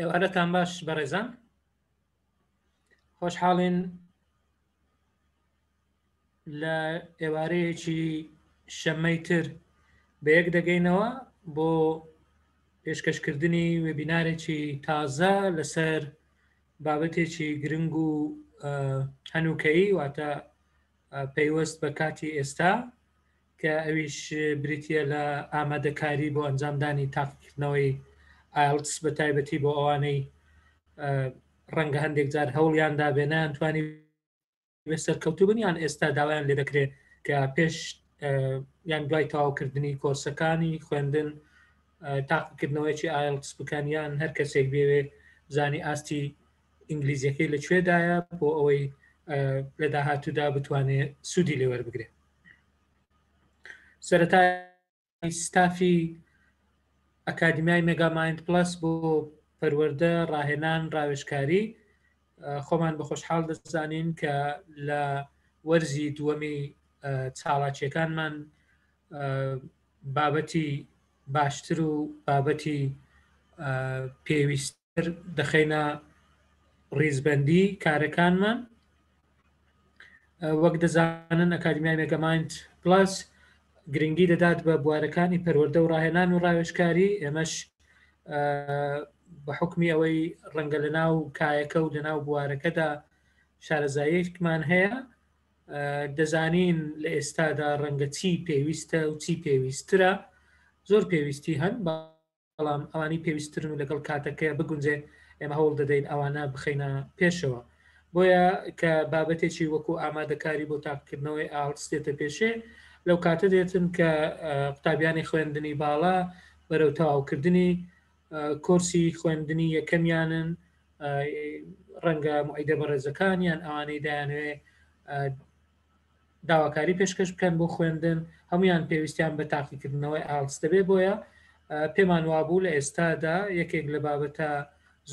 ئێوارەتان باش بەڕێزان، خۆشحاڵین لە ئێوارەیەکی شەممەی تر بە یەک دەگەینەوە بۆ پێشکەشکردنی وێبینارێکی تازە لەسەر بابەتێکی گرنگ و هەنووکەیی واتە پەیوەست بە کاتی ئێستا کە ئەویش بریتە لە ئامادەکاری بۆ ئەنجامدانی تاقیکردنەوەی IELTS بە تایبەتی بۆ ئەوانەی ڕەنگە هەندێک جار هەوڵیان دابێنە توانی بەسەر کەوتوبن یان ئێستا داوایان لێ دەکرێت کە پێش یان دوای تەواوکردنی کۆرسەکانی خوێندن تاقیکردنەوەیکی IELTS بکەن یان هەر کەسێک بێوێ زانی ئاستی ئینگلیزیەکەی لەکوێدایە بۆ ئەوەی لە داهاتوودا بتوانێت سوودی لێ وەربگرێت. سەرەتای ستافی ئەکادمیای مێگامایند پلەس بۆ پەروەردە ڕاهێنان ڕاوێژکاری خۆمان بە خۆشحاڵ دەزانین کە لە وەرزی دووەمی چاڵاکیەکانمان بابەتی باشتر و بابەتی پێویستتر دەخەینە ڕیزبەندی کارەکانمان. وەک دەزانن ئەکادمیای مێگامایند پلەس گرنگی دەدات بە بوارەکانی پەروەردە و ڕاهێنان و ڕاوێژکاری. ئێمەش بە حکمی ئەوەی ڕەنگە لە ناو کایەکە و لە ناو بوارەکەدا شارەزاییەکمان هەیە دەزانین لە ئێستادا ڕەنگە چی پێویستە و چی پێویسترە. زۆر پێویستی هەن بەڵام ئەوانی پێویستترن و لەگەڵ کاتەکەی بگونجێ ئێمە هەوڵ دەدەین ئەوانە بخەینە پێشەوە بۆیە کە بابەتێکی وەکو ئامادەکاری بۆ تاقیکردنەوەی IELTS دێتە پێشێ لەو کاتە دێتن کە قوتابیانی خوێندنی باڵا بەرەو تەواوکردنی کۆرسی خوێندنی یەکەمیانن ڕەنگە موعیدە بەڕێزەکانیان ئەوانەی دایانوێ داواکاری پێشکەش بکەن بۆ خوێندن هەمویان پێویستیان بە تاقیکردنەوەی IELTS دەبێت. بۆیە پێمان وابوو لە ئێستادا یەکێک لە بابەتە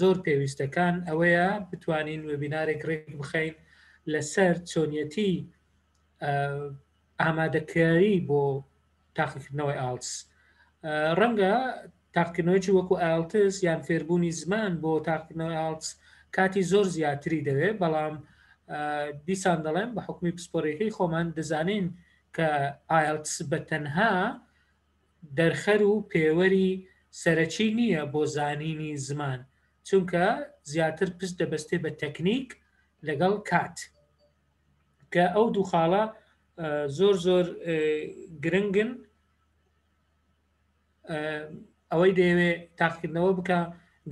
زۆر پێویستەکان ئەوەیە بتوانین وێبینارێک ڕێک بخەین لەسەر چۆنیەتی ئامادەکاری بۆ تاقیکردنەوەی IELTS. ڕەنگە تاقیکردنەوەیکی وەکو IELTS یان فێربوونی زمان بۆ تاقیکردنەوەی IELTS کاتی زۆر زیاتری دەوێت بەڵام دیسان دەڵێن بە حکمی پسپۆڕیەکەی خۆمان دەزانین کە IELTS بە تەنها دەرخەر و پێوەری سەرەکی نییە بۆ زانینی زمان چونکە زیاتر پشت دەبەستێ بە تەکنیک لەگەڵ کات کە ئەو دوو خاڵە زۆر زۆر گرنگن. ئەوەی دەیەوێت تاقیکردنەوە بکە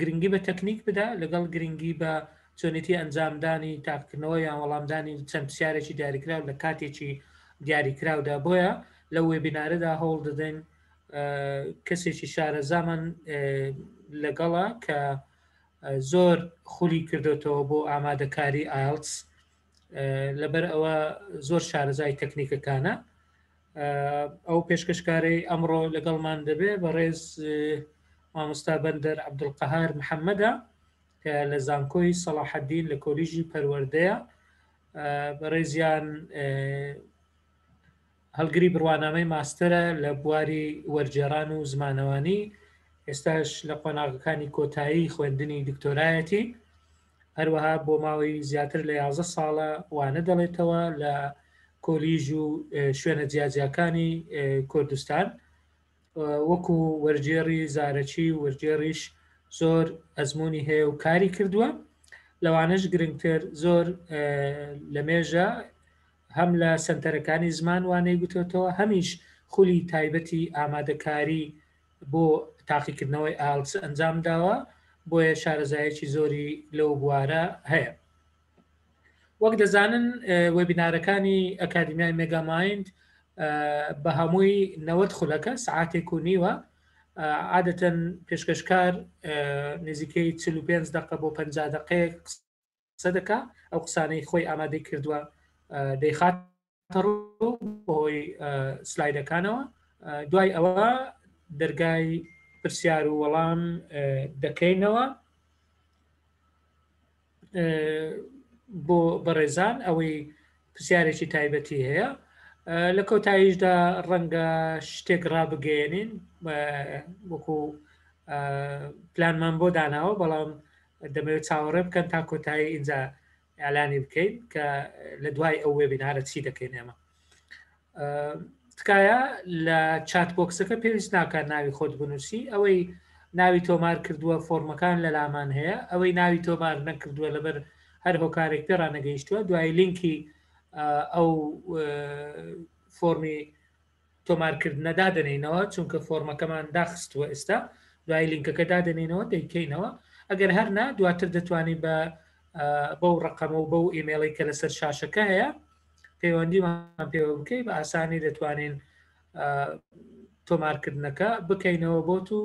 گرنگی بە تەکنیک بدا لەگەڵ گرنگی بە چۆنێتی ئەنجامدانی تاقیکردنەوە یان وەڵامدانی چەند پرسیارێکی دیاریکراو لە کاتێکی دیاریکراودا. بۆیە لە وێبینارەدا هەوڵ دەدەین کەسێکی شارەزامان لەگەڵە کە زۆر خولی کردوێتەوە بۆ ئامادەکاری IELTS لەبەر ئەوە زۆر شارەزای تەکنیکەکانە. ئەو پێشکەشکارەی ئەمڕۆ لەگەڵمان دەبێ بەڕێز مامۆستا بەندەر عەبدولقەهار محەممەدە کە لە زانکۆی سەلاحەدین لە کۆلیژی پەروەردەیە. بەڕێزیان هەڵگری بڕوانامەی ماستەرە لە بواری وەرجێڕان و زمانەوانی ئێستاش لە قۆناغەکانی کۆتایی خوێندنی دکتۆرایەتی هەروەها بۆ ماوەی زیاتر لە 11 ساڵە وانە دەڵێتەوە لە کۆلیژ و شوێنە جیاجیەکانی کوردستان وەکو وەرجێڕی زارەکی و وەرجێڕیش زۆر ئەزمموی هەیە و کاری کردووە. لەوانش گرنگتر زۆر لە مێژە هەم لە سنتەرەکانی زمان وانەی گوتوێتەوە هەمیش خولی تایبەتی ئامادەکاری بۆ تاقیکردنەوەی IELTS ئەنجام داوە بۆیە شارەزایەکی زۆری لەو بوارە هەیە. وەک دەزانن وێبینارەکانی ئەکادمیای مێگامایند بە هەمووی 90 خولەکە سعاتێک و نیوە عادەتەن پێشکەشکار نزیکەی 45 دقە بۆ 50 دقەیە قسە دەکا ئەو قسانەی خۆی ئامادەی کردووە دەیخاتە ڕوو بۆی سلایدەکانەوە. دوای ئەوە دەرگای پرسیار و وەڵام دەکەینەوە بۆ بەڕێزان ئەوەی پرسیارێکی تایبەتی هەیە. لە کۆتاییشدا ڕەنگە شتێک ڕابگەێنین وەکو پلانمان بۆ داناوە بەڵام دەمەوێت چاوەڕێ بکەن تا کۆتایی اینجا ئەلانی بکەین کە لە دوای ئەو وێبینارە چی دەکەین ئێمە. تکایە لە چات بۆکسەکە پێویست ناکات ناوی خۆت بنووسی، ئەوەی ناوی تۆمار کردووە فۆرمەکان لە لامان هەیە، ئەوەی ناوی تۆمار نەکردووە لەبەر هەر هۆکارێک پێ ڕانەگەیشتووە، دوای لینکی ئەو فۆرمی تۆمارکردنە دادەنینەوە، چونکە فۆرمەکەمان داخستووە ئێستا، دوای لینکەکە دادەنینەوە دەیکەینەوە. ئەگەر هەرنا دواتر دەتوانین بەو ڕقەمە و بەو ئیمێڵی کە لەسەر شاشەکە هەیە پەیوەندیمان پێوە بکەی، بە ئاسانی دەتوانین تۆمارکردنەکە بکەینەوە بۆت و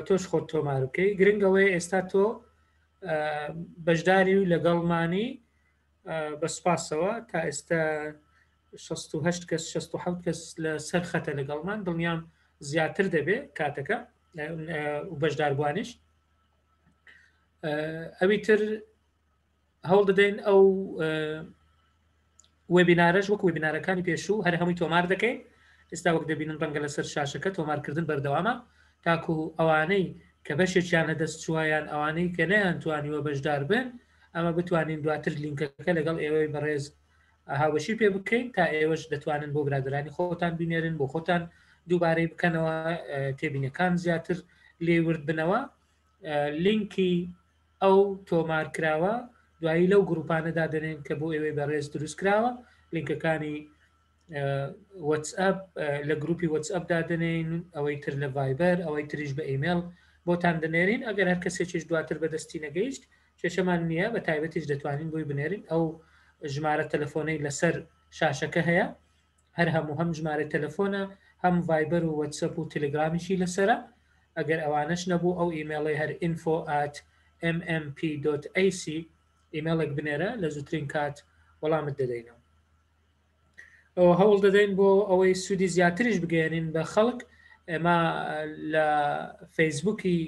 تۆش خۆت تۆمار بکەی. گرنگەوەی ئێستا تۆ بەشداری و لەگەڵمانی بە سوپاسەوە تا ئێستا 68 کەس 67 کەس لە سەر خەتە لەگەڵمان، دڵنیام زیاتر دەبێ کاتەکە و بەشداربوانیش. ئەوی تر هەوڵ دەدەین ئەو وێبینارەش وەک وێبینارەکانی پێشوو هەر هەمووی تۆمار دەکەین. ئێستا وەک دەبینن ڕەنگە لەسەر شاشەکە تۆمارکردن بەردەوامە، تاکو ئەوانەی کە بەشێکیان لەدەست چوایان، ئەوانەی کە نەیانتوانیوە بەشدار بن، ئەمە بتوانین دواتر لینکەکە لەگەڵ ئێوەی بەڕێز هاوبەشی پێ بکەین تا ئێوەش دەتوانن بۆ برادرانی خۆتان بینێرن، بۆ خۆتان دووبارەی بکەنەوە، تێبینەکان زیاتر لێورد بنەوە. لینکی ئەو تۆمارکراوە دوایی لەو گروپانەدا دەنێن کە بۆ ئێوەی بەڕێز دروست کراوە، لینکەکانی واتسئەپ لە گروپی واتسئەپدا دەنێن، ئەوەی تر لە ڤایبەر، ئەوەی تریش بە ئیمێل بۆتان دەنێرین. ئەگەر هەر کەسێکیش دواتر بەدەستی نەگەیشت کێشەمان نییە، بە تایبەتیش دەتوانین بۆی بنێرین. ئەو ژمارە تەلەفۆنەی لەسەر شاشەکە هەیە، هەر هەموو هەم ژمارە تەلەفۆنە، هەم ڤایبەر و واتسئەپ و تەلەگرامیشی لەسەرە. ئەگەر ئەوانەش نەبوو ئەو ئیمێڵی هەر info@mmp.ac ئیمێڵێک بنێرە، لە زووترین کات وەڵامت دەدەینەوە. هەوڵ دەدەین بۆ ئەوەی سوودی زیاتریش بگەێنین بە خەڵک. ئێمە لە فەیسبووکی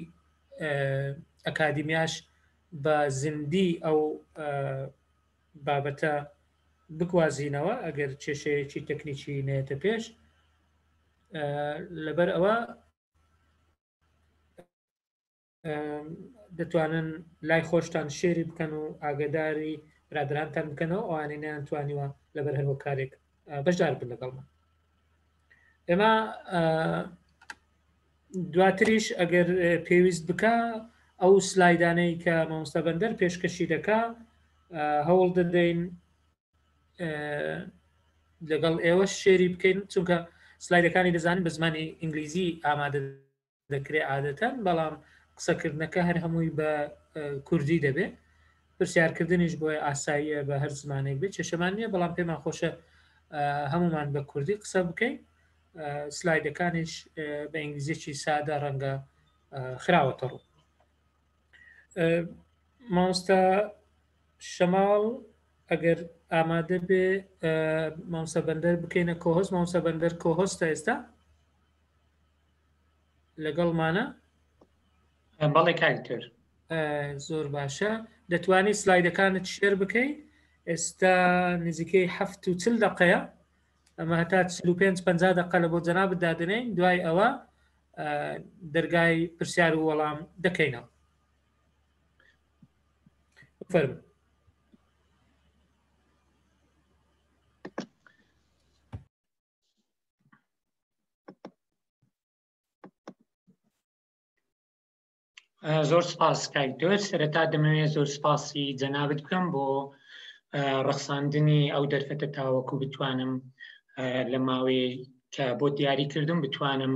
ئەکادیمیاش بە زیندی ئەو بابەتە بگوازینەوە ئەگەر کێشەیەکی تەکنیکی نێتە پێش. لەبەر ئەوە دەتوانن لای خۆشتان شێری بکەن و ئاگداری برادرانتان بکەنەوە، ئەوانەی نەیانتوانیوە لەبەر هەر هۆکارێک بەشدار بن لەگەڵمان. ئێمە دواتریش ئەگەر پێویست بکە ئەو سلایدانەی کە مامۆستا بەندەر پێشکەشی دەکا هەوڵ دەدەین لەگەڵ ئێوە شێری بکەین، چونکە سلایدەکانی دەزانین بە زمانی ئینگلیزی ئامادە دەکرێت عادەتەن، بەڵام قسەکردنەکە هەر هەمووی بە کوردی دەبێت. پرسیارکردنیش بۆیە ئاساییە بە هەر زمانێک بێت، کێشەمان نییە، بەڵام پێمان خۆشە هەمومان بە کوردی قسە بکەین. سلایدەکانیش بە ئینگلیزیی سادە ڕەنگە خراوەتە ڕوو. مامۆستا شەماڵ ئەگەر ئامادە بێ مامۆستا بەندەر بکەینە کۆهۆست. مامۆستا بەندەر کۆهۆستە ئێستا لەگەڵمانە؟ بەڵێ کاکتۆر، زۆر باشە. دەتوانی سلایدەکانت شێر بکەی. ئێستا نزیکەی 40 دقەیە، ئەمە هەتا 45-50 دقە لە بۆ جەنابت دادنین، دوای ئەوە دەرگای پرسیار و وەڵام دەکەینەوە. فەرموو. زۆر سپاس کاکتۆر. سەرەتا دەمەوێت زۆر سپاسی جەنابت بکەم بۆ ڕەخساندنی ئەو دەرفەتە تاوەکو بتوانم لە ماوەی کە بۆ دیاری کردم بتوانم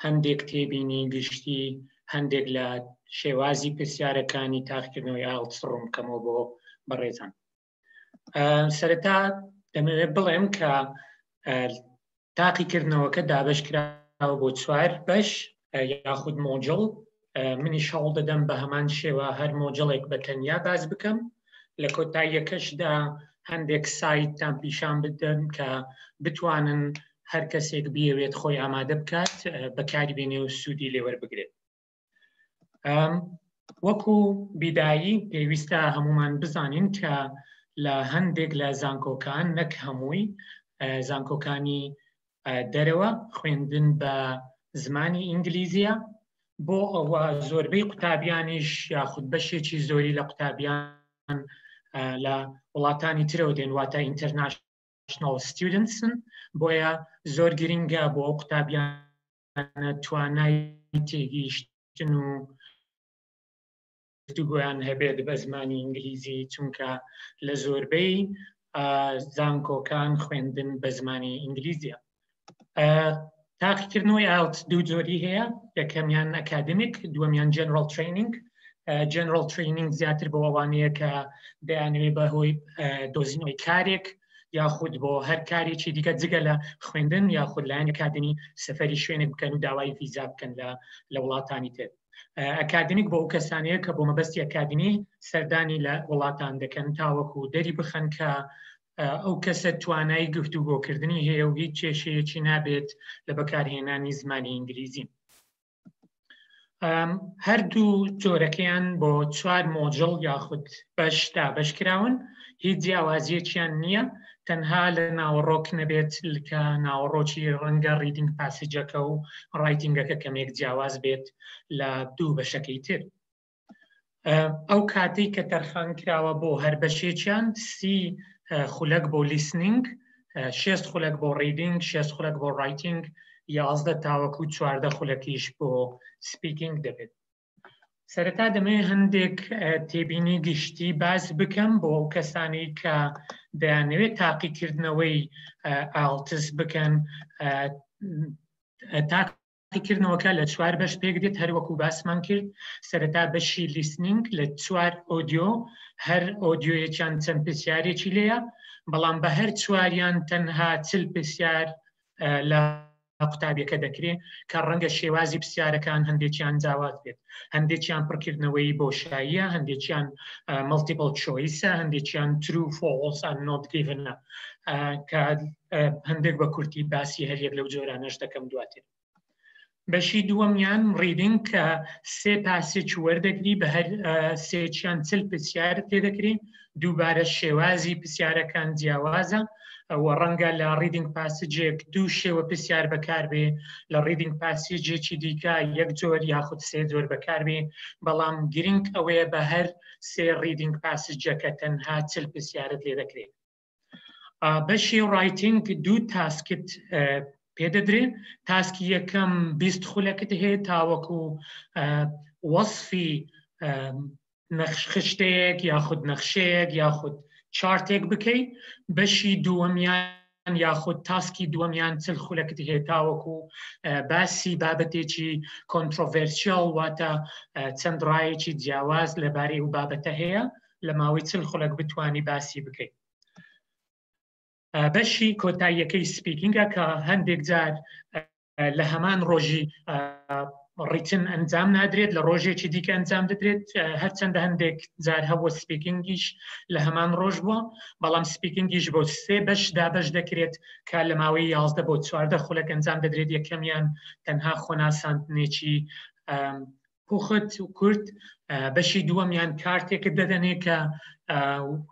هەندێک تێبینی گشتی هەندێک لە شێوازی پرسیارەکانی تاقیکردنەوەی ئاڵسڕم بکەمەوە بۆ بەڕێزان. سەرەتا دەمەوێت بڵێم کە تاقیکردنەوەکە دابەشکراوە بۆ 4 بەش یاخود مۆجڵ. منی شەڵ دەدەم بە هەمان شێوە هەر مۆجڵێک بە تەنیا باز بکەم، لە کۆتاییەکەشدا هەندێک سایتتان پیشان بدەن کە بتوانن هەر کەسێک بیەوێت خۆی ئامادە بکات بەکاری بێنێ و سوودی لێوەربگرێت. وەکو بیدایی پێویستە هەمومان بزانین کە لە هەندێک لە زانکۆکان، نەک هەمووی زانکۆکانی دەرەوە، خوێندن بە زمانی ئینگلیزیە بۆ ئەوە زۆربەی قوتابیانیش یاخود بەشێکی زۆری لە قوتابیان لە وڵاتانی ترەوە دێن واتە international students-ن بۆیە زۆر گرنگە بۆ ئەو قوتابیانە توانای تێگەیشتن و گفتوگۆیان هەبێت بە زمانی ئینگلیزی چونکە لە زۆربەی زانکۆکان خوێندن بە زمانی ئینگلیزیە. تاقیکردنەوەی IELTS دوو جۆری هەیە، یەکەمیان ئەکادمیک، دووەمیان جنرال ترینینگ. جنرال ترینینگ زیاتر بۆ ئەوانەیە کە دەیانەوێت بەهۆی دۆزینەوەی کارێک یاخود بۆ هەر کارێکی دیکە جگە لە خوێندن یاخود لایەن ئەکادمی سەفەری شوێنێک بکەن و داوای ڤیزا بکەن لە وڵاتانی تر. ئەکادمیک بۆ ئەو کەسانەیە کە بۆ مەبەستی ئەکادمی سەردانی لە وڵاتان دەکەن تاوەکو دەری بخەن کە ئەو کەسە توانایی گفتوگۆکردنی هەیە و هیچ کێشەیەکی نابێت لە بەکارهێنانی زمانی ئینگلیزی. هەردوو جۆرەکەیان بۆ 4 مۆجڵ یاخود بەشدا بەشکراون، هیچ جیاوازیەکیان نییە، تەنها لە ناوەڕۆک نەبێت کە ناوەڕۆکی ڕەنگە ریدینگ پاسیجەکە و ڕایتینگەکە کەمێک جیاواز بێت لە دوو بەشەکەی تر. ئەو کاتەی کە تەرخان کراوە بۆ هەر بەشێکیان 30 خولەک بۆ لیسنینگ، 6 خولەک بۆ ریدینگ، 6 خولەک بۆ ڕایتینگ، 11 تاوەکو 14 خولەکیش بۆ سپیکینگ دەبێت. سەرەتا دەمەوێت هەندێک تێبینی گشتی باز بکەم بۆ ئەو کەسانی کە دەیانەوێت تاقیکردنەوەی IELTS بکەن. تاقیکردنەوەکە لە 4 بەش پێک دێت، هەروەکو باسمان کرد. سەرەتا بەشی لیسنینگ لە 4 ئۆدیۆ، هەر ئۆدیۆیەکیان چەند پرسیارێکی لێیە، بەڵام بە هەر 4یان تەنها 40 پرسیار لە قوتابیەکە دەکرێت کە ڕەنگە شێوازی پرسیارەکان هەندێکیان جیاواز بێت، هەندێکیان پڕکردنەوەی بۆشاییە، هەندێکیان مەڵتیپڵ چۆیسە، هەندێکیان ترو فۆڵس ئەند نۆت گیڤنە کە هەندێک بە کورتی باسی هەریەک لەو جۆرانەش دەکەم دواتر. بەشی دووەمیان ریدینگ کە 3 پاسێک وەردەگری، بە هەر سێکیان 40 پرسیار تێدەکرێن، دووبارە شێوازی پرسیارەکان جیاوازە و ڕەنگە لە ریدینگ پاسیجێک 2 شێوە پرسیار بەکاربێ، لە ریدینگ پاسیجێکی دیکە 1 جۆر یاخود 3 جۆر بەکاربێ، بەڵام گرنگ ئەوەیە بە هەر 3 ریدینگ پاسیجەکە تەنها 40 پرسیارت لێ دەکرێت. بەشی ڕایتینگ 2 تاسکت پێدەدرێ، تاسکی یەکەم 20 خولەکت هەیە تاوەکو وەصفی خشتەیەک یاخود نەخشەیەک یاخود چارتێک بکەیت. بەشی دووەمیان یاخود تاسکی دووەمیان 40 خولەکت هەیە تاوەکو باسی بابەتێکی کۆنترۆڤەرشیاڵ واتە چەند ڕایەکی جیاواز لەبارەی ئەو بابەتە هەیە، لە ماوەی 40 خولەک بتوانی باسی بکەیت. بەشی کۆتاییەکەی سپیکینگە کە هەندێک جار لە هەمان ڕۆژی ڕیتن ئەنجام نادرێت، لە ڕۆژێکی دیکە ئەنجام دەدرێت، هەرچەندە هەندێک جار هەوە سپیکینگیش لە هەمان ڕۆژ بووە، بەڵام سپیکینگیش بۆ 3 بەش دابەش دەکرێت کە لە ماوەی 11 بۆ 14 خولەک ئەنجام دەدرێت. یەکەمیان تەنها خۆناساندنێکی پوخت و کورت، بەشی دووەمیان کارتێکت دەدەنێت کە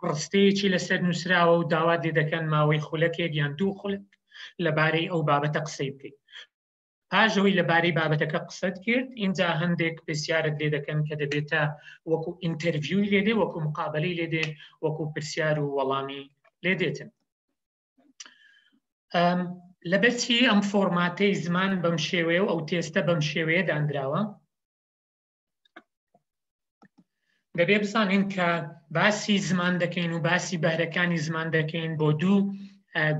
ڕستەیەکی لەسەر نووسراوە و داوات لێ دەکەن ماوەی خولەکێک یان 2 خولەک لەبارەی ئەو بابەتە قسەی بکەیت. پاژەوەی لەبارەی بابەتەکە قسەت کرد، اینجا هەندێک پرسیارت لێ دەکەن کە دەبێتە وەکو ئینتەرویوی لێدێ، وەکو مقابلەی لێدێ، وەکو پرسیار و وەڵامی لێدێتن. لەبەرچی ئەم فۆرماتەی زمان بەم شێوەیە و ئەو تێستە بەم شێوەیە دانراوە، دەبێ بزانین کە باسی زمان دەکەین و باسی بەهرەکانی زمان دەکەین بۆ 2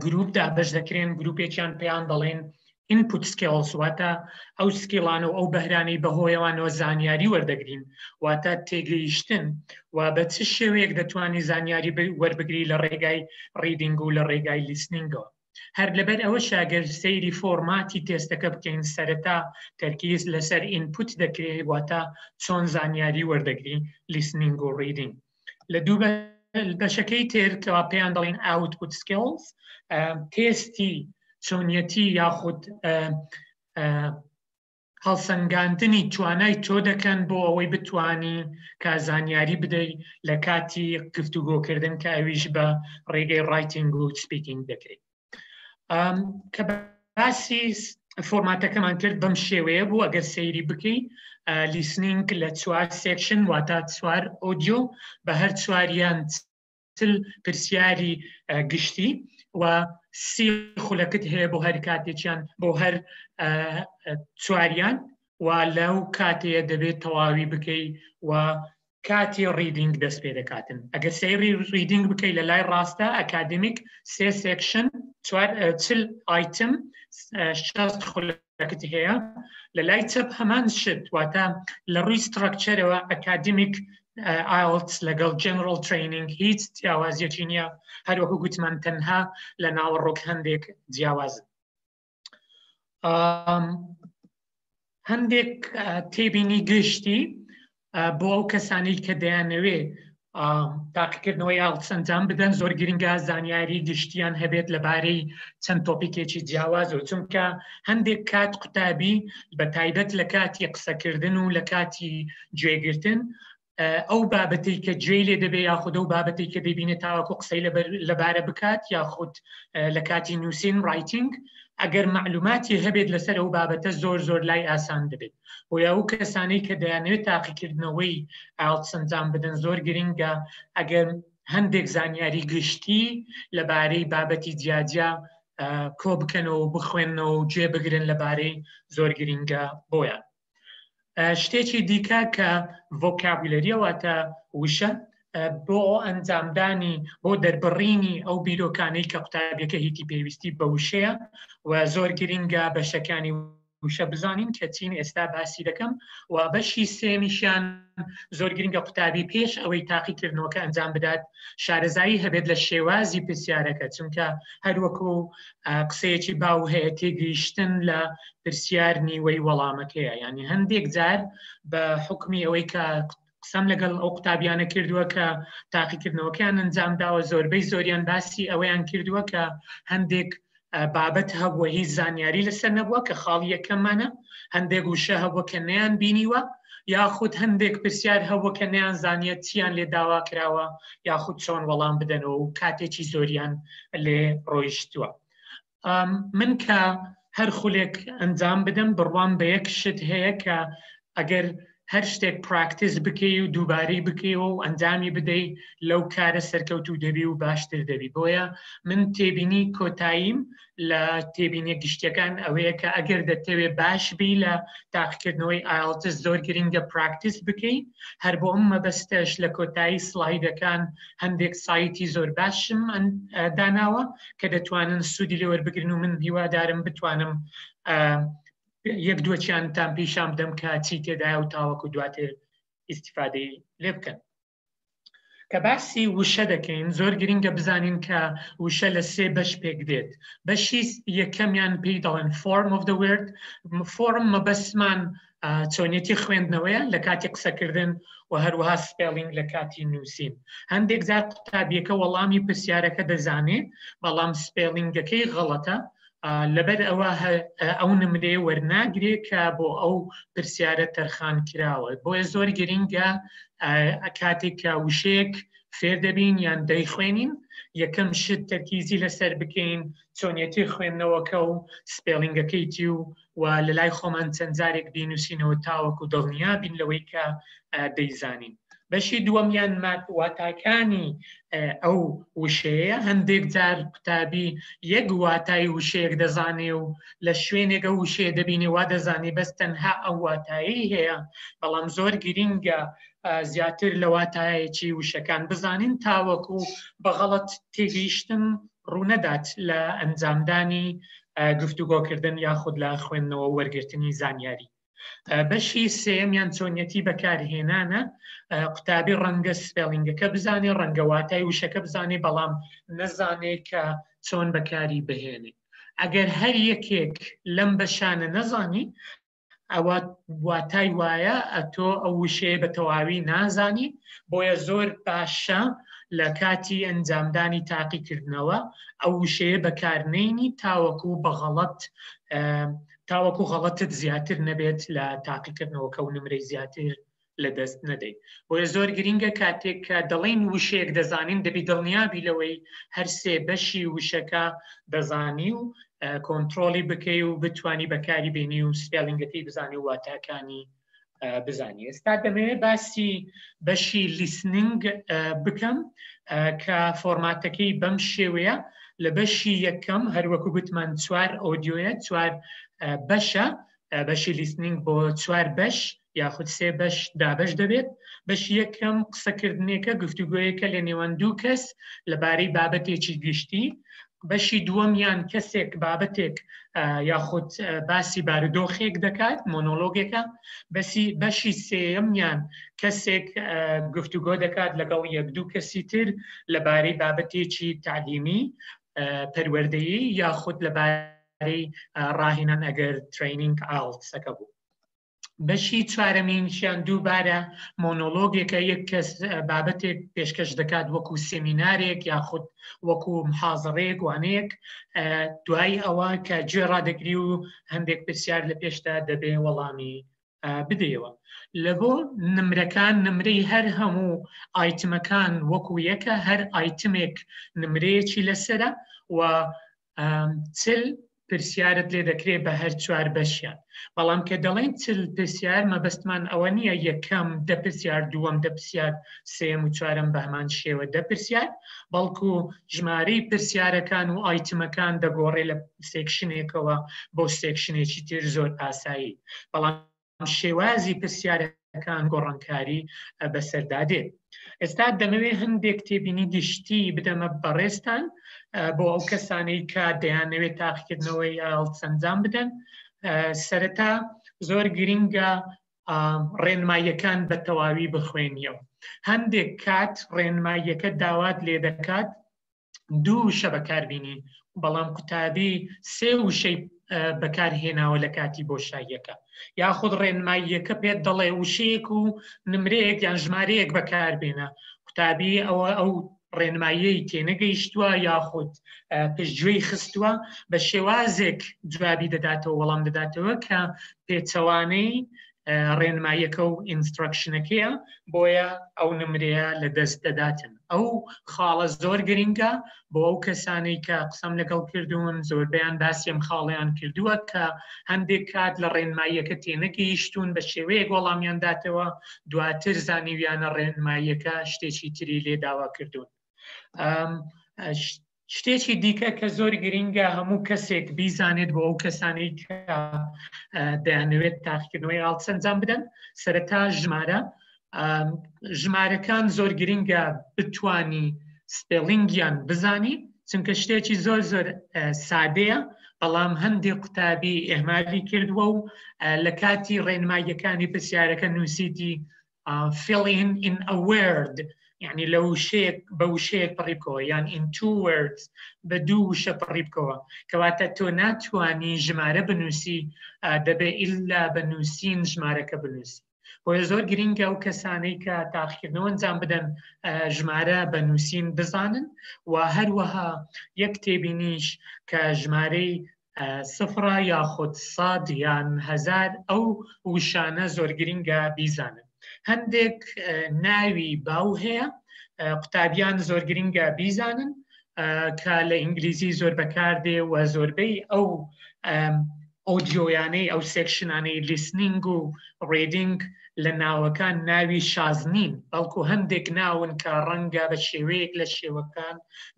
گروپ دابەش دەکرێن. گروپێکیان پێیان دەڵێن input skills واتە ئەو سکیڵانە و ئەو بەهرانەی بەهۆیەوانەوە زانیاری وەردەگرین، واتە تێگەیشتن و بە چ شێوەیەک دەتوانی زانیاری وەربگری لە ڕێگای ریدینگ و لە ڕێگای لیسنینگەوە. هەر لەبەر ئەوە شاگەر سەیری فۆرماتی تێستەکە بکەین، سەرەتا تەرکیز لەسەر ئینپوت دەکرێت واتە چۆن زانیاری وەردەگری لیسنینگ و ریدینگ. لە دوو بەشەکەی تر کەوا پێیان دەڵێن output skills، تێستی چۆنیەتی یاخود هەڵسەنگاندنی توانای تۆ دەکەن بۆ ئەوەی بتوانی کە زانیاری بدەیت لە کاتی گفتوگۆکردن کە ئەویش بە ڕێگەی ڕایتینگ و سپیکینگ دەکرێت. کە باسی فۆرماتەکەمان کرد بەم شێوەیە بوو ئەگەر سەیری بکەی لیسنینگ لە 4 سێکشن واتە 4 ئۆدیۆ بە هەر 4یان پرسیاری گشتی و 30 خولەکت هەیە بۆ هەر کاتێکیان بۆ هەر 4یان و لەو کاتەیە دەبێت تەواوی بکەی و کاتی ریدینگ دەست پێ دەکاتن. ئەگەر سەیری ریدینگ بکەی لە لای ڕاستە ئەکادمیک 3 سێکشن 40 ئایتم 60 خولەکت هەیە، لە لای چەپ هەمان شت واتە لە ڕووی ستراکچەرەوە ئەکادمیک IELTS لەگەڵ جنرال ترینینگ هیچ جیاوازیەکی نییە، هەروەکو گوتمان تەنها لە ناوەڕۆک هەندێک جیاوازن. هەندێک تێبینی گشتی بۆ ئەو کەسانی کە دەیانەوێ تاقیکردنەوەی IELTS ئەنجام بدەن زۆر گرنگە زانیاری گشتیان هەبێت لەبارەی چەند تۆپیکێکی جیاوازەوە، چونکە هەندێک کات قوتابی بە تایبەت لە کاتی قسەکردن و لە کاتی گوێگرتن ئەو بابەتەی کە گوێی لێ دەبێت یاخود ئەو بابەتەی کە دەبینێت تاوەکو قسەی لەبارە بکات یاخود لە کاتی نووسین ڕایتینگ ئەگەر معلوماتی هەبێت لەسەر ئەو بابەتە زۆر لای ئاسان دەبێت. بۆیە ئەو کەسانەی کە دەیانەوێت تاقیکردنەوەی IELTS ئەنجام بدەن زۆر گرنگە ئەگەر هەندێک زانیاری گشتی لەبارەی بابەتی جیاجیا کۆ بکەنەوە و بخوێنەوە و گوێ بگرن لەبارەی زۆر گرنگە بۆیان. شتێکی دیکە کە ڤۆکابولەریە واتە وشە بۆ ئەنجامدانی بۆ دەربڕینی ئەو بیرۆکانەی کە قوتابیەکە هیتی پێویستی بە وشەیە و زۆر گرنگە بەشەکانی وشە بزانین کە چین ئێستا باسی دەکەم و بەشی سێمیشیان زۆر گرنگە قوتابی پێش ئەوەی تاقیکردنەوەکە ئەنجام بدات شارەزایی هەبێت لە شێوازی پرسیارەکە، چونکە هەروەکو قسەیەکی باو هەیە تێگەیشتن لە پرسیار نیوەی وەڵامەکەیە، یعنی هەندێک جار بە حکمی ئەوەی کە قسەم لەگەڵ ئەو قوتابیانە کردووە کە تاقیکردنەوەکەیان ئەنجام داوە زۆربەی زۆریان باسی ئەوەیان کردووە کە هەندێک بابەت هەبووە هیچ زانیاری لەسەر نەبووە کە خاڵی یەکەممانە، هەندێک وشە هەبووە کە نەیان بینیوە یاخود هەندێک پرسیار هەبووە کە نەیان زانیەت چیان لێ داوا کراوە یاخود چۆن وەڵام بدەنەوە و کاتێکی زۆریان لێ ڕۆیشتووە. من کە هەر خولێک ئەنجام بدەم بڕوام بە یەک شت هەیە کە ئەگەر هەر شتێک پراکتیس بکەی و دووبارەی بکەیەوە و ئەنجامی بدەی لەو کارە سەرکەوتوو دەبی و باشتر دەبی. بۆیە من تێبینی کۆتاییم لە تێبینی گشتیەکان ئەوەیە کە ئەگەر دەتەوێت باش بی لە تاقیکردنەوەی IELTS زۆر گرنگە پراکتیس بکەی. هەر بۆ ئەم مەبەستەش لە کۆتایی سلایدەکان هەندێک سایتی زۆر باشم داناوە کە دەتوانن سوودی لێ وەربگرن و من هیوادارم بتوانم یەک دووەچیانتان پیشام بدەم کە چی تێدایە و تاوەکو دواتر ئیستیفادەی لێ بکەن. کە باسی وشە دەکەین زۆر گرنگە بزانین کە وشە لە 3 بەش پێک دێت. بەشی یەکەمیان پێی دەڵێن form of the word. form مەبەستمان چۆنیەتی خوێندنەوەیە لە کاتی قسەکردن و هەروەها سپێلینگ لە کاتی نووسین. هەندێک جار قوتابیەکە وەڵامی پرسیارەکە دەزانێت بەڵام سپێلینگەکەی غەڵەتە، لەبەر ئەوە ئەو نمرێ وەرناگرێ کە بۆ ئەو پرسیارە تەرخان کراوە. بۆیە زۆر گرنگە کاتێک کە وشەیەک فێر دەبین یان دەیخوێنین یەکەم شت تەرکیزی لەسەر بکەین چۆنیەتی خوێندنەوەکە و سپێلینگەکەیتی و لە لای خۆمان چەند جارێک بینوسینەوە تاوەکو دڵنیا بین لەوەی کە دەیزانین. بەشی دووەمیان واتاکانی ئەو وشەیە. هەندێک جار قوتابی یەک واتای وشەیەک دەزانێ و لە شوێنێک ئەو وشەیە دەبینێ وا دەزانێ بەس تەنها ئەو واتایی هەیە، بەڵام زۆر گرنگە زیاتر لە واتایەکی وشەکان بزانین تاوەکو بەغەڵەت تێگەیشتن ڕوونەدات لە ئەنجامدانی گفتوگۆکردن یاخود لە خوێندنەوە وەرگرتنی زانیاری. بەشی سێمیان چۆنیەتی بەکارهێنانە. قوتابی ڕەنگە سپێلینگەکە بزانێ، ڕەنگە واتای وشەکە بزانێ، بەڵام نەزانێ کە چۆن بەکاری بهێنێ. ئەگەر هەر یەکێک لەم بەشانە نەزانی ئەوە واتای وایە ئەتۆ ئەو وشەیە بە تەواوی نازانی. بۆیە زۆر باشە لە کاتی ئەنجامدانی تاقیکردنەوە ئەو وشەیە بەکارنێنی تاوەکو غەڵەتت زیاتر نەبێت لە تاقیکردنەوەکە و نمرەی زیاتر لە دەست نەدەیت. بۆیە زۆر گرنگە کاتێک کە دەڵێن وشەیەک دەزانین دەبی دڵنیابی لەوەی هەر 3 بەشی وشەکە دەزانی و کۆنتڕۆلی بکەی و بتانی بەکاری بێنی و سپێلینگەکەی بزانی و واتاکانی بزانی. ئێستا دەمەوێت باسی بەشی لیسننگ بکەم کە فۆرماتەکەی بەم شێوەیە. لە بەشی یەکەم هەروەکو گوتمان 4 ئۆدیۆیە، 4 بەشە، بەشی لیسننگ بۆ 4 بەش یاخود 3 بەش دابەش دەبێت. بەشی یەکەم قسەکردنێکە، گفتوگۆیەکە لە نێوان دوو کەس لەبارەی بابەتێکی گشتی. بەشی دووەمیان کەسێک بابەتێک یاخود باسی بارودۆخێک دەکات، مۆنۆلۆگێکە. بەشی سێیەمیان کەسێک گفتوگۆ دەکات لەگەڵ یەک دوو کەسی تر لەبارەی بابەتێکی تعلیمی، پەروەردەیی یاخود لەبارەی ڕاهێنان ئەگەر ترینینگ ئاڵسەکە بوو. بەشی چوارەمینشیان دووبارە مۆنۆلۆگێکە، یەک کەس بابەتێک پێشکەش دەکات وەکو سێمینارێک یاخود وەکو محاضرەیەک وانەیەک، دوای ئەوە کە گوێ ڕادەگری و هەندێک پرسیار لە پێشدا دەبێ وەڵامی بدەیەوە. لە بۆ نمرەکان، نمرەی هەر هەموو ئایتمەکان وەکو یەکە، هەر ئایتمێک نمرەیەکی لەسەرە و چل پرسیارت لێ دەکرێت بە هەر 4 بەشیان. بەڵام کە دەڵێن چل پرسیار مەبەستمان ئەوە نییە یەکەم 10 پرسیار، دووەم 10 پرسیار، سێم و چوارەم بە هەمان شێوە 10 پرسیار، بەڵکو ژمارەی پرسیارەکان و ئایتمەکان دەگۆڕێ لە سێکشنێکەوە بۆ سێکشنێکی تر زۆر ئاسایی. بەڵام شێوازی پرسیارەکان گۆڕانکاری بەسەردادێت. ئێستا دەمەوێت هەندێک تێبینی گشتی بدەمە بەڕێستان بۆ ئەو کەسانەی کە دەیانەوێت تاقیکردنەوەی ئاڵسەنجام بدەن. سەرەتا زۆر گرینگە ڕێنماییەکان بە تەواوی بخوێنیەوە. هەندێک کات ڕێنماییەکە داوات لێ دەکات 2 وشە بەکاربینی، بەڵام قوتابی 3 وشەی بەکارهێناوە لە کاتی بۆشاییەکە، یاخود ڕێنماییەکە پێت دەڵێ وشەیەک و نمرەیەک یان ژمارەیەک بەکاربێنە، قوتابی ئەو ڕێنماییەی تێنەگەیشتووە یاخود پشتگوێی خستووە، بە شێوازێک جوابی دەداتەوە، وەڵام دەداتەوە کە پێچەوانەی ڕێنماییەکە و ئینستراکشنەکەیە، بۆیە ئەو نمرەیە لە دەست دەداتن. ئەو خاڵە زۆر گرینگە بۆ ئەو کەسانەی کە قسەم لەگەڵ کردوون، زۆربیان باسیم خاڵیان کردووە کە هەندێک کات لە ڕێنماییەکە تێنەگەیشتون بە شێوەیەک وەڵامیان داتەوە، دواتر زانیویانە ڕێنماییەکە شتێکی تری لێ داوا کردوون. شتێکی دیکە کە زۆر گرینگە هەموو کەسێک بیزانێت بۆ ئەو کەسانەی کە دەیانەوێت تاقیکردنەوەی ئاڵسەنجام بدەن، سەرەتا ژمارەکان زۆر گرینگە بتوانی سپێلینگیان بزانی، چونکە شتێکی زۆر زۆر سادەیە، بەڵام هەندێک قوتابی ئێمالی کردووە و لە کاتی ڕێنماییەکانی پرسیارەکە نووسیتی fill in a word، یعنی لە وشەیەک بە وشەیەک پڕی بکەوە، یان in 2 words بە 2 وشە پڕی بکەوە، کەواتە تۆ ناتوانی ژمارە بنووسی، دەبێ ئیلا بە نووسین ژمارەکە بنووسی. بۆیە زۆر گرینگە ئەو کەسانەی کە تاقیکردنەوە ئەنجام بدەن ژمارە بە نووسین بزانن، و هەروەها یەک تێبینیش کە ژمارەی 0 یاخود 100 یان 1000 ئەو وشانە زۆر گرینگە بیزانن. هەندێک ناوی باو هەیە قوتابیان زۆر گرینگە بیزانن کە لە ئینگلیزی زۆر بەکاردێ، و زۆربەی ئەو ئۆدیۆیانەی ئەو سێکشنانەی لیسنینگ و ڕیدینگ لە ناوەکان ناوی شازنین، بەڵکو هەندێک ناون کە ڕەنگە بە شێوەیەک لە شێوەکان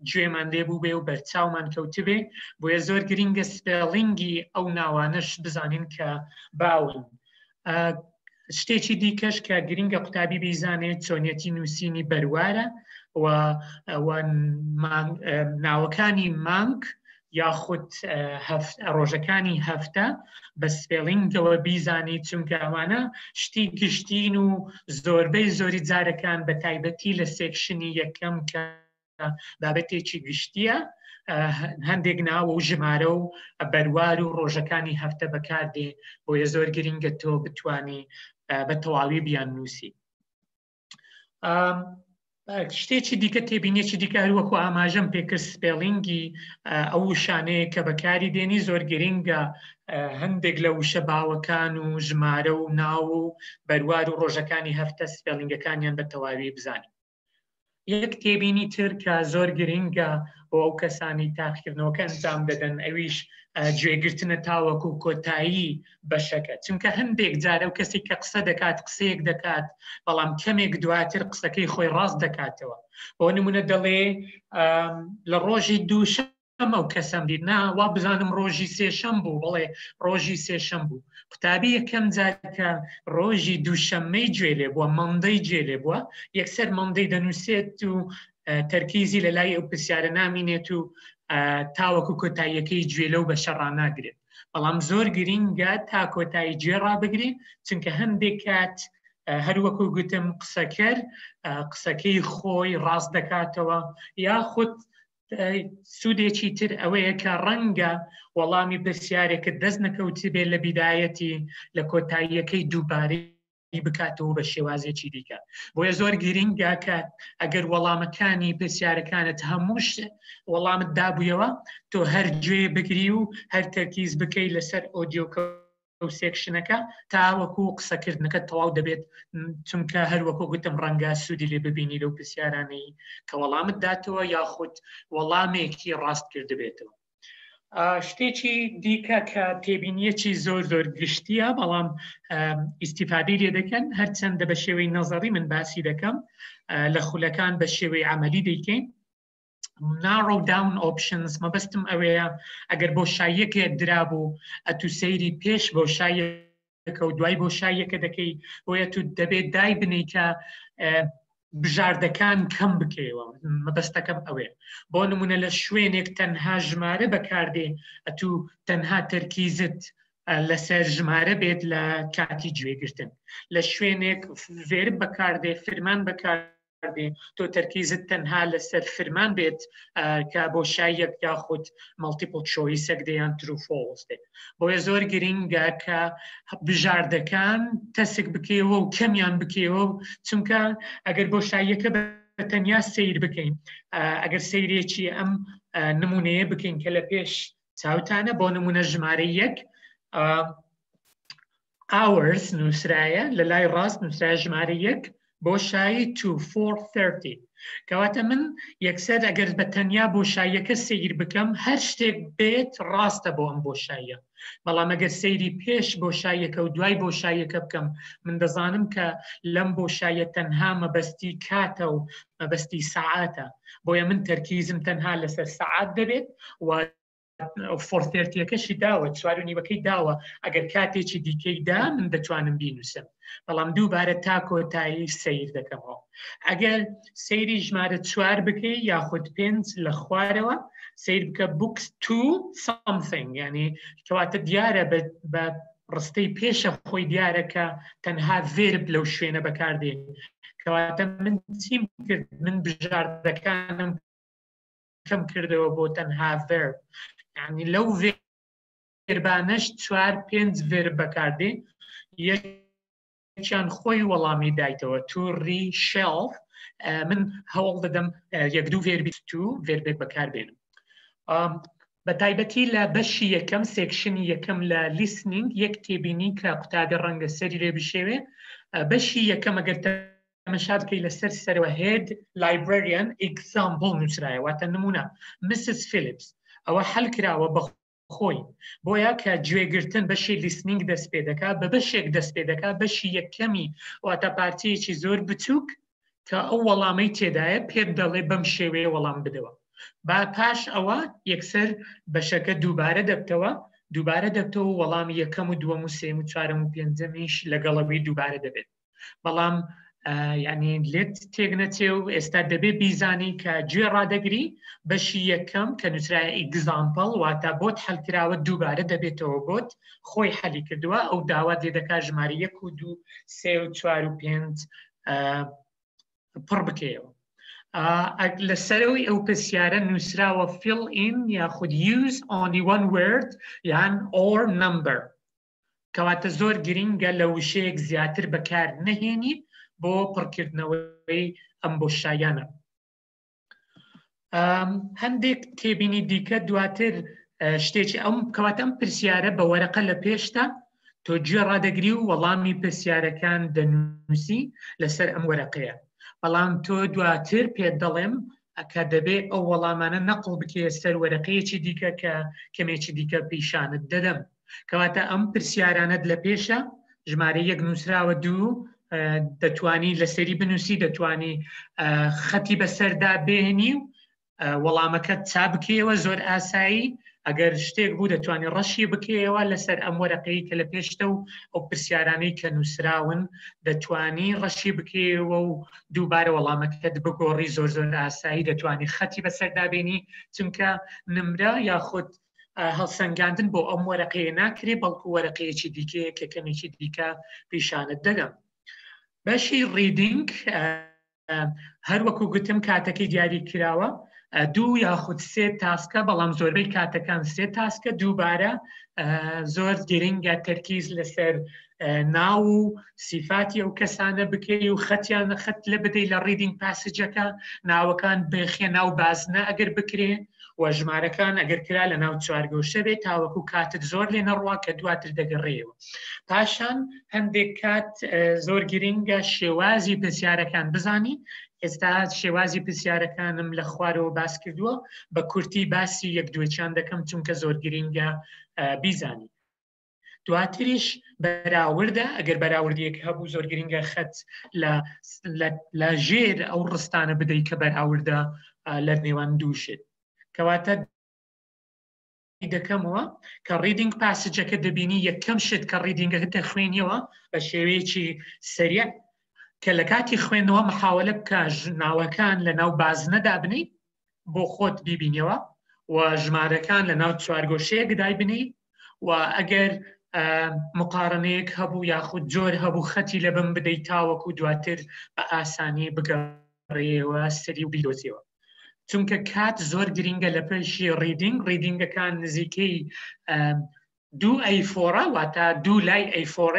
گوێمان لێبوو بێ و بەرچاومان کەوتبێ، بۆیە زۆر گرینگە سپێلینگی ئەو ناوانش بزانین کە باون. شتێکی دیکەش کە گرینگە قوتابی بیزانێت چۆنیەتی نووسینی بەروارە و ناوەکانی مانگ یاخود ڕۆژەکانی هەفتە بە سپێلینگەوە بیزانی، چونکە ئەوانە شتی گشتین و زۆربەی زۆری جارەکان بە تایبەتی لە سێکشنی یەکەم کە بابەتێکی گشتیە هەندێک ناو و ژمارە و بەروار و ڕۆژەکانی هەفتە بەکاردێ، بۆیە زۆر گرینگە تۆ بتوانی بە تەواوی بیان نووسی. شتێکی دیکە تێبینێکی دیکە هەروەکو ئاماژەم پێکرد سپێلینگی ئەو وشانەیە کە بەکاری دێنی زۆر گرینگە هەندێک لە وشە باوەکان و ژمارە و ناو و بەروار و ڕۆژەکانی هەفتە سپێلینگەکانیان بە تەواوی بزانین. یەک تێبینی تر کە زۆر گرنگە بۆ ئەو کەسانی تاقیکردنەوەکە ئەنجام دەدەن ئەویش گوێگرتنە تاوەکو کۆتایی بەشەکە چونکە هەندێک جارە و کەسی کە قسە دەکات قسەیەک دەکات بەڵام کەمێک دواتر قسەکەی خۆی ڕاست دەکاتەوە بۆ نمونە دەڵێ لە ڕۆژی دووشەمە ئەو کەسم دیت وا بزانم ڕۆژی سێشەم بوو بڵێ ڕۆژی سێشەم بوو قوتابی یەکەم جارکە ڕۆژی دووشەممەی گوێ لێ بووە مەندەی گوێ لێ بووە یەکسەر مەندەی دەنووسێت و تەرکیزی لە لای ئەو پرسیارە نامینێت و تاوەکو کۆتاییەکەی گوێ لەو بەشە ڕاناگرێت بەڵام زۆر گرینگە تا کۆتایی گوێ ڕابگرێت چونکە هەندێک کات هەروەکو گوتم قسەکەر قسەکەی خۆی ڕاست دەکاتەوە یاخود سوودێکی تر ئەوەیە کە ڕەنگە وەڵامی پرسیارێکت دەست نەکەوتی بێت لە بیدایەتی لە کۆتاییەکەی دووبارەی بکاتەوە بە شێوازێکی دیکە بۆیە زۆر گرینگە کە ئەگەر وەڵامەکانی پرسیارەکانت هەمووش وەڵامت دابوویەوە تۆ هەر گوێ بگری و هەر تەرکیز بکەی لەسەر ئۆدیۆکە و سێکشنەکە تاوەکو قسەکردنەکە تەواو دەبێت چونکە هەروەکو گوتم ڕەنگە سوودی لێ ببینی لەو پرسیارانەی کە وەڵامت داتەوە یاخود وەڵامێکی ڕاست کرد بێتەوە شتێکی دیکە کە تێبینیەکی زۆر زۆر گشتیە بەڵام ئیستیفادەی لێ دەکەن هەرچەندە بە شێوەی نەزەری من باسی دەکەم لە خولەکان بە شێوەی عملی دەیکەین narrow down options مەبەستم ئەوەیە ئەگەر بۆ شایەکێک درابوو ئەتو سەیری پێش بۆ شایەکە و دوای بۆ شایەکە دەکەی بۆیە تو دەبێت دای بنی کە بژاردەکان کەم بکەیەوە مەبەستەکەم ئەوەیە بۆ نمونە لە شوێنێک تەنها ژمارە بەکاردێ ئەتو تەنها تەرکیزت لەسەر ژمارە بێت لە کاتی گوێگرتن لە شوێنێک ڤێرب بەکاردێ فرمان بەکاردێ تۆ تەرکیزت تەنها لەسەر فرمان بێت کە بۆ شایەک یاخود مەڵتیپڵ چۆیسێک دەیان ترو فۆڵس دێ بۆیە زۆر گرینگە کە بژاردەکان تەسک بکەوە و کەمیان بکەوە چونکە ئەگەر بۆ شایەکە بە تەنیا سیر بکەین ئەگەر سیرێکی ئەم نمونەیە بکەین کە لە پێش چاوتانە بۆ نمونە ژمارە یەک hours نووسرایە لە لای ڕاست نووسرای ژمارە یەک بۆ شایی to 4:30 کەواتە من یەکسەر ئەگەر بە تەنیا بۆ شایەکە سیر بکەم هەر شتێک بێت ڕاستە بۆ ئەم بۆ شایە بەڵام ئەگەر سەیری پێش بۆ شایەکە و دوای بۆ شایەکە بکەم من دەزانم کە لەم بۆ شایە تەنها مەبەستی کاتە و مەبەستی سەعاتە بۆیە من تەرکیزم تەنها لەسەر سەعات دەبێت و 4:30ەکەشی داوە 4:30 داوە ئەگەر کاتێکی دیکەی دا من دەتوانم بینوسم بەڵام دووبارە تا کۆتایی سیر دەکەمەوە ئەگەر سەیری ژمارە 4 بکەی یاخود 5 لە خوارەوە سیر بکە books to something یعنی کەواتە دیارە بە ڕستەی پێشە خۆی دیارە کە تەنها ڤێرب لەو شوێنە بەکاردێ کەواتە من چیم کرد من بژاردەکانم کەم کردەوە بۆ تەنها ڤێرب یعنی لەو ڤێربانەش 4-5 ڤێرب بەکاردێ یەکیان خۆی وەڵامی دایتەوە تووڕی شێڵف من هەوڵ دەدەم یەک دوو ڤێربی تو ڤێربێک بەکاربێنم بە تایبەتی لە بەشی یەکەم سێکشنی یەکەم لە لیسنینگ یەک تێبینی کە قوتابی ڕەنگە سەری لێ بشێوێ بەشی یەکەم ئەگەر تەماشا بکەی لەسەر سەرەوە هێد لایبرەریان ئێگزامپڵ نووسرایە واتە نمونە مسز فیلیپس ئەوە حەل کراوە بە خۆی بۆیە کە گوێگرتن بەشی لیسنینگ دەست پێ دەکات بە بەشێک دەست پێ دەکات بەشی یەکەمی واتە پارتیەکی زۆر بچووک کە ئەو وەڵامەی تێدایە پێت دەڵێ بەم شێوەیە وەڵام بدەوە با پاش ئەوە یەکسەر بەشەکە دووبارە دەبتەوە وەڵامی یەکەم و دووەم و سێم و چوارەم و پێنجەمیش لەگەڵەوەی دووبارە دەبێت بەڵام یعنی لێت تێک نەچێ و ئێستا دەبێت بیزانی کە گوێ ڕادەگری بەشی یەکەم کە نووسرایە ئێگزامپڵ واتە بۆت حەلکراوە دووبارە دەبێتەوە بۆت خۆی حەلی کردووە ئەو داوا لێ دەکات ژمارە 1 و 2 3 و 4 و 5 پڕ بکەیەوە لەسەرەوەی ئەو پرسیارە نووسراوە fill in یاخود use only one word یان or number کەواتە زۆر گرینگە لە وشەیەک زیاتر بەکار نەهێنی بۆ پڕکردنەوەی ئەم بۆ شایانە هەندێک تێبینی دیکە دواتر شتێکی ئەم کەواتە ئەم پرسیارە بە وەرەقە لە پێشتا تۆ گوێ ڕادەگری و وەڵامی پرسیارەکان دەنووسی لەسەر ئەم وەرەقەیە بەڵام تۆ دواتر پێت دەڵێم کە دەبێت ئەو وەڵامانە نەقڵ بکێ سەر وەرەقەیەکی دیکە کە کەمێکی دیکە پیشانت دەدەم کەواتە ئەم پرسیارانت لە پێشە ژمارە 1 نووسراوە 2 دەتوانی لەسەری بنووسی دەتوانی خەتی بەسەردا بێنی و وەڵامەکەت چا بکەوە زۆر ئاسایی ئەگەر شتێک بوو دەتوانی ڕەشی بکەوە لەسەر ئەم وەرەقەی کە لە پێشتە و ئەو پرسیارانەی کە نووسراون دەتوانی ڕەشی بکەوە و دووبارە وەڵامەکەت بگۆڕی زۆر زۆر ئاسایی دەتوانی خەتی بەسەردا بێنی چونکە نمرە یاخود هەڵسەنگاندن بۆ ئەم وەرەقەیە ناکرێ بەڵکو وەرەقەیەکی دیکەیە کە کەمێکی دیکە پیشانت دەدەم. بەشی ریدینگ هەر وەکو گوتم کاتەکەی دیاری کراوە 2 یاخود 3 تاسکە بەڵام زۆربەی کاتەکان 3 تاسکە دووبارە زۆر گرنگە تەرکیز لەسەر ناو و سیفاتی ئەو کەسانە بکەی و خەتیان خەت لە بدەی لە ریدینگ پاسیجەکە ناوەکان بخێ ناو بازنە ئەگەر بکرێ و ژمارەکان ئەگەر کرا لە ناو 4 گۆشە بێت تاوەکو کاتت زۆر لێ نەڕوا کە دواتر دەگەڕێەوە. پاشان هەندێک کات زۆر گرنگە شێوازی پرسیارەکان بزانی. ئێستا شێوازی پرسیارەکانم لە خوارەوە باس کردووە بە کورتی باسی یەک دوێچیان دەکەم چونکە زۆر گرنگە بیزانی. دواتریش بەراوردە ئەگەر بەراوردیەک هەبوو زۆر گرنگە خەت لە ژێر ئەو ڕستانە بدەیت کە بەراوردە لە نێوان دووشت. کەواتە دەکەمەوە کە ریدینگ پاسیجەکە دەبینی یەکەم شت کە ریدینگەکە دەخوێنیەوە بە شێوەیەکی سەریع کە لە کاتی خوێندنەوە محاولە بکە ناوەکان لە ناو بازنەدا بنی بۆ خۆت بیبینەوە و ژمارەکان لە ناو 4 گۆشەیە گدای بنی و ئەگەر مقارنەیەک هەبوو یاخود جۆر هەبوو خەتی لە بم بدەیت تاوەکو دواتر بە ئاسانی بگەڕێەوە سەری و بیدۆزیەوە. چونکە کات زۆر گرنگە لە پێشی ریدینگەکان نزیکەی 2 ئەی4 واتە 2 لای ئەی4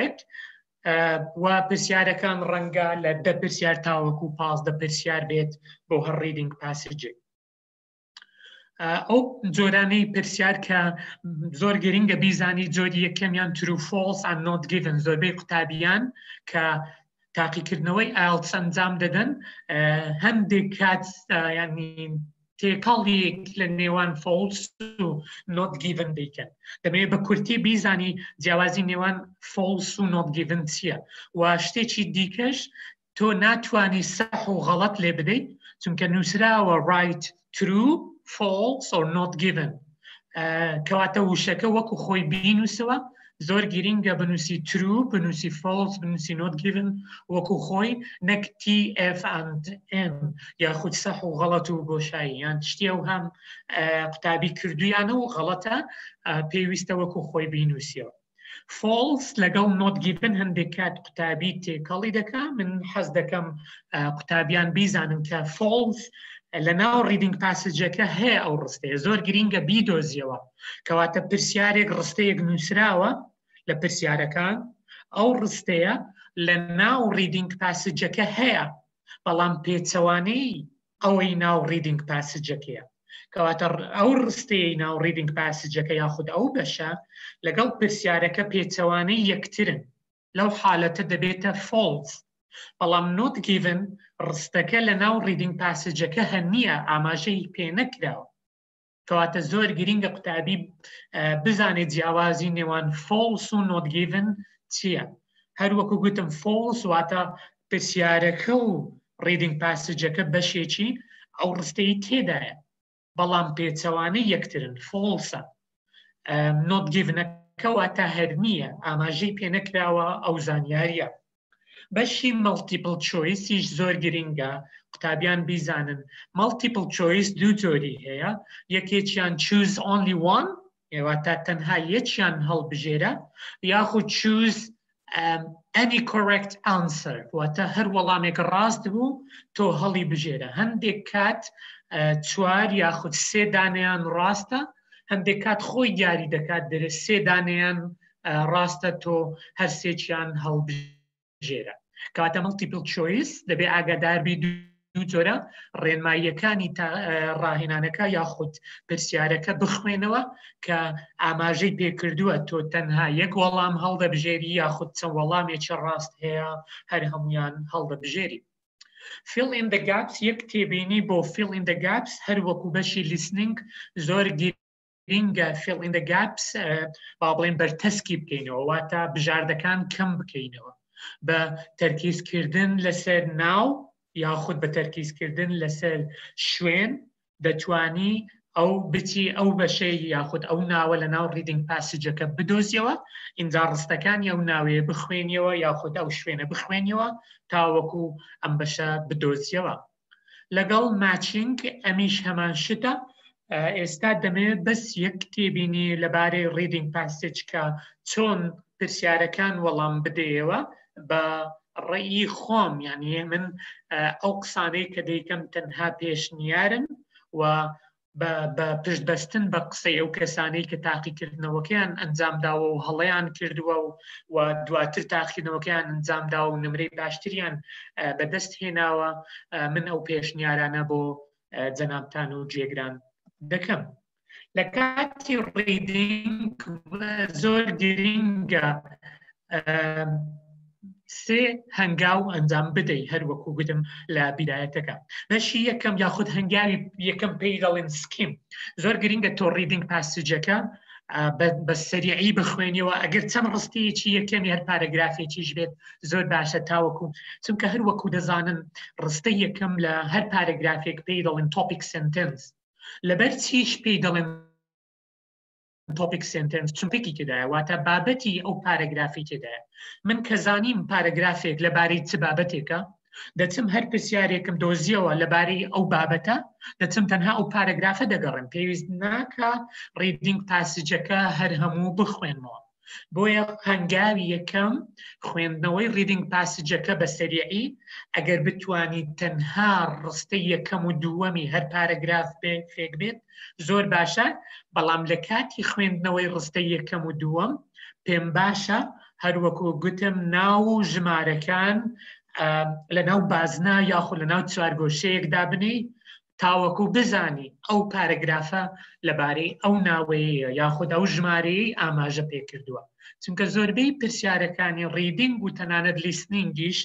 و پرسیارەکان ڕەنگە لە 10 پرسیار تاوەکو 15 پرسیار بێت بۆ هەر ریدینگ پاسیجێک. ئەو جۆرانەی پرسیار کە زۆر گرنگە بیزانی جۆری یەکەمیان true false and not given زۆربەی قوتابیان کە تاقیکردنەوەی ئایلتس ئەنجام دەدەن هەندێک کات ینی تێکەڵێک لە نێوان false و not given دەیکەن. دەمەوێت بە کورتی بیزانی جیاوازی نێوان false و not given چییە و شتێکی دیکەش تۆ ناتوانی سەح و غەڵەت لێ بدەیت چونکە نووسراوە right true false or not given کەواتە وشەکە وەکو خۆی بینووسەوە زۆر گرنگە بنووسی true بنووسی false بنووسی not given وەکو خۆی نەک TF and M یاخود سەح و غەڵەت و بۆشایی یان شتێ و هەم قوتابی کردویانە و غەڵەتە پێویستە وەکو خۆی بینووسیەوە. false لەگەڵ not given هەندێک کات قوتابی تێکەڵی دەکا من حەز دەکەم قوتابیان بیزانن کە false لە ناو ریدینگ پاسیجەکە هەیە ئەو ڕستەیە زۆر گرنگە بیدۆزیەوە کەواتە پرسیارێک ڕستەیەک نووسراوە لە پرسیارەکان ئەو ڕستەیە لە ناو ریدینگ پاسیجەکە هەیە بەڵام پێچەوانەی ئەوەی ناو ریدینگ پاسیجەکەیە کەواتە ئەو ڕستەیە ناو ریدینگ پاسیجەکە یاخود ئەو بەشە لەگەڵ پرسیارەکە پێچەوانەی یەکترن لەو حالەتە دەبێتە false بەڵام not given ڕستەکە لە ناو ریدینگ پاسیجەکە هەنیە ئاماژەی پێ نەکراوە کەواتە زۆر گرنگە قوتابی بزانێت جیاوازی نێوان false و not given چییە. هەر وەکو گوتم false واتە پرسیارەکە و ریدینگ پاسیجەکە بەشێکی ئەو ڕستەی تێدایە بەڵام پێچەوانەی یەکترن falseە. not givenەکە واتە هەرنیە ئاماژەی پێ نەکراوە ئەو زانیاریە. بەشی multiple choice زۆر گرنگە قوتابیان بیزانن multiple choice دوو جۆری هەیە یەکێکیان choose only one واتە تەنها یەکیان هەڵبژێرە یاخود choose any correct answer واتە هەر وەڵامێک ڕاست بوو تۆ هەڵی بژێرە. هەندێک کات 4 یاخود 3 دانیان ڕاستە هەندێک کات خۆی دیاری دەکات دەرێ 3 دانیان ڕاستە تۆ هەر سێکیان هەڵبژێرە. کەواتە multiple choice دەبێت ئاگاداربی دوو جۆرە ڕێنماییەکانی ڕاهێنانەکە یاخود پرسیارەکە بخوێنەوە کە ئاماژەی پێکردووە تۆ تەنها یەک وەڵام هەڵدەبژێری یاخود چەند وەڵامێکی ڕاست هەیە هەر هەمویان هەڵدەبژێری. fill in the gaps یەک تێبینی بۆ fill in the gaps هەر وەکو بەشی listening زۆر گرینگە fill in the gaps با بڵێن بەرتەسکی بکەینەوە واتە بژاردەکان کەم بکەینەوە بە تەرکیزکردن لەسەر ناو یاخود بە تەرکیزکردن لەسەر شوێن دەتوانی ئەو بچی ئەو بەشەی یاخود ئەو ناوە لە ناو ریدینگ پاسیجەکە بدۆزیەوە ئینجا ڕستەکانی ئەو ناوێ بخوێنیەوە یاخود ئەو شوێنە بخوێنیەوە تاوەکو ئەم بەشە بدۆزیەوە لەگەڵ ماچینگ ئەمیش هەمان شتە ئێستا دەمەوێت بەس یەک تێبینی لەبارەی ریدینگ پاسیج کە چۆن پرسیارەکان وەڵام بدەیەوە بە ڕێی خۆم یعنی من ئەو قسانەی کە دەیکەم تەنها پێشنیارن و بە پشتبەستن بە قسەی ئەو کەسانەی کە تاقیکردنەوەکەیان ئەنجامداوە و هەڵەیان کردووە و دواتر تاقیکردنەوەکەیان ئەنجامداوە و نمرەی باشتریان بەدەست هێناوە من ئەو پێشنیارانە بۆ جەنابتان و جێگران دەکەم لە کاتی ڕیدینگ زۆر گرینگە سێ هەنگاو ئەنجام بدەی هەر وەکو گوتم لە بیدایەتەکە بەشی یەکەم یاخود هەنگاوی یەکەم پێی دەڵێن سکیم زۆر گرینگە تۆ ریدینگ پاسیجەکە بە سەریعی بخوێنیەوە ئەگەر چەند ڕستەیەکی یەکەمی هەر پارەگرافێکیش بێت زۆر باشە تاوەکو چونکە هەر وەکو دەزانن ڕستەی یەکەم لە هەر پارەگرافێک پێی دەڵێن تۆپیک سنتنس لەبەر چیش پێی دەڵێن topic sentence چونپێکی تێدایە واتە بابەتی ئەو پارەگرافی تێدایە من کە زانیم پارەگرافێک لەبارەی چ بابەتێکە دەچم هەر پرسیارێکم دۆزیەوە لەبارەی ئەو بابەتە دەچم تەنها ئەو پارەگرافە دەگەڕم پێویست ناکە ریدینگ پاسیجەکە هەر هەموو بخوێنمەوە بۆیە هەنگاوی یەکەم خوێندنەوەی ریدینگ پاسیجەکە بە سەریعی ئەگەر بتوانی تەنها ڕستەی یەکەم و دووەمی هەر پارەگراف فێک بێت زۆر باشە بەڵام لە کاتی خوێندنەوەی ڕستەی یەکەم و دووەم پێم باشە هەروەکو گوتم ناو و ژمارەکان لە ناو بازنا یاخود لە ناو چوارگۆشەیەکدا بنی تاوەکو بزانی ئەو پارەگرافە لەبارەی ئەو ناوەیە یاخود ئەو ژمارەی ئاماژە پێکردووە چونکە زۆربەی پرسیارەکانی ریدینگ و تەنانەت لیسنینگیش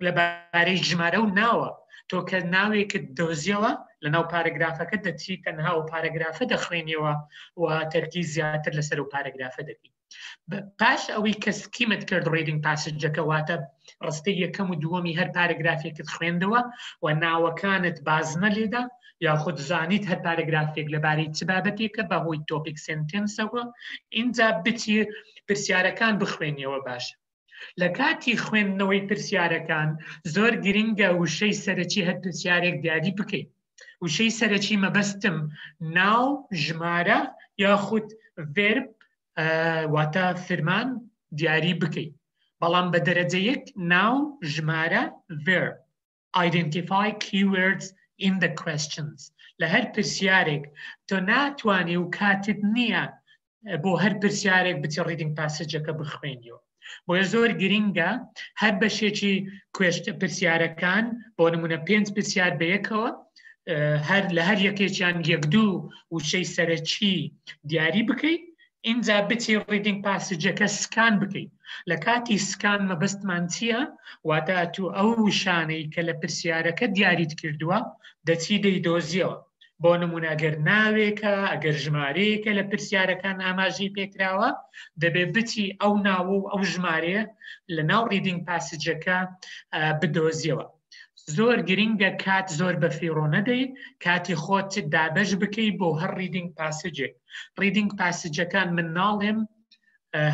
لەبارەی ژمارە و ناوە تۆ کە ناوێکت دۆزیەوە لە ناو پارەگرافەکە دەچی تەنها و پارەگرافە دەخوێنیەوە و تەرکیز زیاتر لەسەر و پارەگرافە دەبی پاش ئەوەی کە سکیمت کرد ریدینگ پاسیجەکە واتە ڕستەی یەکەم و دووەمی هەر پارەگرافێکت خوێندەوە و ناوەکانت بازنە لێدا یاخود زانیت هەر پارەگرافێک لەبارەی چ بابەتێکە بەهۆی تۆپیک سنتنسەوە اینجا بچی پرسیارەکان بخوێنیەوە باشە لە کاتی خوێندنەوەی پرسیارەکان زۆر گرینگە وشەی سەرەکی هەر پرسیارێک دیاری بکەیت وشەی سەرەکی مەبەستم ناو ژمارە یاخود ڤێرب واتە فرمان دیاری بکەیت بەڵام بە دەرەجە یەک ناو ژمارە verb identify keywords in the questions لە هەر پرسیارێک تۆ ناتوانی و کاتت نییە بۆ هەر پرسیارێک بچی ریدینگ پاسیجەکە بخوێنیەوە بۆیە زۆر گرینگە هەر بەشێکی پرسیارەکان بۆ نمونە 5 پرسیار بەیەکەوە هەر لە هەر یەکێکیان یەک دوو وشەی سەرەکی دیاری بکەیت اینجا بچی ریدینگ پاسیجەکە سکان بکەیت لە کاتی سکان مەبەستمان چییە واتە تو ئەو وشانەی کە لە پرسیارەکە دیاریت کردووە دەچی دەیدۆزیەوە بۆ نمونە ئەگەر ناوێکە ئەگەر ژمارەیەکە لە پرسیارەکان ئاماژەی پێکراوە دەبێت بچی ئەو ناو و ئەو ژمارەیە لە ناو ریدینگ پاسیجەکە بدۆزیەوە زۆر گرینگە کات زۆر بە فیڕۆ نەدەی کاتی خۆت دابەش بکەی بۆ هەر ریدینگ پاسیجێک ریدینگ پاسیجەکان من ناڵێم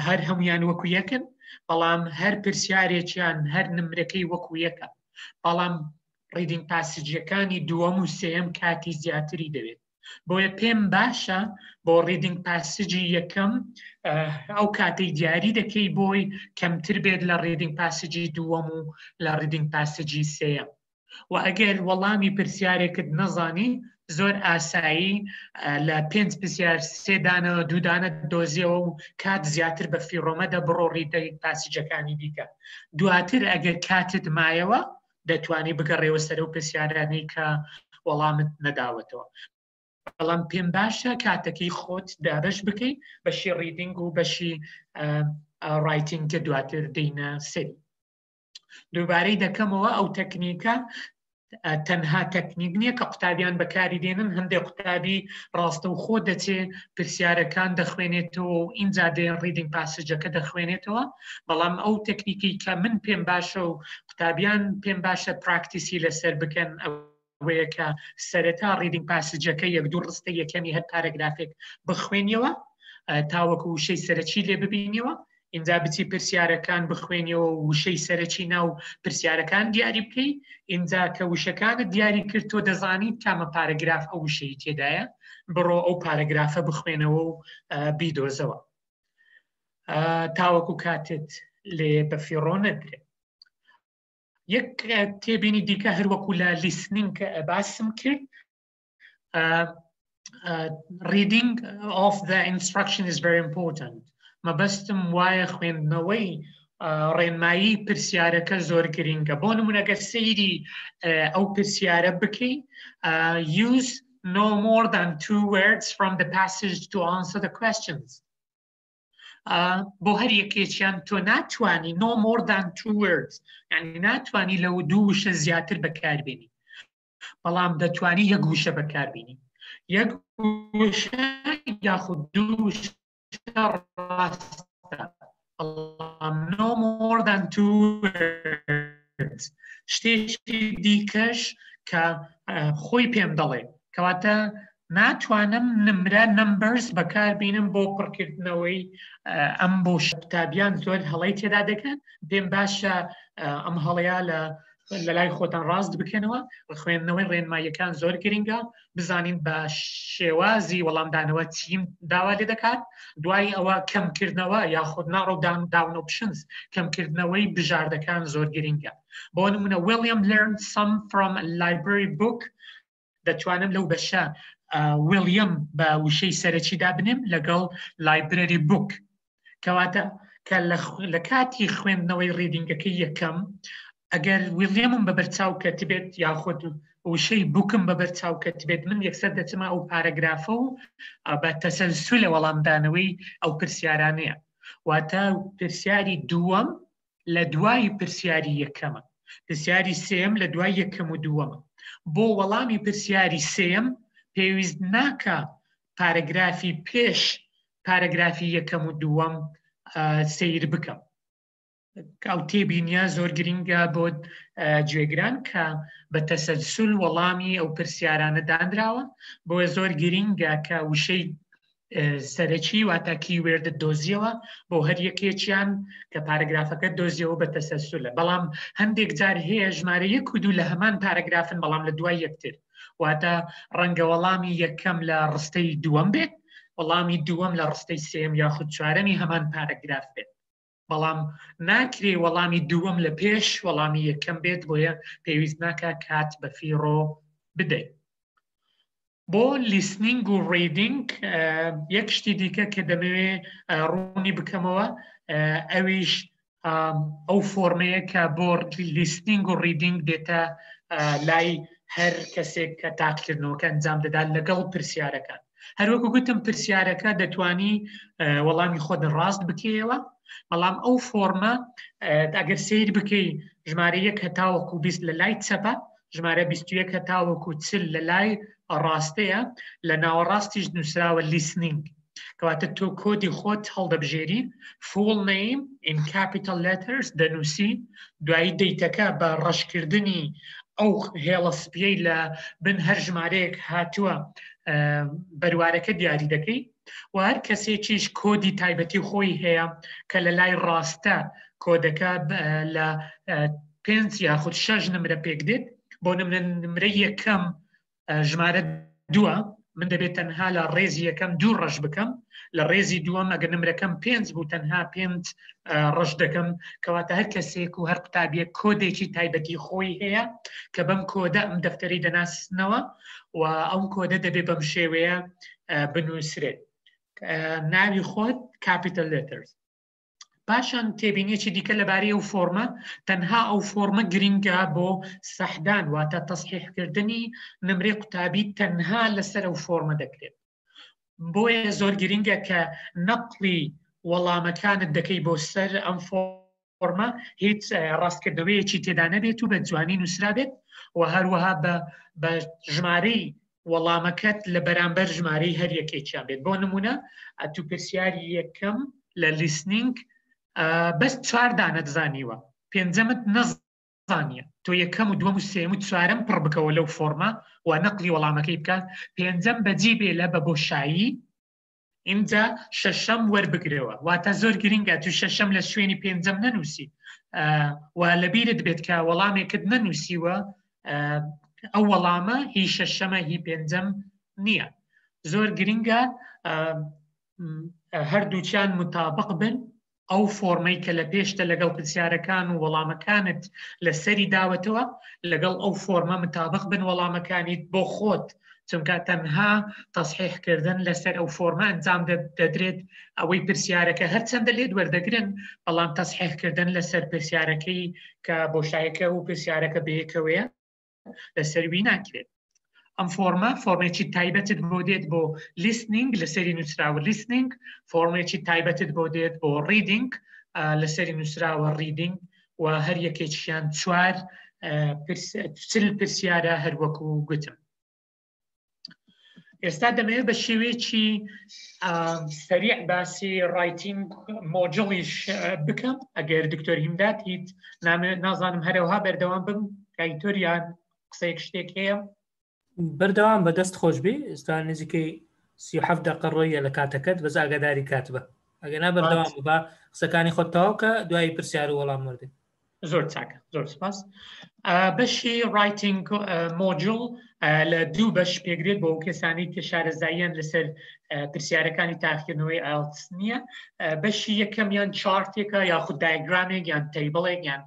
هەر هەمویان وەکو یەکن بەڵام هەر پرسیارێکیان هەر نمرەکەی وەکو یەکە بەڵام ریدینگ پاسیجەکانی دووەم و سێم کاتی زیاتری دەوێت بۆیە پێم باشە بۆ ریدینگ پاسیجی یەکەم ئەو کاتەی دیاری دەکەی بۆی کەمتر بێت لە ریدینگ پاسیجی دووەم و لە ریدینگ پاسیجی سێم و ئەگەر وەڵامی پرسیارێکت نەزانی زۆر ئاسایی لە 5 پرسیار 3 دانە 2 دانە دۆزیەوە و کات زیاتر بە فیڕۆمەدە بڕۆ ریدینگ پاسیجەکانی دیکە دواتر ئەگەر کاتت مایەوە دەتوانی بگەڕێەوە سەر و پرسیارانی کە وەڵامت نەداوەتەوە بەڵام پێم باشە کاتەکەی خۆت دابەش بکەیت بەشی ریدینگ و بەشی ڕایتینگکە دواتر دێنە سەری دووبارەی دەکەمەوە ئەو تەکنیکە تەنها تەکنیک نییە کە قوتابیان بەکاری دێنن هەندێک قوتابی ڕاستە و خۆ دەچێ پرسیارەکان دەخوێنێتەوە و اینجا دێن ریدینگ پاسیجەکە دەخوێنێتەوە بەڵام ئەو تەکنیکی کە من پێم باشە و قوتابیان پێم باشە پراکتیسی لەسەر بکەن ئەوەیە کە سەرەتا ریدینگ پاسیجەکە یەک دوو ڕستە یەکەمی هەر پارەگرافێک بخوێنیەوە تاوەکو وشەی سەرەکی لێ ببینیەوە اینجا بچی پرسیارەکان بخوێنیەوە وشەی سەرەکی ناو پرسیارەکان دیاری بکەی اینجا کە وشەکانت دیاری کرد تۆ دەزانیت کامە پارەگراف ئەو وشەی تێدایە بڕۆ ئەو پارەگرافە بخوێنەوە و بیدۆزەوە تاوەکو کاتت لێ بەفیڕۆ نەدرێت. یەک تێبینی دیکە هەروەکو لە لیسنینگ کە باسم کرد reading of the instruction is very important. مەبەستم وایە خوێندنەوەی ڕێنمایی پرسیارەکە زۆر گرینگە بۆ نمونەگە سەیری ئەو پرسیارە بکەی use no more than 2 words from the passage to answer the questions. بۆ هەر یەکێکیان تۆ ناتوانی no more than 2 words یعنی ناتوانی لەو دوو وشە زیاتر بەکاربێنی بەڵام دەتوانی یەک وشە بەکاربێنی یەک وشە یاخود دوو وشە ڕاستە بەڵام no more than 2 words. شتێکی دیکەش کە خۆی پێم دەڵێ کەواتە ناتوانم نمرە نمبرز بەکاربینم بۆ پڕکردنەوەی ئەم بۆ قوتابیان زۆر هەڵەی تێدا دەکەن پێم باشە ئەم هەڵەیە لە لای خۆتان ڕاست بکەنەوە خوێندنەوەی ڕێنماییەکان زۆر گرنگە بزانین بە شێوازی وەڵامدانەوە چیم داوا لێ دەکات دوای ئەوە کەمکردنەوە یاخود ناڕۆدان داون ئۆپشنز کەمکردنەوەی بژاردەکان زۆر گرنگە بۆ نمونە William learned some from a library book دەتوانم لەو بەشە ویلیام بە وشەی سەرەکیدا بنێم لەگەڵ لایبرەری بوک کەواتە کە لە کاتی خوێندنەوەی ڕیدینگەکەی یەکەم ئەگەر ویلیامم بەبەرچاو کەتبێت یاخود وشەی بووکم بەبەرچاو کەتبێت من یەکسەر دەچمە ئەو پارەگرافە و بە تەسەلسولە وەڵامدانەوەی ئەو پرسیارانەیە واتە پرسیاری دووەم لە دوای پرسیاری یەکەمە پرسیاری سێم لە دوای یەکەم و دووەمە بۆ وەڵامی پرسیاری سێم پێویست ناکە پارەگرافی پێش پارەگرافی یەکەم و دووەم سیر بکەم ئەو تێبینیە زۆر گرنگە بۆ گوێگران کە بە تەسەلسول وەڵامی ئەو پرسیارانە دانراوە بۆ زۆر گرنگە کە وشەی سەرەکی واتە کیوێردت دۆزیەوە بۆ هەر یەکێکیان کە پارەگرافەکە دۆزیەوە بە تەسەلسولە بەڵام هەندێک جار هەیە ژمارە 1 و 2 لە هەمان پارەگرافن بەڵام لە دوای یەکتر واتە ڕەنگە وەڵامی یەکەم لە ڕستەی دووەم بێت وەڵامی دووەم لە ڕستەی سێم یاخود چوارەمی هەمان پارەگراف بێت بەڵام ناکرێ وەڵامی دووەم لە پێش وەڵامی یەکەم بێت بۆیە پێویست ناکە کات بە فیڕۆ بدەیت بۆ لیسنینگ و ریدینگ یەک شتی دیکە کە دەمەوێ ڕوونی بکەمەوە ئەویش ئەو فۆرمەیە کە بۆ لیسنینگ و ریدینگ دێتە لای هەر کەسێک کە تاقیکردنەوەکە ئەنجام دەدات لەگەڵ پرسیارەکان هەروەکو گوتم پرسیارەکە دەتوانی وەڵامی خۆت ڕاست بکەیەوە بەڵام ئەو فۆرمە ئەگەر سیر بکەی ژمارە 1 هەتاوەکو 20 لە لای چەپە ژمارە 21 هەتاوەکو 40 لە لای ڕاستەیە لە ناوەڕاستیش نووسراوە لیسنینگ کەواتە تۆ کۆدی خۆت هەڵدەبژێری full name in capital letters دەنووسی دوایی دەیتەکە بە ڕەشکردنی ئەو هێڵە سپیەی لە بن هەر ژمارەیەک هاتووە بەروارەکە دیاری دەکەی و هەر کەسێکیش کۆدی تایبەتی خۆی هەیە کە لە لای ڕاستە کۆدەکە لە 5 یاخود 6 نمرە پێک دێت بۆ نمرە یەکەم ژمارە 2 من دەبێت تەنها لە ڕێزی یەکەم 2 ڕەش بکەم لە ڕێزی دووەم ئەگەر نمرەکەم 5 بوو تەنها 5 ڕەش دەکەم کەواتە هەر کەسێک و هەر قوتابیەک کۆدێکی تایبەتی خۆی هەیە کە بەم کۆدە ئەم دەفتەری دەناسنەوە و ئەم کۆدە دەبێت بەم شێوەیە بنووسرێت ناوی خۆت capital letters پاشان تێبینیەکی دیکە لەبارەی ئەو فۆرمە تەنها ئەو فۆرمە گرنگە بۆ سەحدان واتە تەصحیحکردنی نمرەی قوتابی تەنها لەسەر ئەو فۆرمە دەکرێت بۆیە زۆر گرنگە کە نەقلی وەڵامەکانت دەکەی بۆ سەر ئەم فۆرمە هیچ ڕاستکردنەوەیەکی تێدا نەبێت و بە جوانی نووسرا بێت و هەروەها بە ژمارەی وەڵامەکەت لە بەرامبەر ژمارەی هەر یەکێکیان بێت. بۆ نمونە تو پرسیاری یەکەم لە لیسنینگ بەس 4 دانە دزانیوە، پێنجەمت نەزانیە، تۆ یەکەم و دووەم و سێم و چوارەم پڕ بکەوە لەو فۆرمە و نەقلی وەڵامەکەی بکات، پێنجەم بەجێ بێ بە بۆشایی، اینجا شەشەم وەربگرەوە. واتە زۆر گرنگە تو شەشەم لە شوێنی پێنجەم نەنووسی و لەبیرت بێت کە وەڵامێکت نەنووسیوە ئەو وەڵامە هی شەشەمە هی پێنجەم نییە. زۆر گرنگە هەردووچیان متابق بن، ئەو فۆرمەی کە لە پێشتە لەگەڵ پرسیارەکان و وەڵامەکانت لەسەری داوەتەوە لەگەڵ ئەو فۆرمە متابق بن وەڵامەکانیت بۆ خۆت، چونکە تەنها تەصحیحکردن لەسەر ئەو فۆرمە ئەنجام دەدرێت ئەوەی پرسیارەکە هەرچەندە لێت وەردەگرن، بەڵام تەصحیحکردن لەسەر پرسیارەکەی کە بۆشایەکە و پرسیارەکە بەیەکەوەیە لەسەروی ناکرێت. ئەم فۆرمێکی تایبەتت بۆ دێت بۆ لیسنینگ لەسەری نووسراوە لیسنینگ، فۆرمێکی تایبەتت بۆ دێت بۆ ریدینگ لەسەری نووسراوە ریدینگ، و هەر یەکێکیان 4 پرسیارە هەروەکو گوتم. ئێستا دەمەوێت بە شێوەیەکی سەریع باسی ڕایتینگ مۆجڵیش بکەم. ئەگەر دکتۆر هیمدات هیچ نازانم هەرەوها بەردەوام بم کایتۆریان قسەیەک شتێک هەیە بەردەوام بە دەست خۆش بێ. ئێستا نزیکەی 37 دقیقە ڕۆیە لە کاتەکەت، بەس ئاگاداری کات بە، ئەگەنا بەردەوام بە قسەکانی خۆتەوە کە دوای پرسیار و وەڵام وەردەین. زۆر چاکە، زۆر سپاس. بەشی ڕایتینگ مۆجڵ لە 2 بەش پێگرێت بۆ کەسانی کە شارەزاییان لەسەر پرسیارەکانی تاقیکردنەوەی ئایلتس نییە. بەشی یەکەمیان چارتێکە یاخود دایگرامێک یان تەیبڵێک یان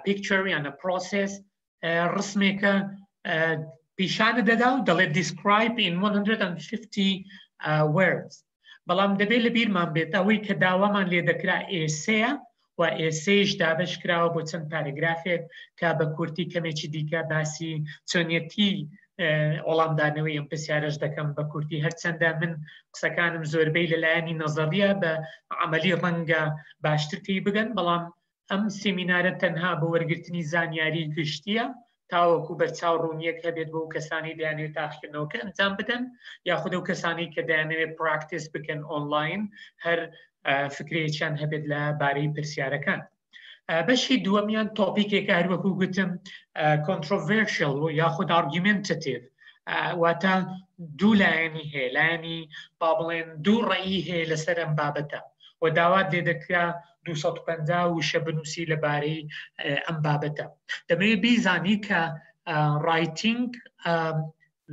پیکچەر یان پرۆسس ڕسمێکە پیشانە دەدا و دەڵێت describe in 150 words. بەڵام دەبێت لە بیرمان بێت ئەوەی کە داوامان لێ دەکرا ئێسەیە و ئێسەیش دابش کراوە بۆ چەند پاراگرافێک کە بە کورتی کەمێکی دیکە باسی چۆنیەتی وەڵامدانەوەی ئەم پرسیارەش دەکەم بە کورتی، هەرچەندە من قسەکانم زۆربەی لەلایەنی نەزەریە بە عەمەلی ڕەنگە باشتر پێی بگەن، بەڵام ئەم سیمینارە تەنها بە وەرگرتنی زانیاری گشتیە تاوەکو بەرچاو ڕوونیەک هەبێت بۆ کەسانی دەیانوێت تاقیکردنەوەکە ئەنجام بدەن یاخود ئەو کەسانی کە دەیانوێت پراکتیس بکەن ئۆنلاین هەر فکرێکیان هەبێت لە بارەی پرسیارەکان. بەشی دووەمیان تۆپیکێکە هەروەکو گوتم controversial یاخود argumentative، واتە دوو لایەنی هەیە، لایەنی با بڵێن دوو ڕێی هەیە لەسەر ئەم بابەتە و داوات لێ دەکرا 250 وشە بنووسی لەبارەی ئەم بابەتە. دەمەوێت بیزانی کە ڕایتینگ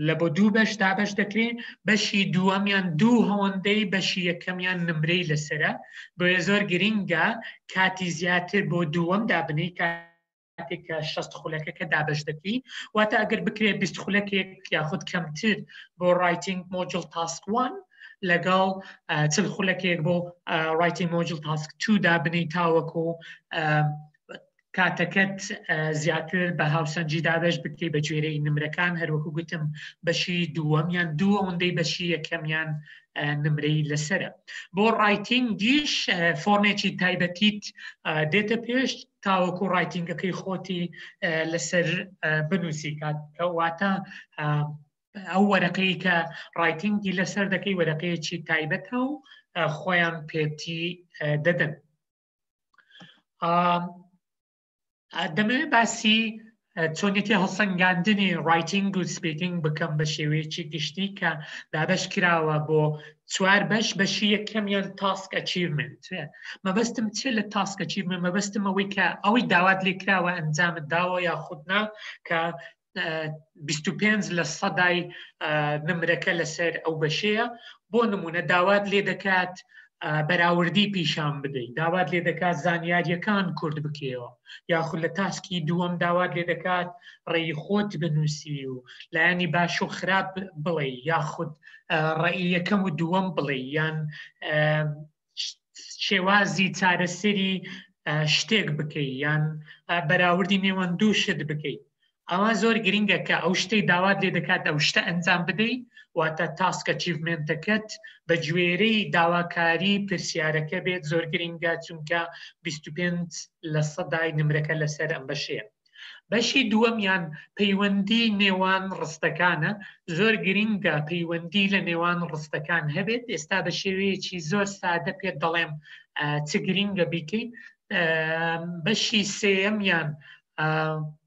لە بۆ 2 بەش دابش دەکرێت، بەشی دووەمیان 2 هەوەندەی بەشی یەکەمیان نمرەی لەسرە، بۆیە زۆر گرنگە کاتی زیاتر بۆ دووەم دابنی کاتێککە 60 خولەکەکە دابش دەکەی، واتە ئەگەر بکرێت 20 خولەکێک یاخود کەمتر بۆ ڕایتینگ مۆجڵ تاسک 1 لەگەڵ 40 خولەکێک بۆ ڕایتینگ مۆجڵ تاسک 2 دابنی تاوەکو کاتەکەت زیاتر بە هاوسەنجی دابش بکەی بە گوێرەی نمرەکان. هەروەکو گوتم بەشی دووەمیان 2 ئەوەندەی بەشی یەکەمیان نمرەی لەسرە. بۆ ڕایتینگیش فۆرمێکی تایبەتیت دێتە پێش تاوەکو ڕایتینگەکەی خۆتی لەسەر بنووسی کاتکەواتە ئەو وەرەقەی کە ڕایتینگی لەسەر دەکەی وەرەقەیەکی تایبەتە و خۆیان پێتی دەدەن. دەمەوێت باسی چۆنیەتی هەڵسەنگاندنی ڕایتینگ و سپیکینگ بکەم بە شێوەیەکی گشتی کە دابش کراوە بۆ 4 بەش. بەشی یەکەمیان تاسک ئەچیڤمنت. مەبەستم چێ لە تاسک ئەچیڤمنت؟ مەبەستم ئەوەی کە ئەوەی داوات لێ کراوە ئەنجامت داوە یاخودنا کە 25% نمرەکە لەسەر ئەو بەشەیە. بۆ نمونە داوات لێ دەکات بەراوردی پیشان بدەیت، داوات لێ دەکات زانیاریەکان کورد بکەوە، یاخود لە تاسکی دووەم داوات لێ دەکات ڕێی خۆت بنووسی و لایەنی باش و خراپ بڵێ، یاخود ڕێی یەکەم و دووەم بڵێ، یان شێوازی چارەسەری شتێک بکەیت، یان بەراوردی نێوان دوو شت بکەیت. ئەوە زۆر گرنگە کە ئەو شتەی داوات لێ دەکات ئەو شتە ئەنجام بدەیت واتە تاسک ئەچیڤمنتەکەت بە گوێرەی داواکاری پرسیارەکە بێت زۆر گرنگە چونکە 25% نمرەکە لەسەر ئەم بەشەیە. بەشی دووەمیان پەیوەندی نێوان ڕستەکانە، زۆر گرنگە پەیوەندی لە نێوان ڕستەکان هەبێت. ئێستا بە شێوەیەکی زۆر سادە پێت دەڵێم چ گرنگە بیکەیت. بەشی سێەمیان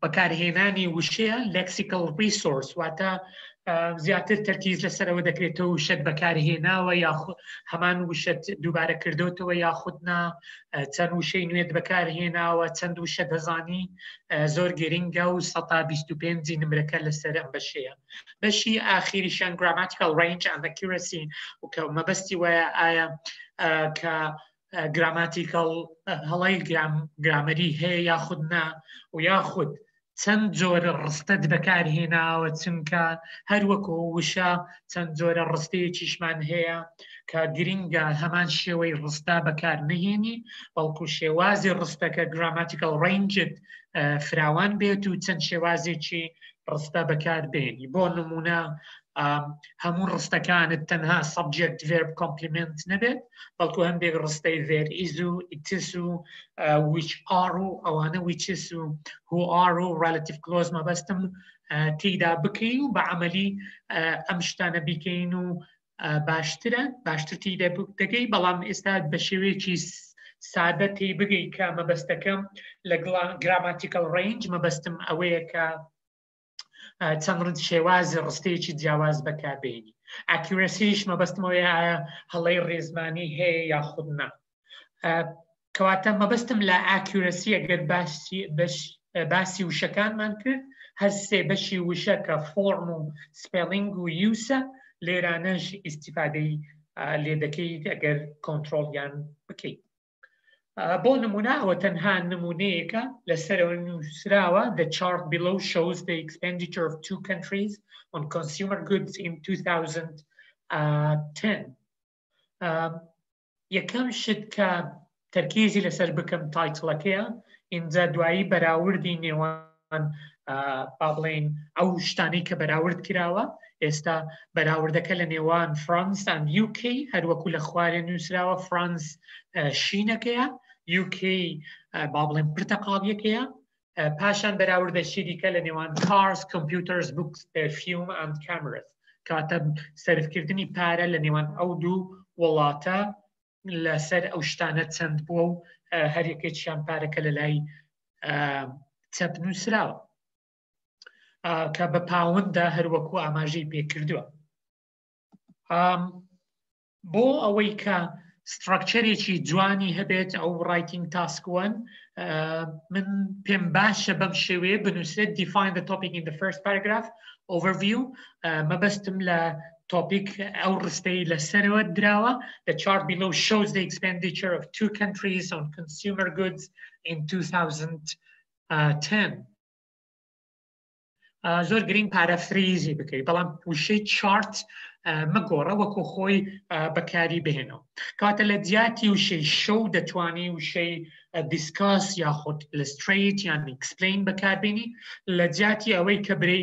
بەکارهێنانی وشەیە lexical resource، واتە زیاتر تەرکیز لەسەرەوە دەکرێتەوە وشەت بەکارهێناوە یاخود هەمان وشەت دووبارە کردوتەوە یاخودنا چەند وشەی نوێت بەکارهێناوە، چەند وشە دەزانی، زۆر گرنگە و 125 نمرەکە لەسەر ئەم بەشەیە. بەشی ئاخیریشان grammatical range and accuracy و کە مەبەستی وایە ئایا کە گراماتیکەڵ هەڵی گرامەری هەیە یاخود نا، و یاخود چەند جۆرە ڕستەت بەکارهێناوە، چونکە هەروەکو وشە چەند جۆرە ڕستەیەکیشمان هەیە کە گرنگە هەمان شێوەی ڕستە بەکار نهێنی، بەڵکو شێوازی ڕستەکە گراماتیکەڵ ڕێنجت فراوان بێت و چەند شێوازێکی ڕستە بەکار بێنی. بۆ نمونە هەموو ڕستەکانت تەنها subject verb complement نەبێت، بەڵکو هەندێک ڕستەی there is و it is و which are و ئەوانە which is و who are و relative clause مەبەستم تێیدا بکەین و بە عەمەلی ئەم شتانە بیکەین و باشتر تێیدا دەگەی. بەڵام ئێستا بە شێوەیەکی سادە تێی بگەی کە مەبەستەکەم لە grammatical range مەبەستم ئەوەیە کە چەند شێوازی ڕستەیەکی جیاواز بەکاربێنی. ئاکیورەسیش مەبەستمەوەی ئایا هەڵەی ڕێزمانی هەیە یاخود نا. کەواتە مەبەستم لە ئاکیورەسی ئەگەر باسی وشەکانمان کرد، هەر سێ بەشی وشە کە فۆرم و سپێلینگ و یوسە لێرانەش ئیستیفادەی لێ دەکەیت ئەگەر کۆنترۆڵیان بکەیت. بۆ نمونەوە تەنها نمونەیەکە لەسەرەوە نووسراوە the chart below shows the expenditure of 2 countries on consumer goods in 2010. یەکەم شت کە تەرکیزی لەسەر بکەم تایتڵەکەیە، اینجا دوایی بەراوردی نێوان با بڵێن ئەو شتانەی کە بەراورد کراوە. ئێستا بەراوردەکە لە نێوان فرانس and UK هەروەکو لە خوارێ نووسراوە فرانس شینەکەیە، UK با بڵێن پرتەقاڵیەکەیە، پاشان بەراوردە شیریکە لە نێوان cars, computers, books, perfume and cameras. کاتە سەرفکردنی پارە لە نێوان ئەو دوو وڵاتە لەسەر ئەو شتانە چەند بووە و هەریەکێکیان پارەکە لە لای چەپ نووسراوە کە بە پاوەندە هەروەکو ئاماژەی پێکردووە. بۆ ئەوەی کە ستراکچەرێکی جوانی هەبێت ئەو ڕایتینگ تاسک 1 من پێم باشە بەم شێوەیە بنووسێت define the topic in the first paragraph overview. مەبەستم لە topic ئەو ڕستەی لەسەرەوە دراوە. The chart below shows the expenditure of 2 countries on consumer goods in 2010. زۆر گرنگ پارافریزی بکەیت، بەڵام وشەی چارت مەگۆڕە وەکو خۆی بەکاری بهێنەوە. کاتە لە جیاتی وشەی شەو دەتوانی وشەی discuss یاخود illustrate یان explain بەکاربێنی. لە جیاتی ئەوەی کە برێ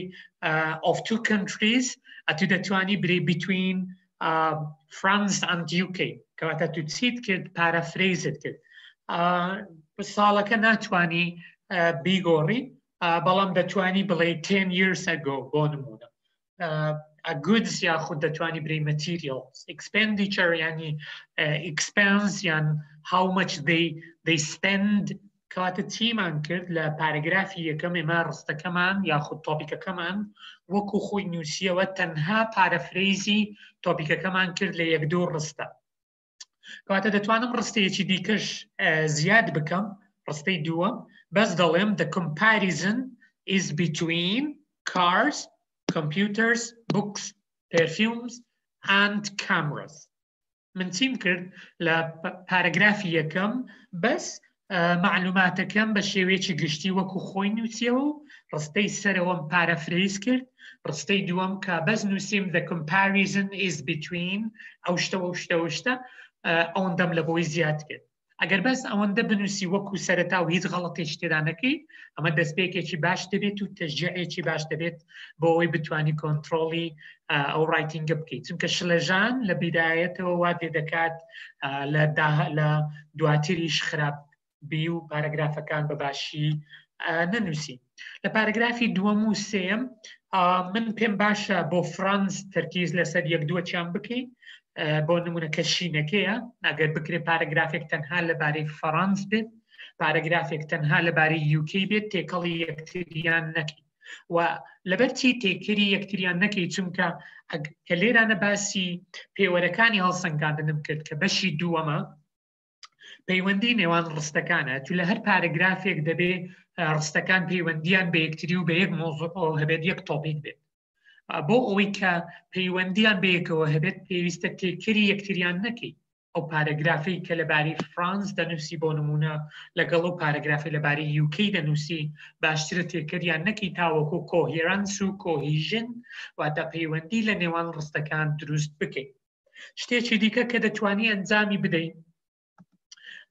of 2 countries ئەتو دەتوانی برێ between France and UK، کەواتە تو چیت کرد پارافریزت کرد. ساڵەکە ناتوانی بیگۆڕی، بەڵام دەتوانی بڵێ 10 years ago بۆ نمونە. goods یاخود دەتوانی بڵێ materials. expenditure یعنی expense یان how much they spend. کەواتە چیمان کرد لە پاراگرافی یەکەم ئێمە ڕستەکەمان یاخود تۆپیکەکەمان وەکو خۆی نووسیەوە تەنها پارافریزی تۆپیکەکەمان کرد لە 1-2 ڕستە. کەواتە دەتوانم ڕستەیەکی دیکەش زیاد بکەم، ڕستەی دووەم، بەس دەڵێم the comparison is between cars, computers, books, perfumes and cameras. من چیم کرد لە پاراگرافی یەکەم بەس معلوماتەکەم بە شێوەیەکی گشتی وەکو خۆی نووسیەوە و ڕستەی سەرەوەم پارافریز کرد. ڕستەی دووەم کە بەس نووسیم the comparison is between ئەو شتە و شتە ئەوەندەم لە بۆی زیاد کرد. ئەگەر بەس ئەوەندە بنووسی وەکو سەرەتا و هیچ غەڵەتێکی تێدا نەکەی ئەمە دەستپێکێکی باش دەبێت و تەشجیعێکی باش دەبێت بۆ ئەوەی بتوانی کۆنتڕۆڵی ئەو ڕایتینگە بکەیت چونکە شلەژان لە بیدایەتەوە وا دێ دەکات لە دواتریش خراپ بی و پاراگرافەکان بەباشی نەنووسی. لە پاراگرافی دووەم و سێم من پێم باشە بۆ فرانس تەرکیز لەسەر یەک دووەچیان بکەیت بۆ نمونە کەشینەکەیە ئەگەر بکرێت پاراگرافێک تەنها لەبارەی فەڕەنس بێت پاراگرافێک تەنها لەبارەی یوکەی بێت تێکەڵی یەکتریان نەکەی و لەبەرچی تێکەری یەکتریان نەکەی چونکە کە لێرانە باسی پێوەرەکانی هەڵسەنگاندنم کرد کە بەشی دووەمە پەیوەندی نێوان ڕستەکانە تو لە هەر پاراگرافێک دەبێ ڕستەکان پەیوەندیان بە یەکتری و بە یەک مۆزوع هەبێت یەک تۆپیک بێت بۆ ئەوەی کە پەیوەندیان بەیەکەوە هەبێت پێویستە تێکەری یەکتریان نەکەی ئەو پاراگرافی کە لەباری فرانس دەنووسی بۆ نمونە لەگەڵ و پاراگرافی لەباری یوکەی دەنووسی باشترە تێکەریان نەکەی تاوەکو کۆهێرانس و کۆهیژن واتە پەیوەندی لە نێوان ڕستەکان دروست بکەیت. شتێکی دیکە کە دەتوانی ئەنجامی بدەیت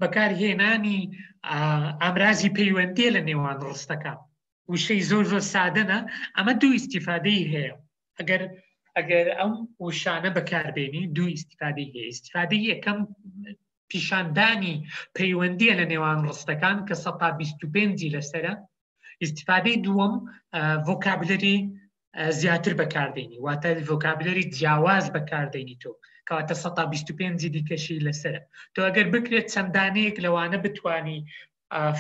بەکارهێنانی ئامرازی پەیوەندی لە نێوان ڕستەکان وشەی زۆر زۆر سادەنە ئەمە دوو ئیسیفادەی هەیە ئەگەر ئەم وشانە بەکاربێنی دوو ئیسیفادەی هەیە. ئیسیفادەی یەکەم پیشاندانی پەیوەندیە لە نێوان ڕستەکان کە 125 لەسەرە. ئیسیفادەی دووەم ڤۆکابلەری زیاتر بەکاردێنی واتە ڤۆکابلەری جیاواز بەکاردێنی تۆ کەواتە 125 دیکەشی لەسەرە. تۆ ئەگەر بکرێت چەندانەیەک لەوانە بتوانی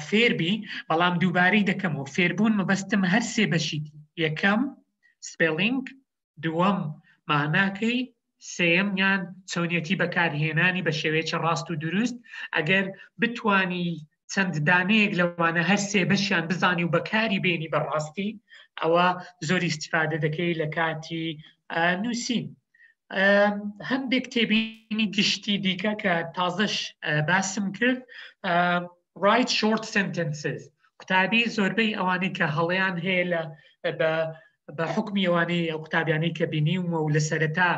فێربی بەڵام دووبارەی دەکەمەوە فێربوون مەبەستم هەر سێ بەشیتی یەکەم سپێلینگ دووەم ماناکەی سێم یان چۆنیەتی بەکارهێنانی بە شێوەیەکی ڕاست و دروست ئەگەر بتوانی چەند دانەیەک لەوانە هەر سێ بەشیان بزانی و بەکاری بێنی بەڕاستی ئەوە زۆر ئیستیفادە دەکەی لە کاتی نووسین. هەندێک تێبینی گشتی دیکە کە تازەش باسم کرد write short sentences قوتابی زۆربەی ئەوانەی کە هەڵەیان هەیە بە حکمی ئەوانەی ئەو قوتابیانەی کە بینیومە و لە سەرەتا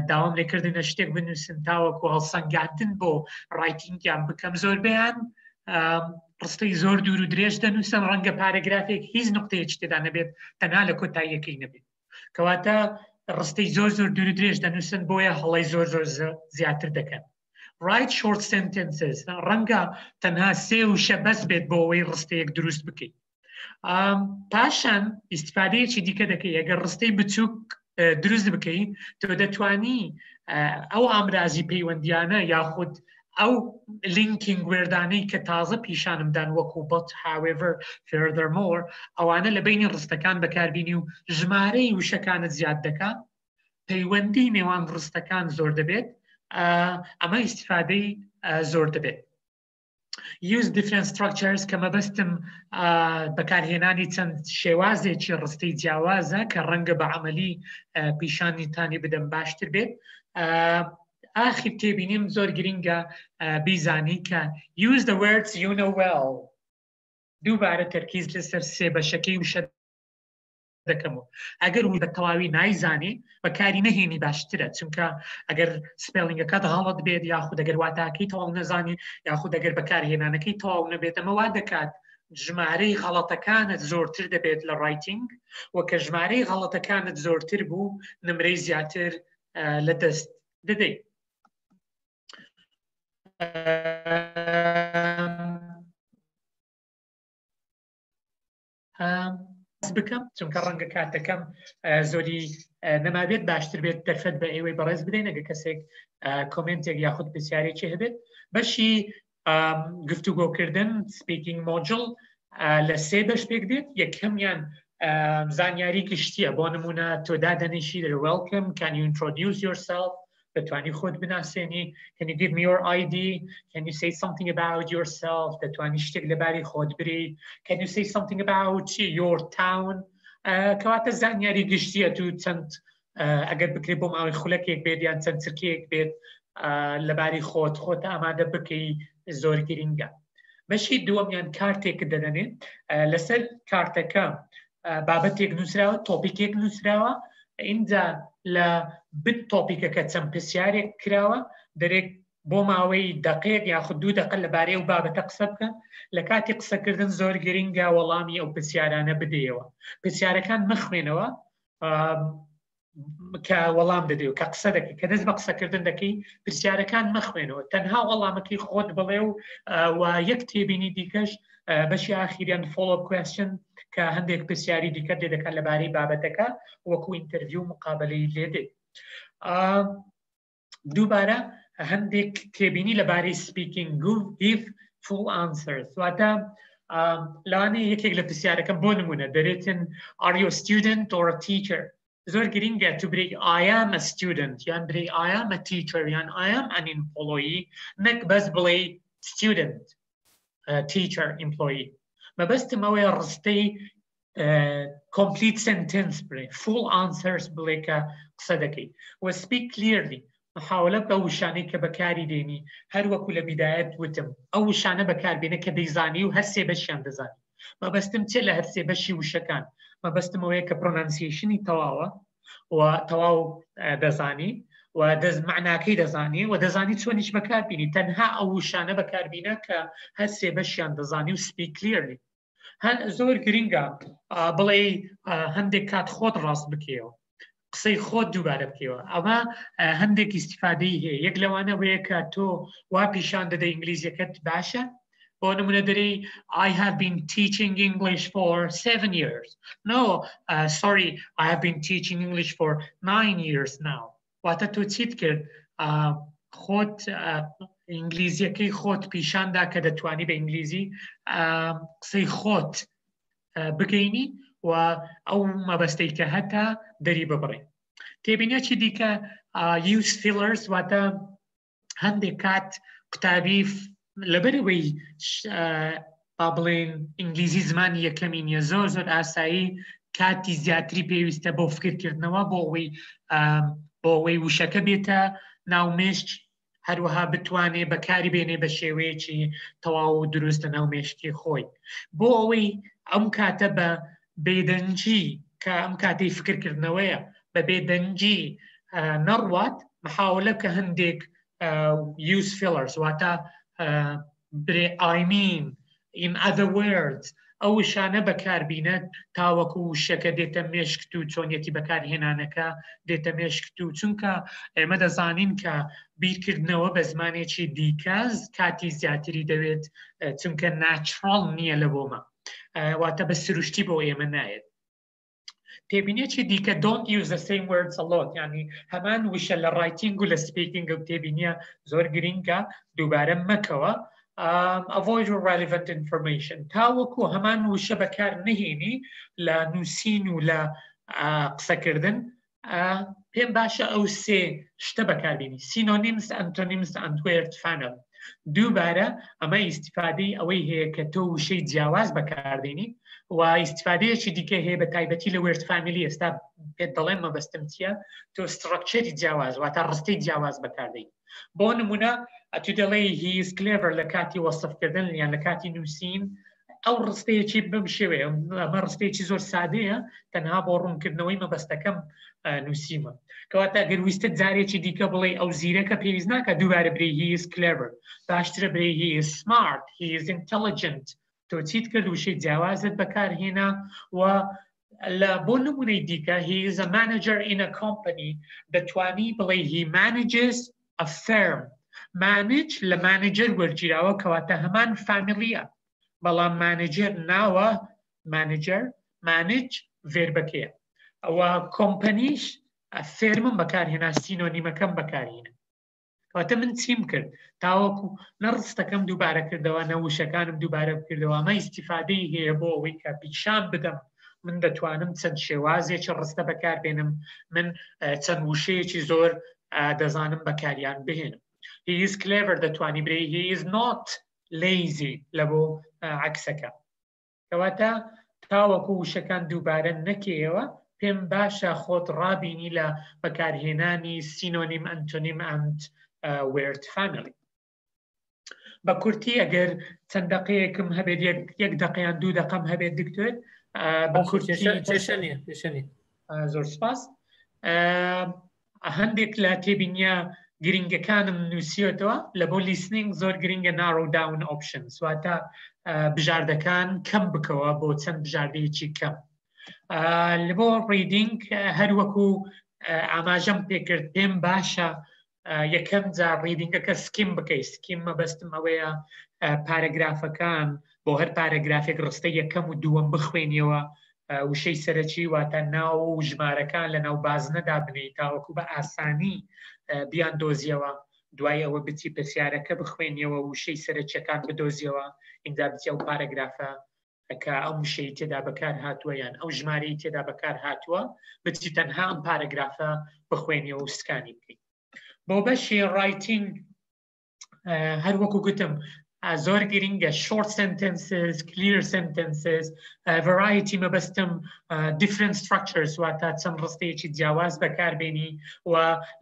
داوام لێکردنە شتێک بنووسن تاوەکو هەڵسەنگاندن بۆ ڕایتینگیان بکەم زۆربەیان ڕستەی زۆر دوور و درێژ دەنووسن ڕەنگە پاراگرافێک هیچ نقطەیەکی تێدا نەبێت تەنها لە کۆتاییەکەی نەبێت کەواتە ڕستەی زۆر زۆر دوور و درێژ دەنووسن بۆیە هەڵەی زۆر زۆر زیاتر دەکەن. write short sentences ڕەنگە تەنها سێ وشە بەس بێت بۆ ئەوەی ڕستەیەک دروست بکەیت. پاشان ئیستیفادەیەکی دیکە دەکەی ئەگەر ڕستەی بچووک دروست بکەیت تۆ دەتوانی ئەو ئامرازی پەیوەندیانە یاخود ئەو linking وێردانەی کە تازە پیشانمدان وەکو but however furthermore ئەوانە لە بینی ڕستەکان بەکاربینی و ژمارەی وشەکانت زیاد دەکات پەیوەندی نێوان ڕستەکان زۆر دەبێت ئەمە ئیستیفادەی زۆر دەبێت. use different structures کە مەبەستم بەکارهێنانی چەند شێوازێکی ڕستەی جیاوازە کە ڕەنگە بە عەمەلی پیشانیتانی بدەم باشتر بێت. آخر تێبینیم زۆر گرنگە بیزانی کە use the words you know well دووبارە تەرکیز لەسەر سێ بەشەکەی وشە دەکەمەوە ئەگەر بە تەواوی نایزانی بەکاری نەهێنی باشترە چونکە ئەگەر سپێلینگەکەت هەڵت بێت یاخود ئەگەر واتاکەی تەواو نەزانی یاخود ئەگەر بەکارهێنانەکەی تەواو نەبێت ئەمە وا دەکات ژمارەی غەڵەتەکانت زۆرتر دەبێت لە ڕایتینگ وەکە ژمارەی غەڵەتەکانت زۆرتر بوو نمرەی زیاتر لە دەست دەدەیت. بکەم چونکە ڕەنگە کاتەکەم زۆری نەمابێت باشتر بێت دەرفەت بە ئێوەی بەڕێز بدەین ئەگە کەسێک کۆمنتێک یاخود پرسیارێکی هەبێت. بەشی گفتوگۆکردن سپیکینگ مۆجل لە سێ بەش پێک دێت. یەکەمیان زانیاری گشتیە بۆ نمونە تۆ دادەنیشی welcome can you introduce yourself دەتوانی خۆت بناسێنی can you give me your ID can you say something about yourself دەتوانی شتێک لەباری خۆت بری can you say something about your town کەواتە زانیاری گشتیە تو چەند ئەگەر بکرێت بۆ ماوەی خولەکێک بێت یان چەند چرکەیەک بێت لەباری خۆت ئامادە بکەی زۆر گرنگە. بەشی دووەمیان کارتێک دەدەنێت لەسەر کارتەکە بابەتێک نووسراوە تۆپیکێک نووسراوە اینجا لە بت تۆپیکەکە چەند پرسیارێک کراوە دەرێک بۆ ماوەی دقەیەک یاخود 2 دقە لەبارەی ئەو بابەتە قسە بکە لە کاتی قسەکردن زۆر گرنگە وەڵامی ئەو پرسیارانە بدەیەوە پرسیارەکان مەخوێنەوە کە وەڵام دەدەیەوە کە قسە دەکەی کە دەست بە قسەکردن دەکەی پرسیارەکان مەخوێنەوە تەنها وەڵامەکەی خۆت بڵێ و یەک تێبینی دیکەش بەشی ئاخیریان follow-up question کە هەندێک پرسیاری دیکە لێ دەکات لەبارەی بابەتەکە وەکو ئینتەرویو مقابلەی لێ دێت دووبارە هەندێک تێبینی لەبارەی speaking give full answers واتە لەوانەیە یەکێک لە پرسیارەکەم بۆ نمونە دەرێتن are you a student or a teacher زۆر گرنگە تو بری I am a student یان بری I am a teacher یان I am an employee نەک بەس بڵێ student teacher employee مەبەستم ئەوەیە ڕستەی complete sentence بڵێ full answers بڵێ کە قسە دەکەی و speak clearly محاولە بکە ئەو وشانەی کە بەکاری دێنی هەر وەکو لە بیدایەت وتم ئەو وشانە بەکاربێنە کە دەیزانی و هەر سێ بەشیان دەزانی مەبەستم چێ لە هەر سێ بەشی وشەکان مەبەستم ئەوەیە کە پرۆنانسیشنی تەواوە و تەواو دەزانی و معناکەی دەزانی و دەزانی چۆنیش بەکاربینی تەنها ئەو وشانە بەکاربینە کە هەر سێ بەشیان دەزانی و speak clearly زۆر گرنگە بڵێ هەندێک کات خۆت ڕاست بکەوە قسەی خۆت دووبارە بکەوە ئەمە هەندێک ئیسیفادەی هەیە یەک لەوانە وەیە کە تۆ وا پیشان دەدە ئینگلیزیەکەت باشە بۆ نمونە دەری I have been teaching English for 7 years no sorry I have been teaching English for 9 years now واتە تۆ چیت کرد خۆت ئینگلیزیەکەی خۆت پیشاندا کە دەتوانی بە ئینگلیزی قسەی خۆت بگەینی و ئەو مەبەستەی کە هەتا دەری ببڕێ تێبینێکی دیکە use fillers واتە هەندێک کات قوتابی لەبەرەوەی با بڵێن ئینگلیزی زمانی یەکەمی نییە زۆر ئاسایی کاتی زیاتری پێویستە بۆ فکرکردنەوە بۆ ئەوەی وشەکە بێتە ناومێشت هەروەها بتوانێ بەکاری بێنێ بە شێوەیەکی تەواو دروستە ناومێشتی خۆی بۆ ئەوەی ئەم کاتە بە بێدەنجی کە ئەم کاتەی فکرکردنەوەیە بە بێدەنجی نەڕوات محاولە کە هەندێک use fillers واتە برێ I mean in other words ئەو شانە بەکاربینە تاوەکو وشەکە دێتە مێشکت و چۆنیەتی بەکارهێنانەکە دێتە مێشکت و چونکە ئێمە دەزانین کە بیرکردنەوە بە زمانێکی دیکەز کاتی زیاتری دەوێت چونکە ناچڕڵ نییە لە بۆمە واتە بە سروشتی بۆ ئێمە نایێت تێبینێکی دیکە don't use the same words a lot یعنی هەمان وشە لە ڕایتینگ و لە سپیکینگ و تێبینیە زۆر گرنگە دووبارە مەکەوە avoid relevant information تاوەکو هەمان وشە بەکار نهێنی لە نووسین و لە قسەکردن پێم باشە ئەو سێ شتە بەکاربینی synonyms antonyms and word family دووبارە ئەمە ئیسیفادەی ئەوەی هەیە کە تۆ وشەی جیاواز بەکاردێنی و ئیسیفادەیەکی دیکە هەیە بە تایبەتی لە word family ئێستا پێت دەڵێن مەبەستم چییە تۆ سترەکچەری جیاواز واتە ڕستەی جیاواز بەکاردێنی بۆ نمونە ئەتو دەڵێ he is clever لە کاتی وەسفکردن یان لە کاتی نووسین ئەو ڕستەیەکی بم شێوێ ئەمە ڕستەیەکی زۆر سادەیە تەنها بۆ ڕوونکردنەوەی مەبەستەکەم نووسیمە کەواتە ئەگەر ویستت جارێکی دیکە بڵێ ئەو زیرەکە پێویست ناکە دووبارە برێ he is clever باشترە برێ he is smart he is intelligent تۆ چیت کرد وشەی جیاوازت بەکارهێنا و بۆ نمونەی دیکە he is a manager in a company دەتوانی بڵێ he manages a firm manage لە manager وەرگیراوە کەواتە هەمان فامیلیە بەڵام manager ناوە manager manage ڤێربەکەیە ئەوە کۆمپەنیش فێرمم بەکارهێنا سینۆنیمەکەم بەکارهێنا کەواتە من چیم کرد تاوەکو نەڕستەکەم دووبارە کردەوە نەوشەکانم دووبارە کردەوە ئەمە ئیسیفادەی هەیە بۆ ئەوەی کە پیشان بدەم من دەتوانم چەند شێوازێکی ڕستە بەکاربێنم من چەند وشەیەکی زۆر دەزانم بەکاریان بهێنم he is clever دەتوانی برێ he is not lazy لە بۆ عەکسەکە کەواتە تاوەکو وشەکان دووبارە نەکەیەوە پێم باشە خۆت ڕابینی لە بەکارهێنانی سینۆنیم ئەنتۆنیم and word family بە کورتی ئەگەر چەند دقەیەکم هەبێت یەک دقەیان 2 دقەم هەبێت دکتۆر بە کورتی زۆر سپاس هەندێک لە تێبینیە گرنگەکانم نووسیێتەوە لە بۆ لیسنینگ زۆر گرنگە narrow down options واتە بژاردەکان کەم بکەوە بۆ چەند بژاردەیەکی کەم لە بۆ ریدینگ هەروەکو ئاماژەم پێکرد پێم باشە یەکەم جار ریدینگەکە سکیم بکەیت سکیم مەبەستم ئەوەیە پارەگرافەکان بۆ هەر پارەگرافێک ڕستە یەکەم و دووەم بخوێنیەوە وشەی سەرەکی واتە ناو و ژمارەکان لە ناو بازنەدا بنێت تاوەکو بە ئاسانی بیان دۆزیەوە دوای ئەوە بچی پرسیارەکە بخوێنیەوە وشەی سەرەکیەکان بدۆزیەوە ئینجا بچی ئەو پارەگرافە کە ئەو وشەی تێدا بەکار هاتووە یان ئەو ژمارەی تێدا بەکار هاتووە بچی تەنها ئەم پارەگرافە بخوێنیەوە و سکانی بکەیت بۆ بەشی ڕایتینگ هەروەکو گوتم زۆر گرنگە short sentences, clear sentences, variety مەبەستم different structures واتە چەند ڕستەیەکی جیاواز بەکاربێنی و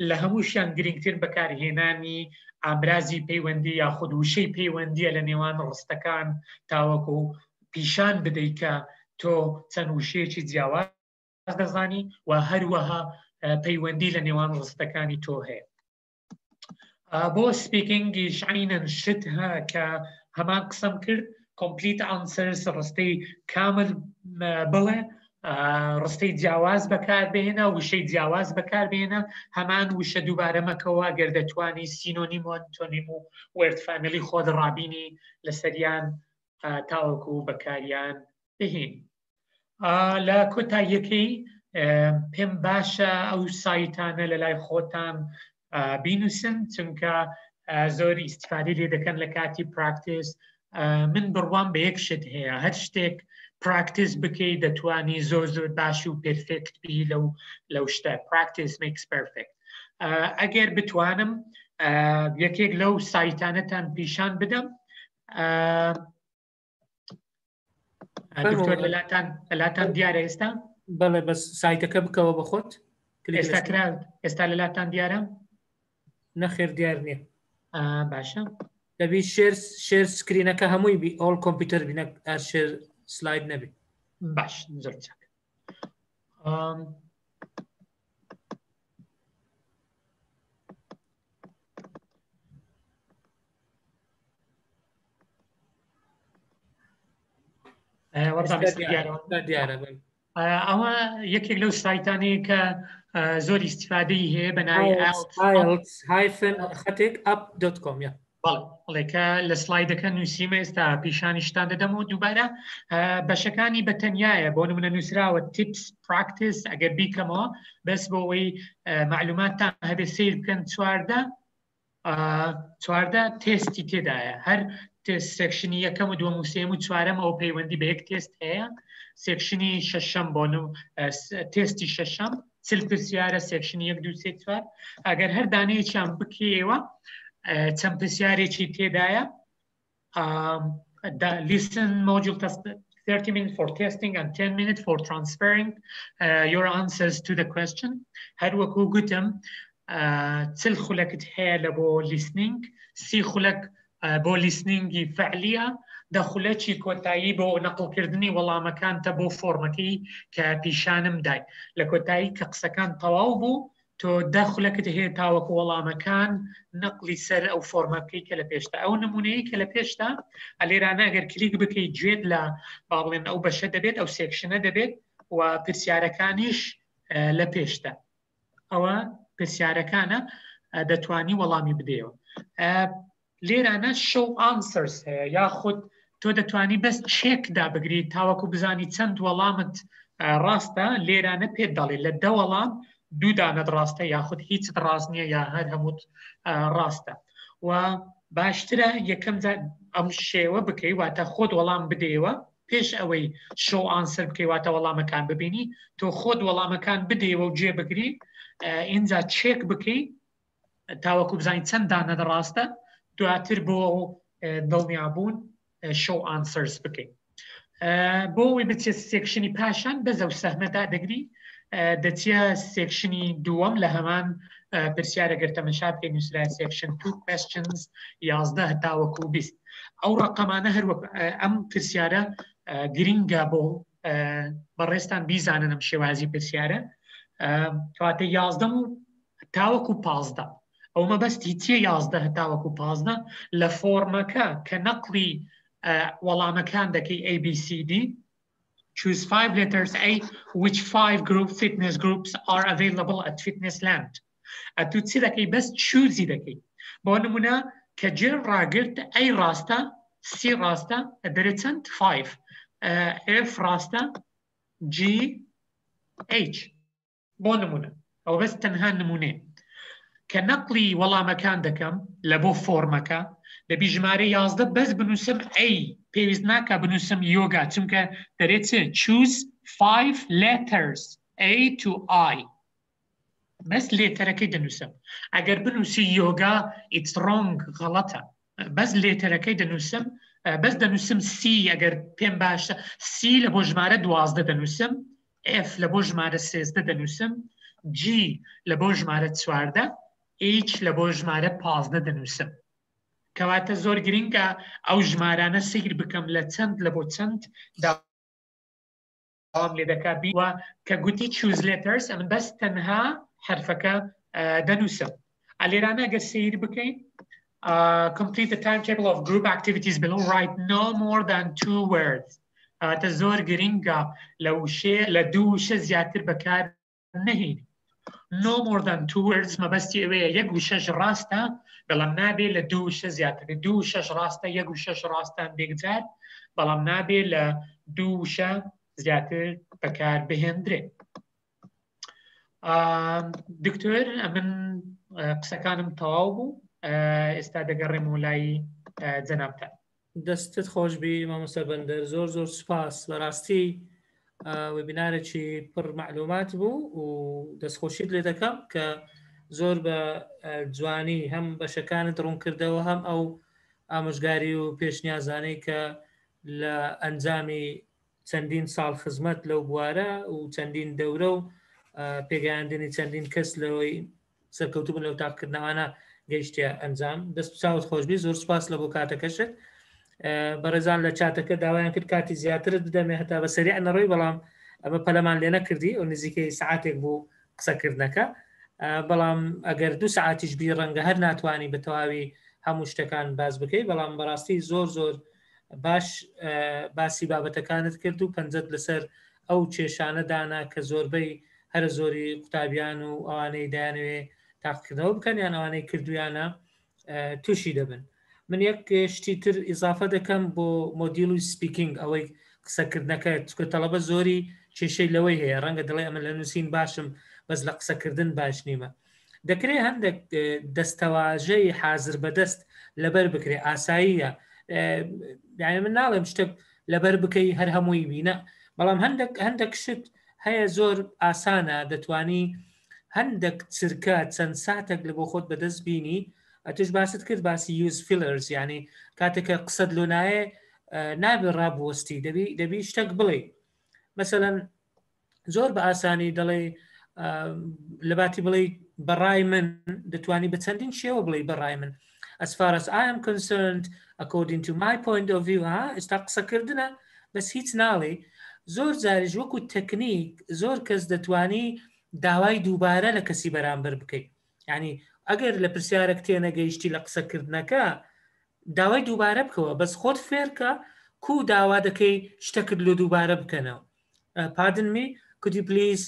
لە هەمووشیان گرنگتر بەکارهێنانی ئامرازی پەیوەندی یاخود وشەی پەیوەندیە لە نێوان ڕستەکان تاوەکو پیشان بدەیت کە تۆ چەند وشەیەکی جیاواز دەزانی و هەروەها پەیوەندی لە نێوان ڕستەکانی تۆ هەیە بۆ سپیکینگیش عینەن شت کە هەمان قسەم کرد complete answers ڕستەی کامل بڵێ ڕستەی جیاواز بەکاربێنە وشەی جیاواز بەکاربێنە هەمان وشە دووبارە مەکەوە گەر دەتوانی سینۆنیم و ئەنتۆنیم و وێرد فامیلی خۆت ڕابینی لەسەریان تاوەکو بەکاریان بهێن لە کۆتاییەکەی پێم باشە ئەو سایتانە لە لای خۆتان بینوسن چونکە زۆری ئیسیفادەی لێ دەکەن لە کاتی پراکتیس من بڕوام بە یەک شت هەیە هەر شتێک پراکتیس بکەی دەتوانی زۆر باش و پرفێکت بی لەو شتە پراکتیس میکس پرفێکت ئەگەر بتوانم یەکێک لەو سایتانەتان پیشان بدەم دکتۆر لەلاتان دیارە ئێستا بەڵێ بەس سایتەکە بکەوە بە خۆت ئێستا کراوە ئێستا لەلاتان دیارە نەخێر دیار نییە باشە دەبی شێر سکرینەکە هەمووی بی ئۆڵ کۆمپیوتەر بینە شێر سلاید نەبی باش زۆر چاک ئەوە یەکێک لەو سایتانەیە کە زۆر ئیسیفادەی هەیە بە ناوی IELTS-up.com بەڵێکە لە سلایدەکە نووسیمە ئێستا پیشانیشتان دەدەم و دووبارە بەشەکانی بەتەنیایە بۆ نمونە نووسراوە تیپس پراکتیس ئەگەر بیکەمەوە بەس بۆ ئەوەی معلوماتتان هەبێ سیر بکەن چواردە تێستی تێدایە هەر سێکشنی یەکەم و دووەم و سێم و چوارەم ئەو پەیوەندی بە یەک تێست هەیە سێکشنی شەشەم بۆ تێستی شەشەم چل پرسیارە سێکشنی 1 2 3 4 ئەگەر هەر دانەیەکیان بکەوە چەند پرسیارێکی تێدایە listen module test 30 minutes for testing and 10 minutes for transferring your answers to the question هەروەکو گوتم چل خولەکت هەیە لە بۆ listening 30 خولەک بۆ لیسنینگی فعلیە دەخولەکی کۆتایی بۆ نەقڵکردنی وەڵامەکانتە بۆ فۆرمەکەی کە پیشانم دای لە کۆتایی کە قسەکان تەواو بوو تۆ دەخولەکت هەیە تاوەکو وەڵامەکان نەقلی سەر ئەو فۆرمەکەی کە لە پێشتا ئەو نمونەیە کە لە پێشتا ئەلێرانە ئەگەر کلیک بکەیت گوێت لە باڵێن ئەو بەشە دەبێت ئەو سێکشنە دەبێت و پرسیارەکانیش لە پێشتا ئەوە پرسیارەکانە دەتوانی وەڵامی بدەیەوە لێرانە show answers هەیە یاخود تۆ دەتوانی بەس چێکدا بگریت تاوەکو بزانی چەند وەڵامت ڕاستە لێرانە پێت دەڵێ لە دە وەڵام دوو دانەت ڕاستە یاخود هیچت ڕاست نییە یا هەر هەمووت ڕاستە و باشترە یەکەم ئەم شێوە بکەی واتە خۆت وەڵام بدەیەوە پێش ئەوەی show answer بکەی واتە وەڵامەکان ببینی تۆ خۆت وەڵامەکان بدەیەوە و جێ بگری ئینجا چێک بکەی تاوەکو بزانین چەند دانەت ڕاستە دواتر بۆ دڵنیابوون show answers بکەین بۆ ئەوەی بچێت سێکشنی پاشان بەزە و سەهمەدا دەگری دەچێ سێکشنی دووەم لە هەمان پرسیارە گرتەمەشا بکەین نووسرا سێکشن 2 questions 11 تاوەکو 20 ئەو ڕقەمانە هەروەک ئەم پرسیارە گرینگە بۆ بەڕێستان بیزانن ئەم شێوازی پرسیارە کەواتە 11 و تاوەکو 15 ئەو مەبەستی چیە 11 هەتاوەکو 15 لە فۆرمەکە کە نەقلی وەڵامەکان دەکەی ABCD. Choose 5 letters A which 5 fitness groups are available at Fitnessland. ئەتو چی دەکەی بەس choose دەکەی. بۆ نمونە کە جێ ڕاگرت A ڕاستە C ڕاستە دەرێت چەند 5 F ڕاستە G H بۆ نمونە ئەو بەس تەنها نمونێ کە نەقلی وەڵامەکان دەکەم لە بۆ فۆرمەکە دەبی ژمارە 11 بەس بنووسم A پێویست ناکە بنووسم یۆگا چونکە دەرێت choose 5 letters A to I بەس لێتەرەکەی دەنووسم ئەگەر بنووسی یۆگا it's wrong غەڵەتە بەس لێتەرەکەی دەنووسم بەس دەنووسم C ئەگەر پێم باشە C لە بۆ ژمارە 12 دەنووسم F لە بۆ ژمارە 13 دەنووسم G لە بۆ ژمارە 14 H لە بۆ ژمارە 15 دەنووسم کەواتە زۆر گرنگە ئەو ژمارانە سیر بکەم لە چەند لە بۆ چەند داوام لێ دەکات بیوە کە گوتی choose letters ئەمن بەس تەنها حرفەکە دەنووسم ئەلێرانە ئەگەر سیر بکەین complete the timetable of group activities below write no more than 2 words تە زۆر گرنگە لە دوو وشە زیاتر بەکار نەهێنی no more than 2 words مەبەستی ئەوەیە 1 و 6 ڕاستە بەڵام نابێ لە 2 و 6 زیاتر 2 و 6 ڕاستە 1 و 6 ڕاستان بێگجار بەڵام نابێ لە 2 وشە زیاتر بەکار بهێندرێ دکتۆر ئەمن قسەکانم تەواو بوو ئێستا دەگەڕێم وڵای جەنابتان دەستت خۆشبی مامۆستا بەندەر زۆر زۆر سوپاس بەڕاستی وێبینارێکی پڕ معلومات بوو و دەستخۆشیت لێ دەکەم کە زۆر بە جوانی هەم بەشەکانت ڕوون کردەوە هەم ئەو ئامۆژگاری و پێشنیازانەی کە لە ئەنجامی چەندین ساڵ خزمەت لەو بوارە و چەندین دەورە و پێگەیاندنی چەندین کەس لەوەی سەرکەوتوو بن لەو تاقکردنەوەانە گەیشتە ئەنجام دەست چاوت خۆشبی زۆر سوپاس لە بۆ کاتەکەشت بەڕێزان لە چاتەکە داوایان کرد کاتی زیاترت بدەمێ هەتا بە سەریع نەڕۆی بەڵام ئەمە پەلەمان لێ نەکردی ئەو نزیکەی سعاتێک بوو قسەکردنەکە بەڵام ئەگەر 2 سعاتیش بی ڕەنگە هەر ناتوانانی بە تەواوی هەموو شتەکان باز بکەی بەڵام بەڕاستی زۆر زۆر باش باسی بابەتەکانت کرد و پەنجەت لەسەر ئەو کێشانە دانا کە زۆربەی هەر زۆری قوتابیان و ئەوانەی دایانوێ تاقیکردنەوە بکەن یان ئەوانەی کردویانە تووشی دەبن من یەک شتی تر ئیزافە دەکەم بۆ مۆدیل و سپیکینگ ئەوەی قسەکردنەکە چکە تەڵەبە زۆری کێشەی لەوەی هەیە ڕەنگە دەڵێ ئەمە لە نووسین باشم بەس لە قسەکردن باش نیمە دەکرێت هەندێک دەستەواژەی حازر بەدەست لەبەر بکرێ ئاساییە یعنی من ناڵێم شتێک لەبەر بکەی هەر هەمووی بینە بەڵام هەندێک شت هەیە زۆر ئاسانە دەتوانی هەندێک چرکە چەند ساتێک لە بۆ خۆت بەدەست بینی ئەتش باست کرد باسی یوز فیلرز یعنی کاتێکە قسەت لۆنایە نابێ ڕابوەستی دەبی شتێک بڵێ مثلەن زۆر بە ئاسانی دەڵێ لەباتی بڵێ بەڕای من دەتوانی بە چەندین شێوە بڵێ بەڕای من as far as I am concerned according to my point of view ئێستا قسەکردنە بەس هیچ ناڵێ زۆر جاریش وەکو تەکنیک زۆر کەس دەتوانی داوای دووبارە لە کەسی بەرامبەر بکەیت یعنی ئەگەر لە پرسیارێک تێنەگەیشتی لە قسەکردنەکە داوای دووبارە بکەوە بەس خۆت فێرکە کو داوا دەکەی شتەکرد لە دووبارە بکەنەوە pardon me could you please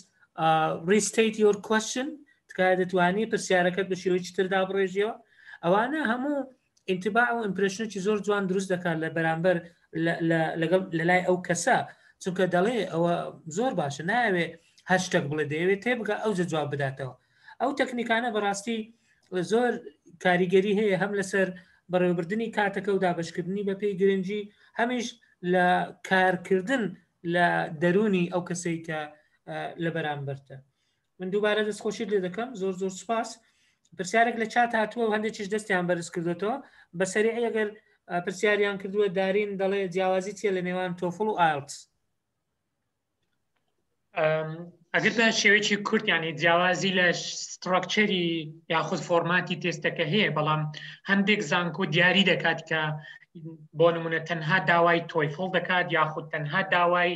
restate your question تکایە دەتوانی پرسیارەکەت بە شێوەیەکی تردا بڕێژیەوە ئەوانە هەموو ئینتیباع و ئیمپرێشنێکی زۆر جوان دروست دەکات لە بەرامبەر لە لای ئەو کەسە چونکە دەڵێ ئەوە زۆر باشە ناوێ هەر شتێک بڵێ دەیەوێت تێبگە ئەو جواب بداتەوە ئەو تەکنیکانە بەڕاستی زۆر کاریگەری هەیە هەم لەسەر بەڕێوەبردننی کاتەکە و دابشکردنی بە پێی گرنگی هەمیش لە کارکردن لە دەرونی ئەو کەسەی کە لە بەرامبەرتە من دووبارە دەستخۆشیت لێ دەکەم زۆر زۆر سوپاس پرسیارێک لە چات هاتووە و هەندێکیش دەستیان بەرز کردوێتەوە بەسەری ئەگەر پرسیاریان کردووە دارین دەڵێ جیاوازی چیە لە نێوان تۆفڵ و ئایلتس ئەگەر بە شێوەیەکی کورت ینی جیاوازی لە ستراکچەری یاخود فۆرماتی تێستەکە هەیە بەڵام هەندێک زانکۆ دیاری دەکات کە بۆ نمونە تەنها داوای تۆیفڵ دەکات یاخود تەنها داوای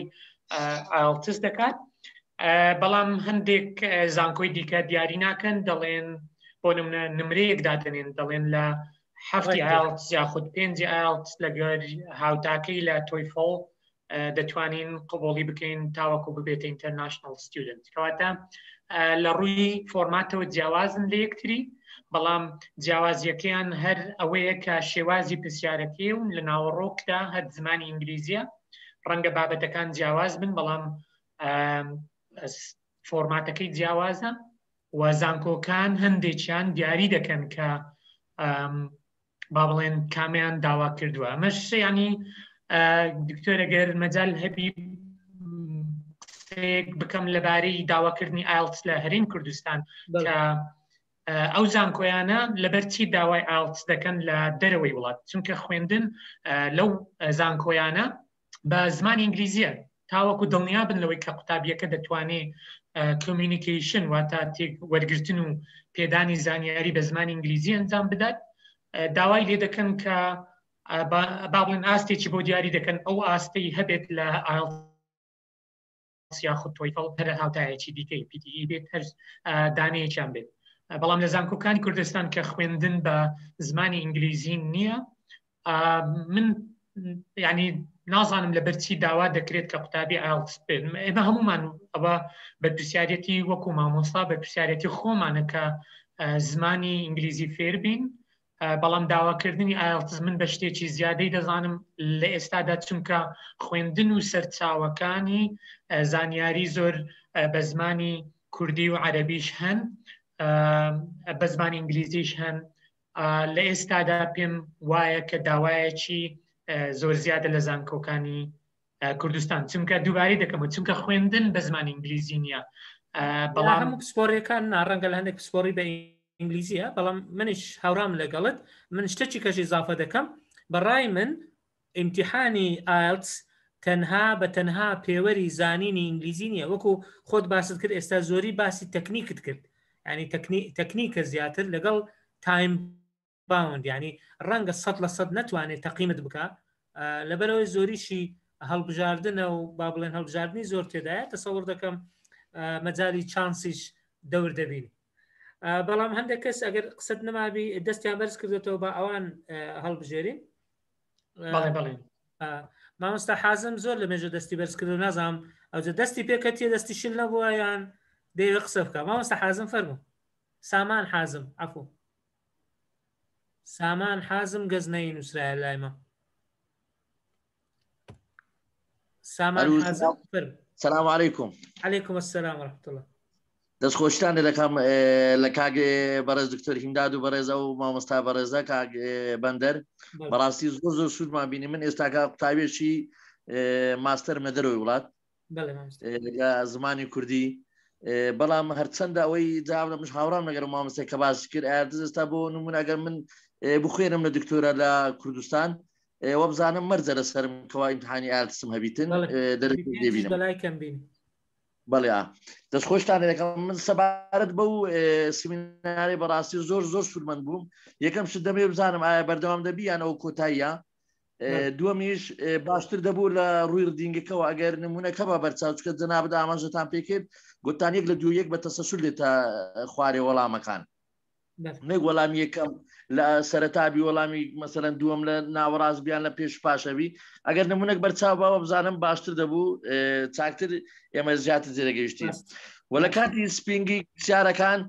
ئایلتس دەکات بەڵام هەندێک زانکۆی دیکە دیاری ناکەن دەڵێن بۆ نمرەیەک دادنێن دەڵێن لە 7 IELTS یاخود 5 IELTS لەگەر هاوتاکەی لە تویفل دەتوانین قبوڵی بکەین تاوەکو ببێتە international student کەواتە لە ڕووی فۆرماتەوە جیاوازن لە یەکتری بەڵام جیاوازیەکەیان هەر ئەوەیە کە شێوازی پرسیارەکەی و لە ناوەڕۆکدا هەر زمانی ئینگلیزیە ڕەنگە بابەتەکان جیاواز بن بەڵام فۆرماتەکەی جیاوازە و زانکۆکان هەندێکیان دیاری دەکەن کە با بڵێن کامیان داوا کردووە ئەمەش ینی دکتۆرە گەر مەجال هەبی بکەم لەبارەی داواکردنی IELTS لە هەرێمی کوردستان کە ئەو زانکۆیانە لەبەرچی داوای IELTS دەکەن لە دەرەوەی وڵات چونکە خوێندن لەو زانکۆیانە بە زمانی ئینگلیزیە تاوەکو دڵنیابن لەوەی کە قوتابیەکە دەتوانێت کۆمیونیکیشن واتە وەرگرتن و پێدانی زانیاری بە زمانی ئینگلیزی ئەنجام بدات داوای لێ دەکەن کە با بڵێن ئاستێکی بۆ دیاری دەکەن ئەو ئاستەی هەبێت لە IELTS یاخود تویفل هەر هاوتایەکی دیکەی PTE بێت هەر دانەیەکیان بێت بەڵام لە زانکۆکانی کوردستان کە خوێندن بە زمانی ئینگلیزی نییە من ینی نازانم لەبەرچی داوا دەکرێت کە قوتابی IELTS بێت ئێمە هەمومان ئەوە بەرپرسیارەتی وەکو مامۆستا بەرپرسیارەتی خۆمانە کە زمانی ئینگلیزی فێر بین بەڵام داواکردنی IELTS من بە شتێکی زیادەی دەزانم لە ئێستادا چونکە خوێندن و سەرچاوەکانی زانیاری زۆر بە زمانی کوردی و عەرەبیش هەن بە زمانی ئینگلیزیش هەن لە ئێستادا پێم وایە کە داوایەکی زۆر زیادە لە زانکۆکانی کوردستان چونکە دووبارەی دەکەمەوە چونکە خوێندن بە زمانی ئینگلیزی نییە بەڵام هەموو پسپۆڕیەکان ڕەنگە لە هەندێک پسپۆڕی بە ئینگلیزیە بەڵام منیش هاورام لەگەڵت من شتێکی کەش ئیزافە دەکەم بەڕای من ئیمتیحانی IELTS تەنها بە تەنها پێوەری زانینی ئینگلیزی نییە وەکو خۆت باست کرد ئێستا زۆری باسی تەکنیکت کرد ینی تەکنیکە زیاتر لەگەڵ تایم باوند ینی ڕەنگە 100% نەتوانێت تەقیمت بکە لەبەرەوەی زۆریشی هەڵبژاردنە و با بڵێن هەڵبژاردننی زۆر تێدایە تەسەوڕ دەکەم مەجای چانسیش دەور دەبین بەڵام هەندێک کەس ئەگەر قسەت نەمابی دەستیان بەرز کردێتەوە بە ئەوان هەڵبژێرین مامۆستا حازم زۆر لە مێژە دەستی بەرز کرد و نازانم ئەوجە دەستی پێکەتیە دەستی شل نەبووە یان دەیوێ قسە بکە مامۆستا حازم فەرموو سامان حازم عفو سامان حازم گەزنەی نووسرایە لایمە سامان حازم فەرموو سلام علیکم علیکم السلام ورحمة الله دەست خۆشتان دەکەم لە کاگ بەڕێز دکتۆر هیمداد و بەڕێزە و مامۆستا بەڕێزە کاگ بەندەر بەڕاستی زۆر سوودمان بینی من ئێستاکە قوتابێکی ماستەرمە دەرەوەی وڵات لە زمانی کوردی بەڵام هەرچەندە ئەوەی جاام لە مش هاوڕام لەگەر مامۆستای کە باسی کرد ئاردز ئێستا بۆ نمونە ئەگەر من بخوێنم لە دکتۆرە لە کوردستان وە بزانم مەرجە لەسەرم کەوا ئیمتحانی ئاردسم هەبیتن دەرەبین بەڵێ دەست خۆشتان دەکەم من سەبارەت بەو سمیناری بەڕاستی زۆر سوودمەند بووم یەکەم شت دەبێ بزانم ئایا بەردەوام دەبی یانەوە کۆتاییە دووەمیش باشتر دەبوو لە ڕووی ردینگەکەەوە ئەگەر نمونونەکە بە بەرچاوچکە جەنابەت ئاماژەتان پێکرد گوتان یەک لە دوو یەک بە تەسەسول لێتە خوارێ وەڵامەکان نەک وەڵامی یەکەم لە سەرەتابی وەڵامی مەسەرەن دووەم لە ناوەڕاست بیان لە پێش پاشەوی ئەگەر نمونونەك بەرچاو باوە بزانم باشتر دەبوو چاکتر ئێمە زیاتر جێرەگەیشتین وە لە کاتی سپینگی پرسیارەکان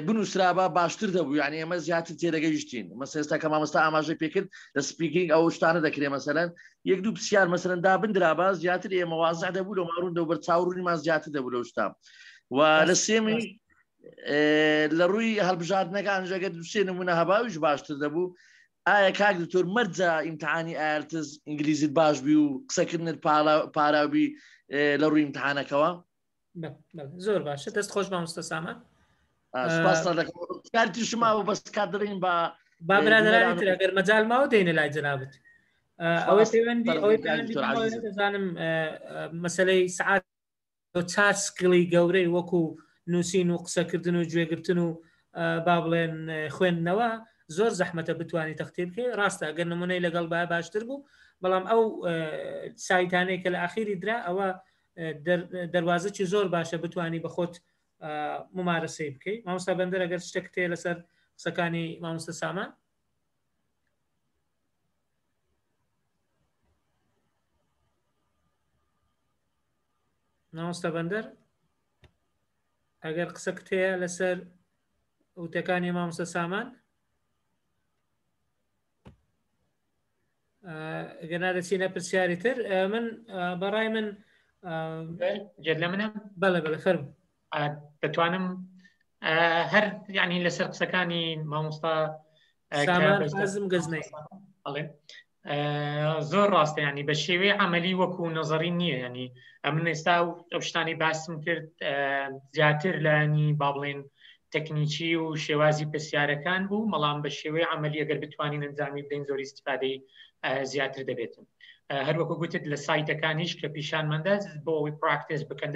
بنووسرابە باشتر دەبوو یعنی ئێمە زیاتر تێرەگەیشتین مەسە ئێستا کە مامۆستا ئاماژەی پێکرد لە سپیکینگ ئەو شتانە دەکرێت مەسەرەن یەک دوو پرسیار مەسەرەن دابندرابە زیاتر ئێمە وازع دەبوو لە ماڕوون دەو بەرچاوڕوونیمان زیاتر دەبوو لەو شتا و لە سێمی لە ڕووی هەڵبژاردنەکان ژەگە دووسێ نمونە هەباویش باشتر دەبوو ئایا کاک دکتۆر مەرجە ئیمتحانی ئایلتس ئینگلیزیت باش بی و قسەکردنت پاراوی لە ڕووی ئیمتحانەکەەوە زۆر باشە دەست خۆش مامۆستا سامان کارتی شماوە بەس کات دەڕین بە برادرانی تر ئەگەر مەجال ماوە دێنە لای جەنابەت ئەوەی پەیوەندی دەزانم مەسەلەی سعات چار سکڵی گەورەی وەکو نووسین و قسەکردن و گوێگرتن و با بڵێن خوێندنەوە زۆر زەحمەتە بتوانانی تەختێ بکەی ڕاستە ئەگەر نمونەی لەگەڵ با باشتر بوو بەڵام ئەو سایتانەی کە لە ئاخیری درا ئەوە دەواازەی زۆر باشە بتوانانی بە خۆت ممارەسەی بکەیت. مامۆستا بەندەر ئەگەر شتێک تێ لەسەر قسەکانی مامۆستا سامان. مامۆستا بەندەر ئەگەر قسە کتەیە لەسەر وتەکانی مامۆستا سامان گەنا دەچینە پرسیاری تر. من بەڕای من جێت لە منە بەڵێ فەرموو. دەتوانم هەر یعنی لەسەر قسەکانی مامۆستا سامان حەزم گەزنەی زۆر ڕاستە، ینی بە شێوەیە عملی وەکو نەزەری نییە. ینی من ئێستا ئەو شتانی باسم کرد زیاتر لانی با بڵێن تەکنیکی و شێوازی پرسیارەکان بوو، بەڵام بە شێوەیە عملی ئەگەر بتوانین ئەنجامی بدەین زۆری استیفادەی زیاتر دەبێتن. هەروەکو گوتت لە سایتەکانیش کە پیشانمەندە بۆ ئەوەی پراکتیس بکەن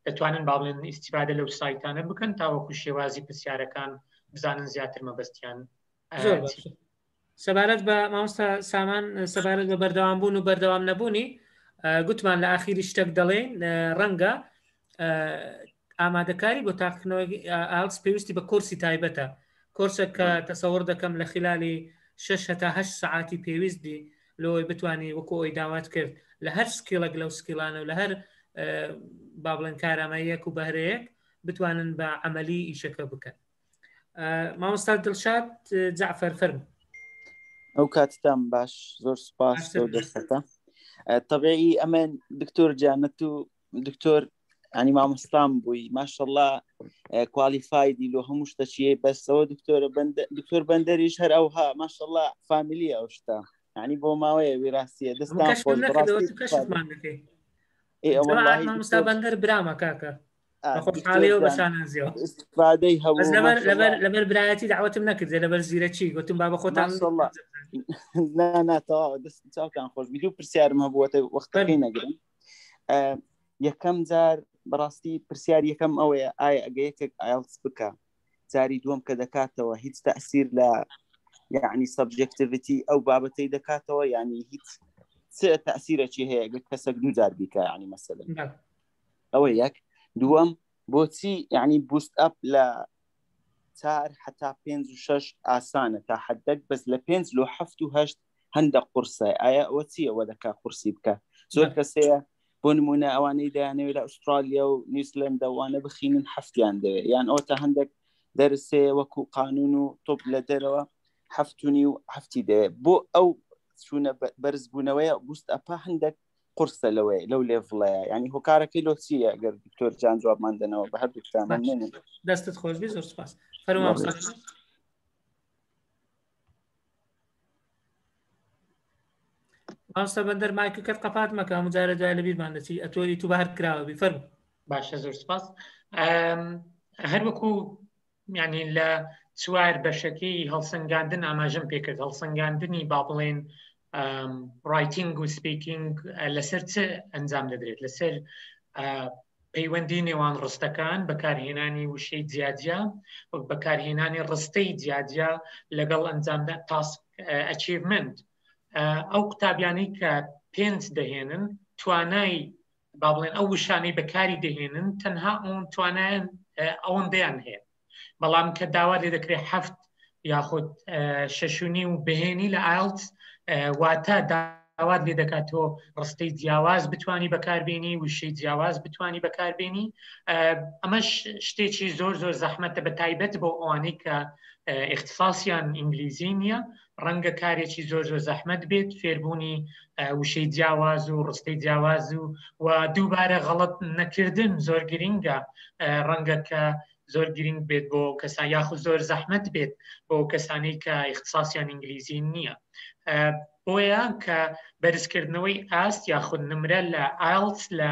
دەتوانن با بڵێن استیفادە لەو سایتانە بکەن تاوەکو شێوازی پرسیارەکان بزانن زیاتر مەبەستیان. سەبارەت بە مامۆستا سامان سەبارەت بە بەردەوامبوون و بەردەوام نەبوونی گوتمان لە ئاخیری شتێک دەڵێن ڕەنگە ئامادەکاری بۆ تاقیکردنەوەی ئایلتس پێویستی بە کورسی تایبەتە، کورسێک کە تەسەوڕ دەکەم لە خلالی 6 تا 8 ساعتی پێویستی لەوەی بتوانانی وەکو ئەوی داوات کرد لە هەر سکیلێک لەو سکیلانە و لە هەر با بڵێن کارامەیەک و بەهرەیەک بتوانن بە عملی ئیشەکە بکەن. مامۆستا دڵشاد جعفەر فەرموو. ئەو کاتتان باش، زۆر سوپاس بۆ دەرسەکە. طبیعی ئەمن دکتۆر جانەت و دکتۆر ینی مامۆستام بووی ماشەڵڵا کوالیفایدی لۆ هەموو شتەچیە، بەسەوە دکتۆر بەندەریش هەر ئەوها ماشەڵڵا فامیلی ئەو شتە، ینی بۆ ماوەیە وێراستیە دەستان مامۆستا بەندەر برامە کاکە خۆشحاڵیەوە بەشانازیەوە استفادەی هەبوو لەبەر برایەتی داوەتم نەکرد لەبەر زیرەکی گوتم با بە خۆتان ناتەواوە دەست چاوتان خۆش بی. دوو پرسیارم هەبووەتە وەختەکەی نەگرن. یەکەم جار بەڕاستی پرسیار یەکەم ئەوەیە ئایا ئەگەیەکێک ئایلتس بکە جاری دووەم کە دەکاتەوە هیچ تەئسیر لە یعنی سەبجەکتیڤیتی ئەو بابەتەی دەکاتەوە، ینی هیچ تەئسیرێکی هەیە گە کەسێک دوو جار بیکە ینی مەسەلەن ئەوە یەک. دووەم بۆچی یعنی بوست ئەپ لە 4 حتا 5 و 6 ئاسانە تا حدەک، بەس لە 5 لۆ 7 و 8 هەندە قورسە، ئایا ئەوە چی ئەوە دەکا قورسی بکە؟ زۆر کەسەیە بۆ نمونە ئەوانەی دەیانەوێت لە ئوسترالیا و نیوزیلەندە وانە بخینن هەفتیان دەوێت، یان ئەوە تا هەندێک دەرسێ وەکو قانون و تۆپ لە دەرەوە 7 و هەفتی دەوێت. بۆ ئەو چوونە بەرزبوونەوەیە بوست ئەپا هەندێک قورسە لەوەی لەو لێڤڵەیە، ینی هۆکارەکەی لۆ چییە؟ ئەگەر دکتۆر جان جوابمان دەنەوە بە هەردووکتان ممنونم. دەستت خۆش بی، زۆر سوپاس. فەرموو مامۆستا بەندەر مایکەکەت قەپات مەکە، مجارە دوای لە بیرمان دەچی ئەتۆری تو بەهەر کراوەبی. فەرموو. باشە، زۆر سوپاس. هەروەکو یعنی لە چوار بەشەکەی هەڵسەنگاندن ئاماژەم پێکرد، هەڵسەنگاندنی با بڵێن ڕایتینگ و سپیکینگ لەسەر چ ئەنجام دەدرێت؟ لەسەر پەیوەندی نێوان ڕستەکان، بەکارهێنانی وشەی جیاجیا، بەکارهێنانی ڕستەی جیاجیا لەگەڵ ئەنجامدا تاسک ئەچیڤمنت. ئەو قوتابیانەی کە 5 دەهێنن توانای با بڵێن ئەو وشانەی بەکاری دەهێنن تەنها ئەوەن توانایان ئەوەندەیان هەیە، بەڵام کە داوا لێ دەکرێت 7 یاخود 6.5 بهێنی لە ئایلتس واتە داوات لێ دەکاتەوە ڕستەی جیاواز بتوانی بەکاربێنی، وشەی جیاواز بتوانی بەکاربێنی. ئەمەش شتێکی زۆر زۆر زەحمەتە بە تایبەت بۆ ئەوانەی کە اختصاسیان ئینگلیزی نییە، ڕەنگە کارێکی زۆر زۆر زەحمەت بێت فێربوونی وشەی جیاواز و ڕستەی جیاواز و دووبارە غەڵەت نەکردن زۆر گرینگە، ڕەنگە کە زۆر گرنگ بێت بۆ کەسان یاخود زۆر زەحمەت بێت بۆ کەسانی کە اختصاسیان ئینگلیزی نییە. بۆیە کە بەرزکردنەوەی ئاست یاخود نمرە لە ئایلتس لە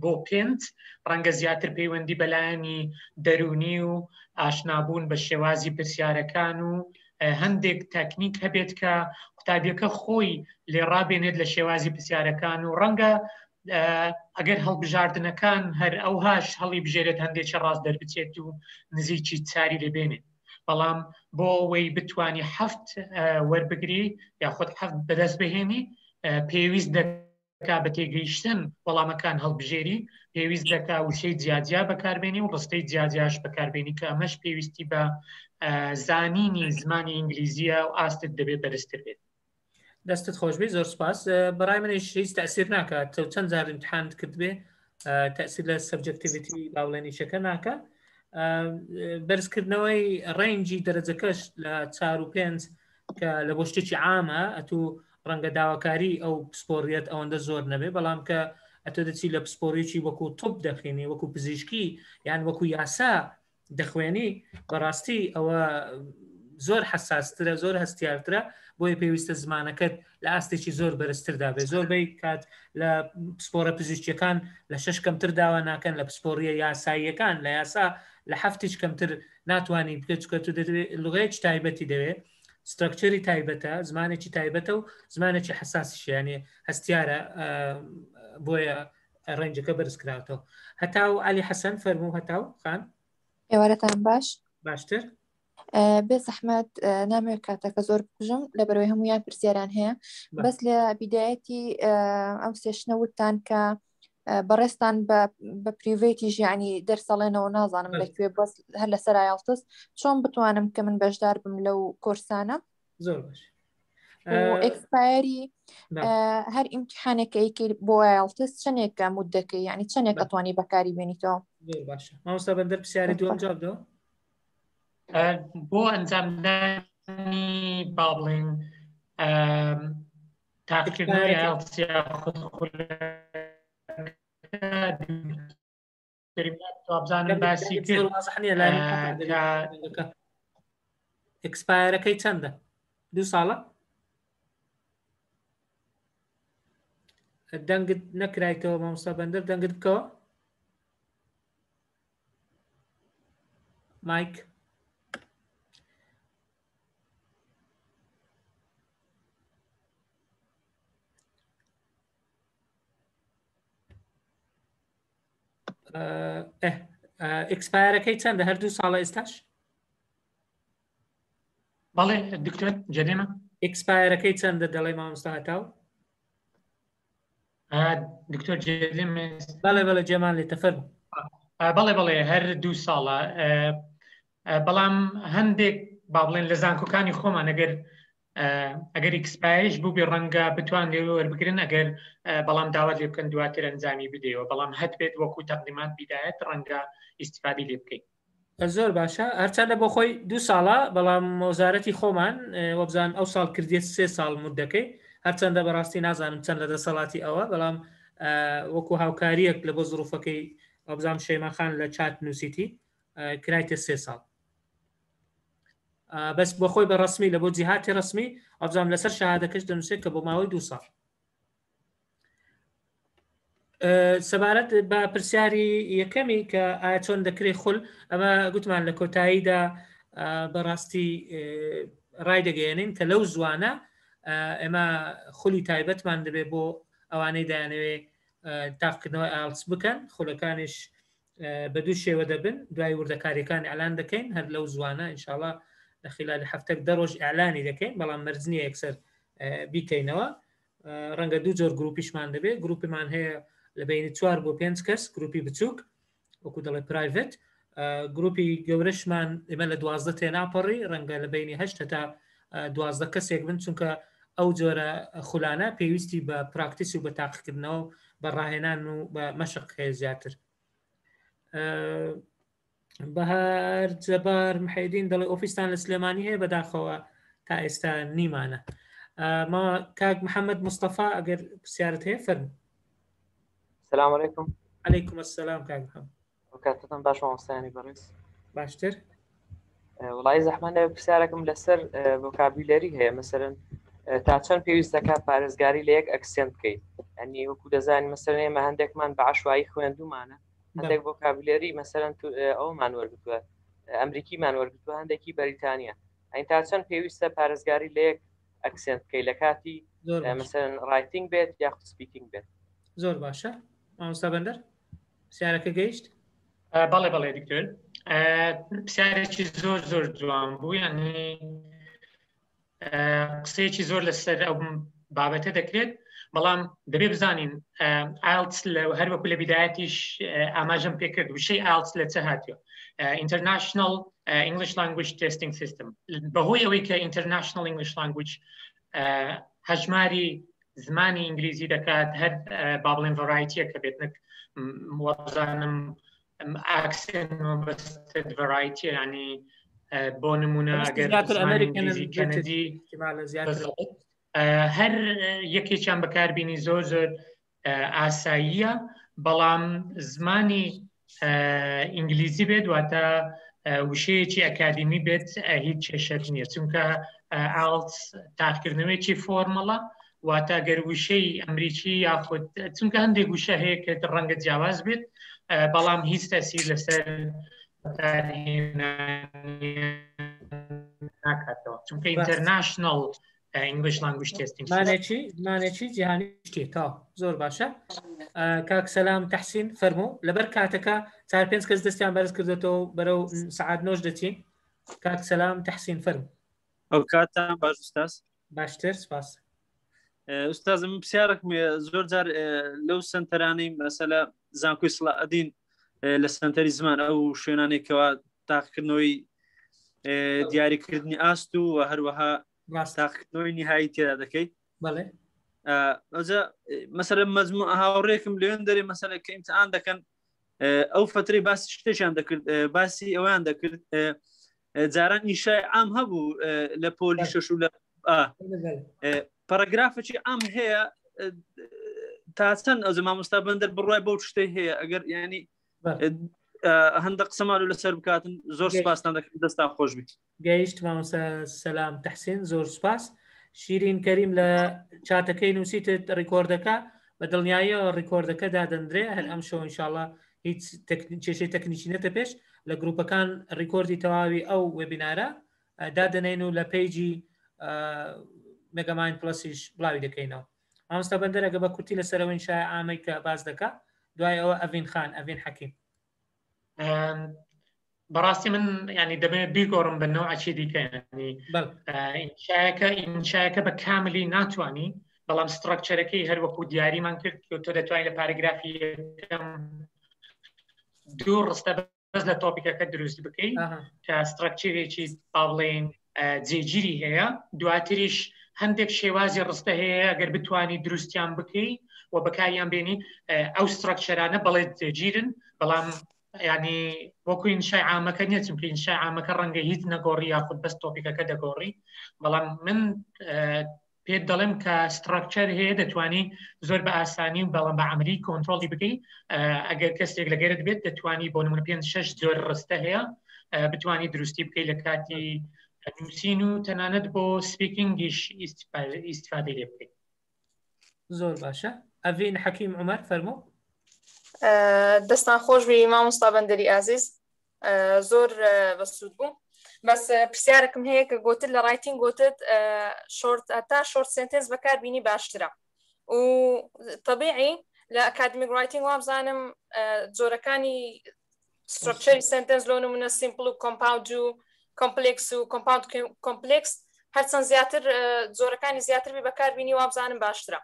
بۆ 5 ڕەنگە زیاتر پەیوەندی بەلایەنی دەرونی و ئاشنابوون بە شێوازی پرسیارەکان و هەندێک تەکنیک هەبێت کە قوتابیەکە خۆی لێڕابێنێت لە شێوازی پرسیارەکان و ڕەنگە ئەگەر هەڵبژاردنەکان هەر ئەوهاش هەڵی بژێرێت هەندێکی ڕاست دەربچێت و نزیکی چاری لێبێنێت، بەڵام بۆ ئەوەی بتوانی 7 وەربگری یاخود 7 بەدەست بهێنی پێویست دەکا بە تێگەیشتن وەڵامەکان هەڵبژێری پێویست دەکا وشەی جیاجیا بەکاربێنی و ڕستەی جیاجیاش بەکاربێنی کە ئەمەش پێویستی بە زانینی زمانی ئینگلیزیە و ئاستت دەبێت بەرزتر بێت. دەستت خۆشبی زۆر سپاس. بەڕای منیش هیچ تەسیر ناکات تۆ چەند جار امتحانت کردبێ تەسیر لە سەبجەکتیڤیتی باوڵێنیشەکە ناکە. بەرزکردنەوەی ڕێنجی دەرەجەکەش لە 4 و 5 کە لە بۆ شتێکی عامە ئەتوو ڕەنگە داواکاری ئەو پسپۆڕیەت ئەوەندە زۆر نەبێ، بەڵام کە ئەتۆ دەچی لە پسپۆڕێکی وەکو تۆپ دەخێنی، وەکو پزیشکی یان وەکو یاسا دەخوێنی، بەڕاستی ئەوە زۆر حساسترە، زۆر هەستیارترە، بۆیە پێویستە زمانەکەت لە ئاستێکی زۆر بەرزتردا بێ. زۆربەی کات لە پسپۆرە پزیشکیەکان لە 6 کەمتر داوا ناکەن، لە پسپۆڕیە یاساییەکان لە یاسا لە 7 کەمتر ناتوانانی بکەیت، چکە تو دەدەوێت لوغەیەکی تایبەتی دەوێت، ستراکچەری تایبەتە، زمانێکی تایبەتە و زمانێکی حساسیش، یعنی هەستیارە، بۆیە ڕێنجەکە بەرزکراوەوە. هەتاو علی حەسەن فەرموو. هەتاو خان ئێوارەتان باشتر. بێ زەحمەت نامەوێت کاتەکە زۆر بکوژم لەبەرەوەی هەمویان پرسیاران هەیە، بەس لە بیدایەتی ئەو سێشنەوتان کە بەڕێستان بە پریڤێتیش یعنی دەرسەڵێنەوە نازانم لەکوێ، بەس هەر لەسەر ئایڵتس چۆن بتوانم کە من بەشدار بم لەو کۆرسانە؟ زۆر باش. ئێکسپایری هەر ئیمتحانێکەیەکی بۆ ئایڵتس چەندێکە مودەکەی، یعنی چەندێک ئەتوانی بەکاری بێنیتەوە؟ زۆر باشە. مامۆستا بەندەر پرسیاری دووەم جواب دەوە. بۆ ئەنجامدانی با بڵێن تاقیکردنەوەی ئایڵتسیا بزانم باسی کرد ئەکسپایرەکەی چەندە؟ 2 ساڵە؟ دەنگت نەکرایتەوە مامۆستا بەندەر، دەنگت بکەوە. مایک. ئەکسپایرەکەی چەندە؟ هەر 2 ساڵە ئێستاش؟ بەڵێ دکتۆر جەدێمە. ئەکسپایرەکەی چەندە دەڵێ مامۆستا هەتاو؟ دکتۆر جێدێمە. بەڵێ بەڵێ جێمان لێ تەفەرموو. بەڵێ هەر 2 ساڵە، بەڵام هەندێک با بڵێن لە زانکۆکانی خۆمان ئەگەر ئیکسپایش بوو بێ ڕەنگە بتوان لێ وەربگرن، ئەگەر بەڵام داوات لێ بکەن دواتر ئەنجامی بدەیەوە، بەڵام هەت بێت وەکو تەقدیمات بیدایەت ڕەنگە ئیستیفادی لێ بکەیت. زۆر باشە. هەرچەندە بۆ خۆی 2 ساڵە، بەڵام وەزارەتی خۆمان وەبزان ئەو ساڵ کردێت 3 ساڵ مودەکەی، هەرچەندە بەڕاستی نازانم چەند لە دەسەڵاتی ئەوە، بەڵام وەکو هاوکاریەک لە بۆ زروفەکەی ئەوبزام شەیماخان لە چات نووسیتی کرایتە 3 ساڵ. بەس بۆ خۆی بە ڕسمی لە بۆ جیهاتی ڕسمی ئەوبزام لەسەر شەهادەکەش دەنووسێت کە بۆ ماوەی 2 ساڵ. سەبارەت بە پرسیاری یەکەمی کە ئایا چۆن دەکرێت خول، ئەمە گوتمان لە کۆتاییدا بەڕاستی ڕای دەگەێنین کە لەو زوانە ئێمە خولی تایبەتمان دەبێت بۆ ئەوانەی دایانەوێ تاقیکردنەوەی ئایڵتس بکەن. خولەکانیش بە 2 شێوە دەبن، دوای وردەکاریەکان ئەعلان دەکەین، هەر لەو زوانە ئینشاءڵڵا لە خلالی هەفتەک 10 ڕۆژ ئەعلانی دەکەین، بەڵام مەرج نییە یەکسەر بیکەینەوە. ڕەنگە 2 جۆر گروپیشمان دەبێت. گروپیمان هەیە لە بینی 4 بۆ 5 کەس، گروپی بچووک وەکو دەڵێ پرایڤێت، گروپی گەورەشمان ئێمە لە 12 تێناپەڕی، ڕەنگە لە بینی 8 تا 12 کەسێک بن، چونکە ئەو جۆرە خولانە پێویستی بە پراکتیس و بە تاقیکردنەوە بە ڕاهێنان و بە مەشق هەیە زیاتر. بەهار جەبار محەیدین دەڵێ ئۆفیستان لە سلێمانی هەیە، بەداخەوە تا ئێستا نیمانە. ما کاک محەممەد مستەفا ئەگەر پرسیارت هەیە فەرموو. السلام عليكم. عليكم السلام كاك محمد. وكاتتم باش مستاني بريس. باشتر. والله زحمة بسياركم لسر فوكابيلاري هي مثلا تاچن بيوز ذكاء بارزگاري ليك اكسنت كي يعني وكو دزاين مثلا ما عندك من بعشوائي خويندو معنا عندك فوكابيلاري مثلا او مانور بتو امريكي مانور بتو عندك بريطانيا يعني تاچن بيوز بارزگاري ليك اكسنت كي لكاتي مثلا رايتنج بيت يا سبيكينج بيت. زۆر باشە. مامۆستا بەندەر پرسیارەکە گەیشت؟ بەڵێ دکتۆر، پرسیارێکی زۆر جوان بوو، یعنی قسەیەکی زۆر لەسەر ئەو بابەتە دەکرێت بەڵام دەبێ بزانین IELTS هەروەکو لە بیدایەتیش ئاماژەم پێکرد وشەی IELTS لە چه هاتیوە International English Language Testing System بەهۆی ئەوەی کە International English Language هەژماری زمانی ئینگلیزی دەکات هەر با بڵێن ڤەرایتیە کە بێت نەک وەبزانم ئاکسنت ڤەرایتیە ینی بۆ نمونە ئەگەر ئەمریکی کەنەدی هەر یەکێکیان بەکاربیینی زۆر زۆر ئاساییە بەڵام زمانی ئینگلیزی بێت واتە وشەیەکی ئەکادمی بێت هیچ کێشەت نییە چونکە IELTS تاقیکردنەوەیکی فۆرمەڵە واتە گەر وشەی ئەمریکی یاخود چونکە هەندێک وشە هەیە کە ڕەنگە جیاواز بێت بەڵام هیچ تەسیر لەسەر ناکاتەوە چونکە International English Language Testing مانێکی جیهانی شتێ تا زۆر باشە کاک سەلام تەحسین فەرموو لەبەر کاتەکە 4-5 کەس دەستیان بەرز کردێتەوە بەرەو سەعات 9 دەچین کاک سەلام تەحسین فەرموو ئەو کاتان باش ئوستاز باشتر سپاس ئوستازم پرسیارێکم زۆر جار لەو سنتەرانەی مەسەلە زانکۆی سڵائەدین لە سنتەری زمان ئەو شوێنانێکەوە تاقیکردنەوەی دیاریکردنی ئاست و هەروەها تاقیکردنەوەی نهایی تێدا دەکەیت بەڵێ ئەوجا مەسەلە مەزموع هاوڕێکم لێن دەرێ مەسەلە کە ئیمتحان دەکەن ئەو فترەی باسی شتێکیان دەکرد باسی ئەویان دەکرد جاران ئینشای عام هەبوو لە پۆلی شەش و لە پەرەگرافێکی عام هەیە تا چەند ئەو مامۆستا بەندەر بڕوای بەو شتەی هەیە ئەگەر ینی هەندە قسەمان و لەسەر بکاتن زۆر سپاسان دەکەن دەستان خۆش بیت گەیشت مامۆستا سەلام تەحسین زۆر سپاس شیرین کەریم لە چاتەکەی نووسیتت ڕیکۆردەکە بە دڵنیاییەوە ڕیکۆردەکە دادەندرێ هەر ئەم شەو ئینشاءڵڵا هیچ کێشەی تەکنیکی نەتە پێش لە گروپەکان ڕیکۆردی تەواوی ئەو وێبینارە دادەنێن و لە پیجی مێگاماین پلەسیش بڵاوی دەکەینەوە مامۆستا بەندەر ئەگە بە کورتی لەسەرەوە ئینشای ئامەی کە باز دەکا دوای ئەوە ئەڤین خان ئەڤین حەکیم بەڕاستی من ینی دەبێت بیگۆڕم بە نەوعی دیکە ئینشایەکە بە کاملی ناتوانانی بەڵام ستراکچەرەکەی هەروەکو دیاریمان کرد تۆ دەتوانین لە پارەگرافی دوو ڕستە بەس لە تۆپیکەکە دروست بکەیت کە ستراکچەرێکی باڵێن جێگیری هەیە دواتریش هەندێک شێوازی ڕستە هەیە ئەگەر بتوانی دروستیان بکەیت و بەکاریان بێنی ئەو ستراکچەرانە بەڵێت جێگیرن بەڵام ینی وەکو ئینشای عامەکە نییە چونکە ئینشای عامەکە ڕەنگە هیچ نەگۆڕی یاخود بەس تۆپیکەکە دەگۆڕی بەڵام من پێت دەڵێم کە ستراکچەر هەیە دەتوانی زۆر بە ئاسانی و بەڵام بە عەمەلی کۆنتڕۆڵی بکەیت ئەگەر کەسێک لەگەرت بێت دەتوانی بۆ نمونە 5-6 زۆر ڕستە هەیە بتوانی دروستی بکەیت لە کاتی نووسین و تەنانەت بۆ سپیکینگیش ئیسیفادەی لێ بکەیت زۆر باشە ئەڤین حەکیم عومەر فەرموو دەستان خۆش بی مامۆستا بەندەری ئازیز زۆر بەسوود بوو بەس پرسیارێکم هەیە کە گوتت لە ڕایتینگ گوتت تا شۆرت سنتێنس بەکاربیینی باشترە و طبیعی لە ئەکادمیک ڕایتینگ وابزانم جۆرەکانی ستراکچەری سنتێنس لۆ نمونە سیمپل و کۆمپاوند و کۆمپلێکس و کۆمپاوند کۆمپلێکس هەرچەند زیاتر جۆرەکانی زیاتر بی بەکاربیینی وابزانم باشترە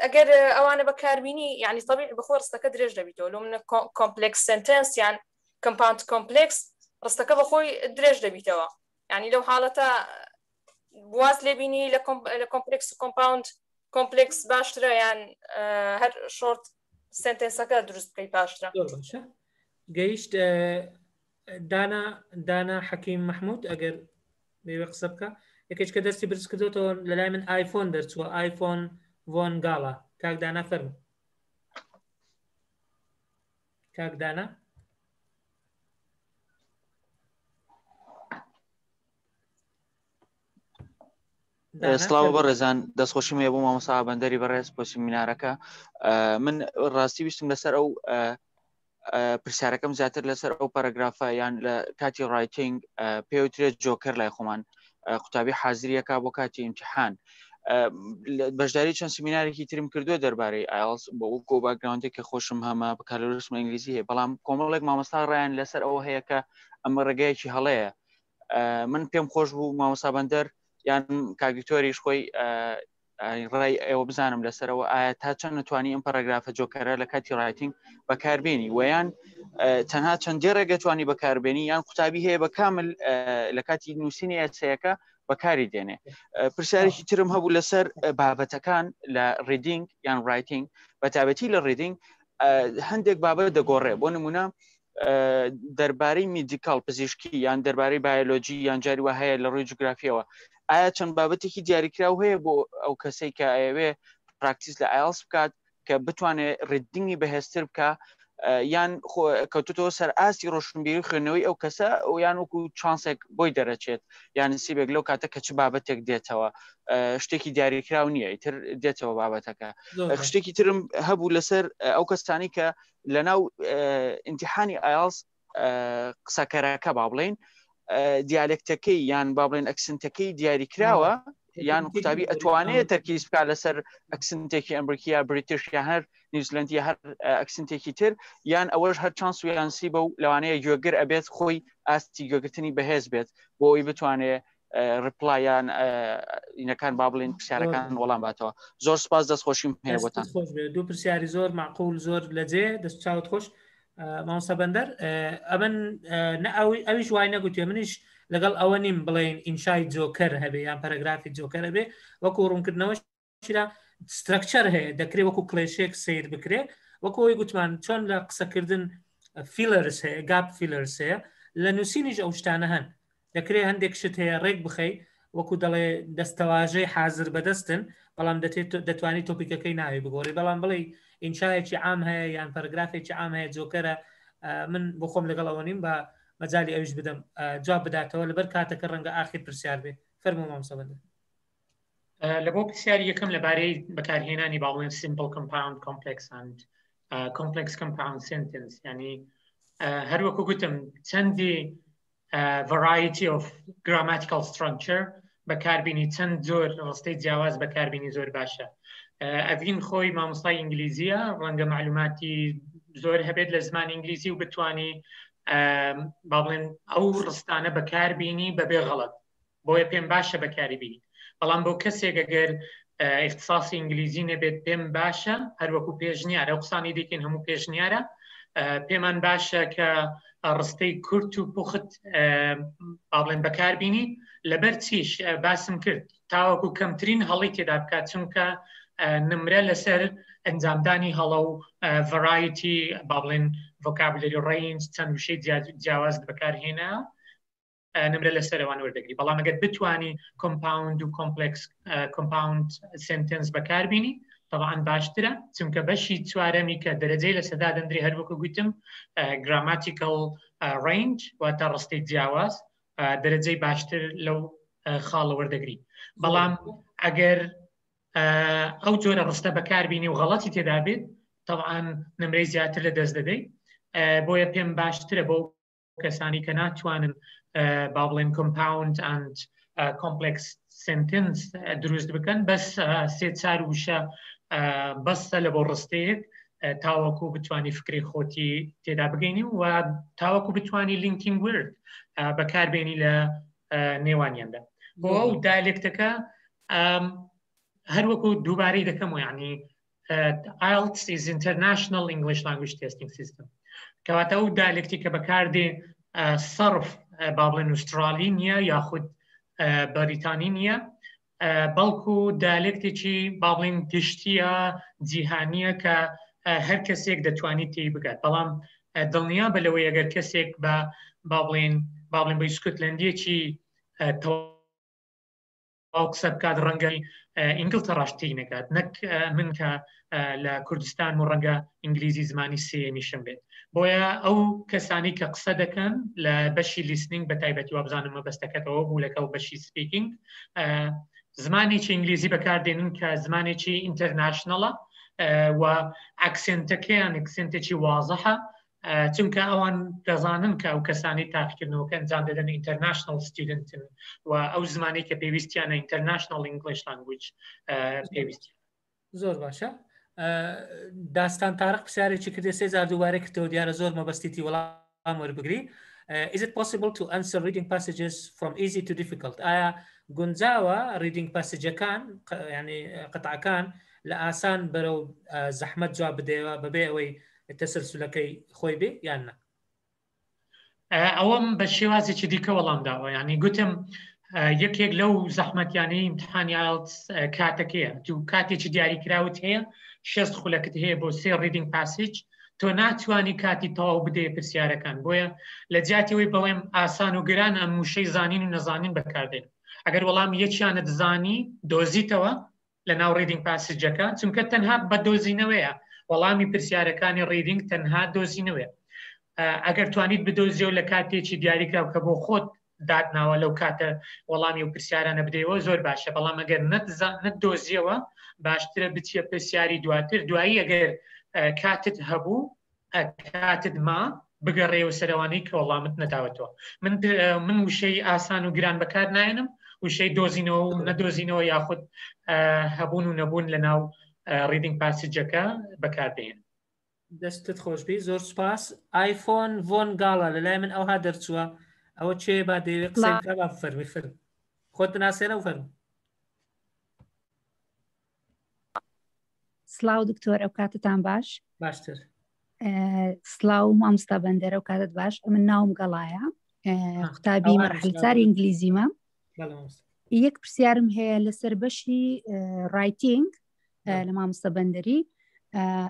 ئەگەر ئەوانە بەکاربیینی یعنی طبیعی بەخۆ ڕستەکە درێژ دەبیتەوە لۆ منە کۆمپلێکس سنتێنس یان کۆمپاوند کۆمپلێکس ڕستەکە بەخۆی درێژ دەبیتەوە یعنی لەو حاڵەتە بواز لێبینی لە کۆمپلێکس و کۆمپاوند کۆمپلێکس باشترە یان هەر شۆرت سنتێنسەکە دروست بکەی باشترە گەیشت دانا حەکیم محمود ئەگەر بێوێ قسە بکە یەکێک کە دەستی برز کردوتەوە لە لای من ئایفۆن دەرچووە ئایفۆن ڤۆن گاڵا کاک دانا فەرموو کاک دانا سلااو بەڕێزان دەستخۆشی مێ بوو مامۆستا بەندەری بەڕێز بۆ سیمینارەکە من ڕاستی ویستم لەسەر ئەو پرسیارەکەم زیاتر لەسەر ئەو پەرەگرافە یان لە کاتی ڕایتینگ پێوترێت جۆکەر لای خۆمان قوتابی حازریەکە بۆ کاتی ئیمتیحان بەشداری چەند سیمینارێکی ترم کردووە دەربارەی ئایلتس بۆ وەکو باگراوندێکی خۆشم هەمە بەکارلەسم ئینگلیزی هەیە بەڵام کۆمەڵێک مامۆستا ڕایان لەسەر ئەوە هەیە کە ئەمە ڕێگایەکی هەڵەیە من پێم خۆش بوو مامۆستا بەندەر یان کاگیتۆریش خۆی ڕای ئێوە بزانم لەسەرەوە ئایا تا چەند نتوانی ئەم پەرەگرافە جۆکەرە لە کاتی ڕایتینگ بەکاربێنی ویان تەنها چەندێ ڕێگەتوانی بەکاربێنی یان قوتابی هەیە بە کامل لە کاتی نووسینی ئەسەیەەکە بەکاری دێنێ. پرسیارێکی ترم هەبوو لەسەر بابەتەکان لە ریدینگ یان ڕایتینگ بە تایبەتی لە ریدینگ هەندێک بابەت دەگۆڕێ بۆ نمونە دەربارەی میدیکال پزیشکی یان دەربارەی بایۆلۆجی یان جاری وا هەیە لە ڕووی جوگرافیەوە ئایا چەند بابەتێکی دیاریکراو هەیە بۆ ئەو کەسەی کە ئەوێ پراکتیس لە ئایلس بکات کە بتوانێت ڕیدینگی بەهێزتر بکە یان کەوتوتەوە سەر ئاسی ڕۆشنبیری خوێندنەوەی ئەو کەسە ئەو یان وەکو چانسێک بۆی دەرەچێت یان نسیبێک لەو کاتە کە چ بابەتێک دێتەوە شتێکی دیاریکراو نییە ئیتر دێتەوە بابەتەکە. شتێکی ترم هەبوو لەسەر ئەو کەسانی کە لەناو ئیمتیحانی ئایلس قسەکەرەکە با بڵێن دیالکتەکەی یان با بڵێن ئەکسنتەکەی دیاریکراوە یان قوتابی ئەتوانێت تەرکیز بکات لەسەر ئەکسنتێکی ئەمریکا بریتیش یا هەر نیوزیلندی هەر ئەکسنتێکی تر یان ئەوەش هەر چانس و یانسی بە و لەوانەیە گوێگر ئەبێت خۆی ئاستی گوێگرتنی بەهێز بێت بۆ ئەوی بتوانێت ڕپلایان ئینەکان با بڵێن پرسیارەکان وەڵام باتەوە. زۆر سپاس دەستخۆشیم هەیە بۆتان. دوو پرسیاری زۆر معقول زۆر لەجێ دەست چاوت خۆش مامۆستا بەندەر ئەمن ئەویش وای نەگوتێ منیش لەگەڵ ئەوە نیم بڵێن ئینشای جۆکەر هەبێ یان پەرەگرافی جۆکەر هەبێ وەکو ڕوونکردنەوەشرا سترکچەر هەیە دەکرێت وەکو کلێشێک سیر بکرێ وەکو ئەوی گوتمان چۆن لە قسەکردن فیلەرس هەیە گاپ فیلەرس هەیە لە نووسینیش ئەو شتانە هەن دەکرێت هەندێک شت هەیە ڕێک بخەی وەکو دەڵێ دەستەواژەی حازر بەدەستن بەڵام دەتوانانی تۆپیکەکەی ناوی بگۆڕی بەڵام بڵێ ئینشایەکی عام هەیە یان پەرەگرافێکی عام هەیە جۆکەرە من بۆ خۆم لەگەڵ ئەوە نیم بە مەجای ئەویش بدەم جواب بداتەوە لەبەر کاتەکە ڕەنگە ئاخر پرسیار بێ فەرموو مامۆستا بەندەر. لە بۆ پرسیاری یەکەم لەبارەی بەکارهێنانی باڵێن simple compound complex and complex compound sentence ینی هەروەکو گوتم چەندی variety of grammatical structure بەکاربینی چەند زۆر ڕستەی جیاواز بەکاربینی زۆر باشە. ئەڤین خۆی مامۆستای ئینگلیزیە ڕەنگە معلوماتی زۆر هەبێت لە زمانی ئینگلیزی و بتوانی با بڵێن ئەو ڕستانە بەکاربینی بەبێ غەڵەت بۆیە پێم باشە بەکاری بینی بەڵام بۆ کەسێک ئەگەر اختصاصی ئینگلیزی نەبێت پێم باشە هەروەکو پێشنیارە ئەو قسانی دیکەین هەموو پێشنیارە پێمان باشە کە ڕستەی کورت و پوخت با بڵێن بەکاربینی لەبەر چیش باسم کرد تاوەکو کەمترین هەڵی تێدا بکات چونکە نمرە لەسەر ئەنجامدانی هەڵە و ڤەرایەتی با بڵێن vocabulary range چەند وشەی جیاواز بەکارهێنا نمرە لەسەرەوان وەردەگری بەڵام ئەگەر بتوانی کۆمپاوند و کۆمپلکس کۆمپاوند سنتنس بەکاربینی طبعا باشترە چونکە بەشی چوارەمی کە دەرەجەی لە سەدا دەندری هەروەکو گوتم grammatical range واتە ڕستەی جیاواز دەرەجەی باشتر لەو خاڵە وەردەگری بەڵام ئەگەر ئەو جۆرە ڕستە بەکاربینی و غەڵەتی تێدا بێت طبعا نمرەی زیاتر لە دەست دەدەیت بۆیە پێم باشترە بۆ کەسانی کە ناتوانن با بڵێن compound and complex sentence دروست بکەن بەس سێ چار وشە بەستە لە بۆ ڕستەیەک تاوەکو بتوانی فکری خۆتی تێدا بگەینی و تاوەکو بتوانی linking word بەکاربێنی لە نێوانیاندا بۆ ئەو دایلێکتەکە هەروەکو دووبارەی دەکەم و یعنی IELTS is International English Language Testing System کەواتە ئەو دایلێکتی کە بەکاردێ سەرف با بڵێن ئوسترالی نییە یاخود بەریتانی نییە بەڵکو دایلێکتێکی با بڵێن گشتیە جیهانیە کە هەر کەسێک دەتوانێت تێی بگات بەڵام دڵنیا بە لەوەی ئەگەر کەسێک بە با بڵێن بە سکۆتلەندیەکی قسە بکات ڕەنگەی ئینگلتەڕاش تێی نەکات نەک من کە لە کوردستان و ڕەنگە ئینگلیزی زمانی سێمیشم بێت بۆیە ئەو کەسانی کە قسە دەکەن لە بەشی لیسنینگ بە تایبەتی وابزانم مەبەستەکەتەوە بوو لەگەڵ بەشی سپیکینگ زمانێکی ئینگلیزی بەکاردێنن کە زمانێکی ئینتەرناشنەڵە و ئەکسنتەکەیان ئەکسنتێکی وازەحە چونکە ئەوان دەزانن کە ئەو کەسانی تاقیکردنەوەکە ئەنجام دەدەن ئینتەرناشنەڵ ستودنتن و ئەو زمانی کە پێویستیانە ئینتەرناشنەڵ ئینگلیش لانگویج پێویستی زۆر باشە داستان تارق پرسیارێکی کردێ سێ جار دووبارە کردەوە دیارە زۆر مەبەستیتی وەڵام وەربگری Is it possible to answer reading passages from easy to difficult؟ ئایا گونجاوە ریدینگ پاسیجەکان ینی قەتعەکان لە ئاسان بەرەو زەحمەت جواب بدەوە بەبێ ئەوەی تەسەلسولەکەی خۆی بێ یان نە. ئەوەم بە شێوازێکی دیکە وەڵام داوە، ینی گوتم یەکێک لەو زەحمەتیانەی امتحانی IELTS کاتەکەیە دوو کاتێکی دیاریکراوت هەیە 6 خولەکت هەیە بۆ 3 ریدینگ پاسیج تۆ ناتوانانی کاتی تەواو بدێ پرسیارەکان بۆیە لە جیاتیەوەی بەڵێم ئاسان و گران ئەم وشەی زانین و نەزانین بەکاردێن. ئەگەر وەڵامی یەکیانە دزانی دۆزیتەوە لە ناو ریدینگ پاسیجەکە چونکە تەنها بە دۆزینەوەیە وەڵامی پرسیارەکانی ریدینگ تەنها دۆزینەوەیە. ئەگەر توانیت بدۆزیەوە لە کاتێکی دیاریکراو کە بۆ خۆت دادناوە لەو کاتە وەڵامی و پرسیارانە بدەیەوە زۆر باشە، بەڵام ئەگەر نەدۆزیەوە باشترە بچیە پرسیاری دواتر دوایی ئەگەر کاتت هەبوو کاتت ما بگەڕێەوە سەرەوانەی کە وەڵامت نەداوەتەوە. من وشەی ئاسان و گران بەکار نایەنم، وشەی دۆزینەوە و نەدۆزینەوە یاخود هەبوون و نەبوون لە ناو ریدینگ پاسیجەکە بەکاردێن. دەستت خۆشبی زۆر سپاس. ئایفۆن ڤۆن گاڵە لەلای من ئەوها دەرچووە ئەوە چێ با دەوێت قسەکە با فەرمی فرم خۆت بناسێنە و فەرم. سلااو دکتۆر ئەو کاتتان باش باشتر. سلااو مامۆستا بەندەرە و کاتت باش. من ناوم گەڵایە قوتابی مەرحلەچاری ئینگلیزیمە. یەک پرسیارم هەیە لەسەر بەشی ڕایتینگ لە مامۆستا بەندەری.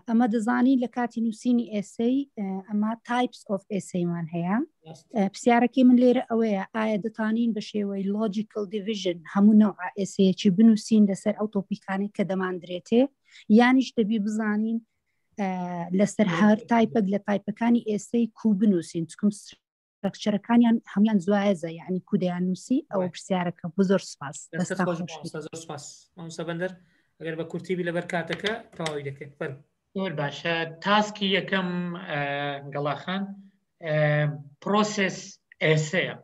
ئەمە دەزانی لە کاتی نووسینی ئێسەی ئەمە تایپس ئۆف ئێسەیمان هەیە. پرسیارەکەی من لێرە ئەوەیە ئایا دەتوانین بە شێوەی لۆجیکل دیڤیژن هەموو نەوع ئێسەیەکی بنووسین لەسەر ئەو تۆپیکانی کە دەماندرێتێ یانیش دەبی بزانین لەسەر هەر تایپەک لە تایپەکانی ئێسەی کو بنووسین چکم سترەکچەرەکانیان هەمویان جوایزە یعنی کودەیان نووسی ئەوە پرسیارەکە بۆ زۆر سپاس. زۆر سپاس مامۆستا بەندەر. ئەگەر بە کورتیبی لەبەر کاتەکە تەواوی دەکەیت فەرم. زۆر باشە. تاسکی یەکەم گەڵاخان پرۆسس ئێسەیە،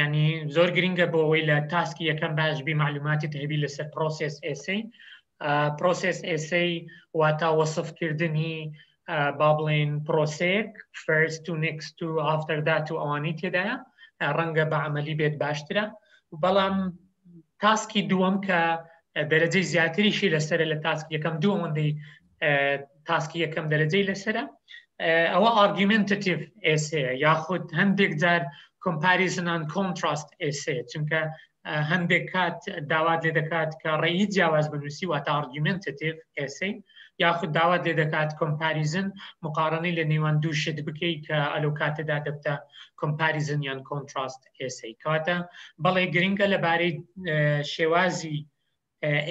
ینی زۆر گرنگە بۆ ئەوەی لە تاسکی یەکەم باشبی معلوماتی هەبی لەسەر پرۆسس ئێسەی. پرۆسس ئێسەی واتە وەسفکردنی با بڵێن پرۆسەیەک first to next to after that و ئەوانەی تێدایە ڕەنگە بە عەمەلی بێت باشترە. بەڵام تاسکی دووەم کە دەرەجەی زیاتریشی لەسەر لە تاسکی یەکەم دوو ئەوەندەی تاسکی یەکەم دەرەجەی لەسرە ئەوە ئارگومنتتیڤ ئێسەیە یاخود هەندێک جار کۆمپاریزن ئەند کۆنتراست ئێسەیە چونکە هەندێک کات داوات لێ دەکات کە ڕێی جیاواز بنووسی واتە ئارگومنتتیڤ ئێسەی یاخود داوات لێ دەکات کۆمپاریزن مقارنەی لە نێوان دوو شت بکەی کە ئەلو کاتەدا دەبتە کۆمپاریزن یان کۆنتراست ئێسەی. کاتە بەڵێ گرنگە لەبارەی شێوازی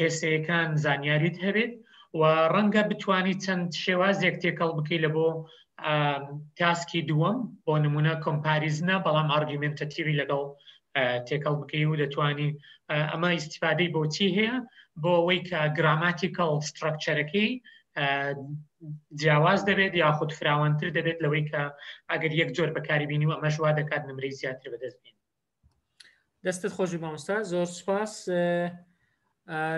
ئێسەیەکان زانیاریت هەبێت و ڕەنگە بتوانیت چەند شێوازێک تێکەڵ بکەی لە بۆ تاسکی دووەم بۆ نمونە کۆمپاریزنە بەڵام ئارگومنتتیڤی لەگەڵ تێکەڵ بکەی و دەتوانی ئەمە ئیسیفادەی بۆچی هەیە بۆ ئەوەی کە گراماتیکەڵ سترەکچەرەکەی جیاواز دەبێت یاخود فراوانتر دەبێت لەوەی کە ئەگەر یەک جۆر بەکاری بینی و ئەمەش وا دەکات نمرەی زیاتر بەدەست بێن. دەستت خۆشی مامۆستا زۆر سپاس.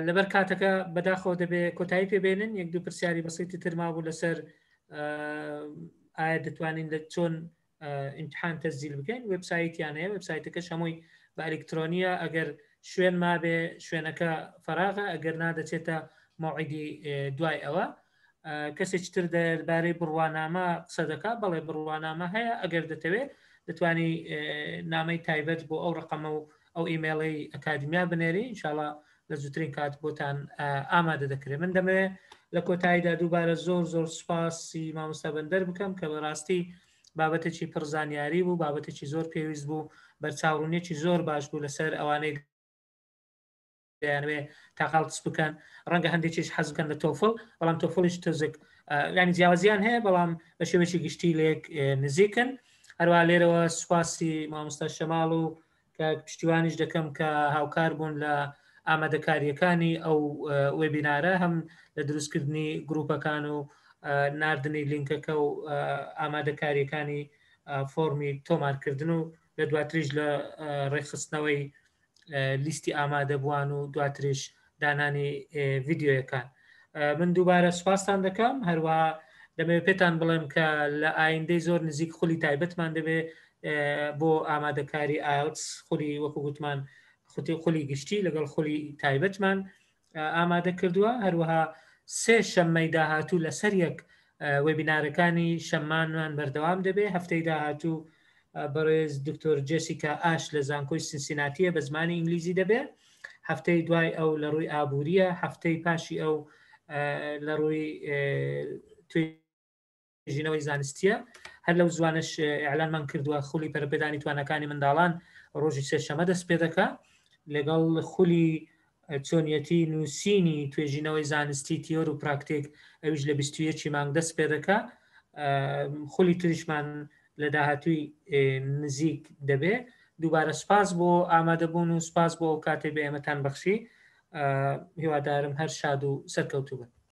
لەبەر کاتەکە بەداخەوە دەبێت کۆتایی پێبێنن یەک دوو پرسیاری بەسیتی ترما بوو لەسەر ئایا دەتوانین لە چۆن ئیمتحان تەسجیل بکەین. وێبسایتیان هەیە وێبسایتەکەش هەمووی بە ئەلکترۆنیە ئەگەر شوێن مابێ شوێنەکە فەراغە ئەگەر نادەچێتە مەوعیدی دوای ئەوە. کەسێک تر دەربارەی بڕوانامە قسە دەکات بەڵێ بڕوانامە هەیە ئەگەر دەتەوێت دەتوانی نامەی تایبەت بۆ ئەو ڕقەمە و ئەو ئیمێڵی ئەکادمیا بنێری ئینشاڵڵا لە زووترین کات بۆتان ئامادە دەکرێت. من دەمەوێت لە کۆتاییدا دووبارە زۆر زۆر سپاسی مامۆستا بەندەر بکەم کە بەڕاستی بابەتێکی پڕزانیاری بوو بابەتێکی زۆر پێویست بوو بەرچاوڕوونیەکی زۆر باش بوو لەسەر ئەوانەی دەیانوێ تاقالتس بکەن. ڕەنگە هەندێکیش حەز بکەن لە تۆفڵ بەڵام تۆفڵیش تۆزێک ینی جیاوازیان هەیە بەڵام بە شێوەیەکی گشتی لێک نزیکن. هەروە لێرەوە سوپاسی مامۆستا شەماڵ و کە پشتیوانیش دەکەم کە هاوکار بوون لە ئامادەکاریەکانی ئەو وێبینارە هەم لە دروستکردنی گروپەکان و ناردنی لینکەکە و ئامادەکاریەکانی فۆرمی تۆمارکردن و لە دواتریش لە ڕێخستنەوەی لیستی ئامادەبووان و دواتریش دانانی ڤیددیۆیەکان. من دووبارە سوپاسان دەکەم. هەروە دەمەوێت پێتان بڵێم کە لە ئایندەی زۆر نزیک خولی تایبەتمان دەبێت بۆ ئامادەکاری IELTS خولی وەکو گوتمان خولی گشتی لەگەڵ خولی تایبەتمان ئامادە کردووە. هەروەها سێ شەممەی داهاتوو لەسەر یەک وێبینارەکانی شەممانمان بەردەوام دەبێ. هەفتەی داهاتوو بەڕێز دکتۆر جێسیکا ئاش لە زانکۆی سینسیناتیە بە زمانی ئینگلیزی دەبێ. هەفتەی دوای ئەو لە ڕووی ئابووریە، هەفتەی پاشی ئەو لە ڕووی توێژینەوەی زانستیە. هەر لەو زوانش ئیعلانمان کردووە خولی پەرپێدانی توانەکانی منداڵان ڕۆژی سێشەمە دەست پێ دەکا لەگەڵ خولی چۆنیەتی نووسینی توێژینەوەی زانستی تیۆر و پراکتیک ئەویش لە 21 مانگ دەست پێ دەکا. خولی تریشمان لە داهاتووی نزیک دەبێ. دووبارە سپاس بۆ ئامادەبوون و سپاس بۆ کاتێ بە ئێمەتان بەخشی. هیوادارم هەر شاد و سەرکەوتوو بن.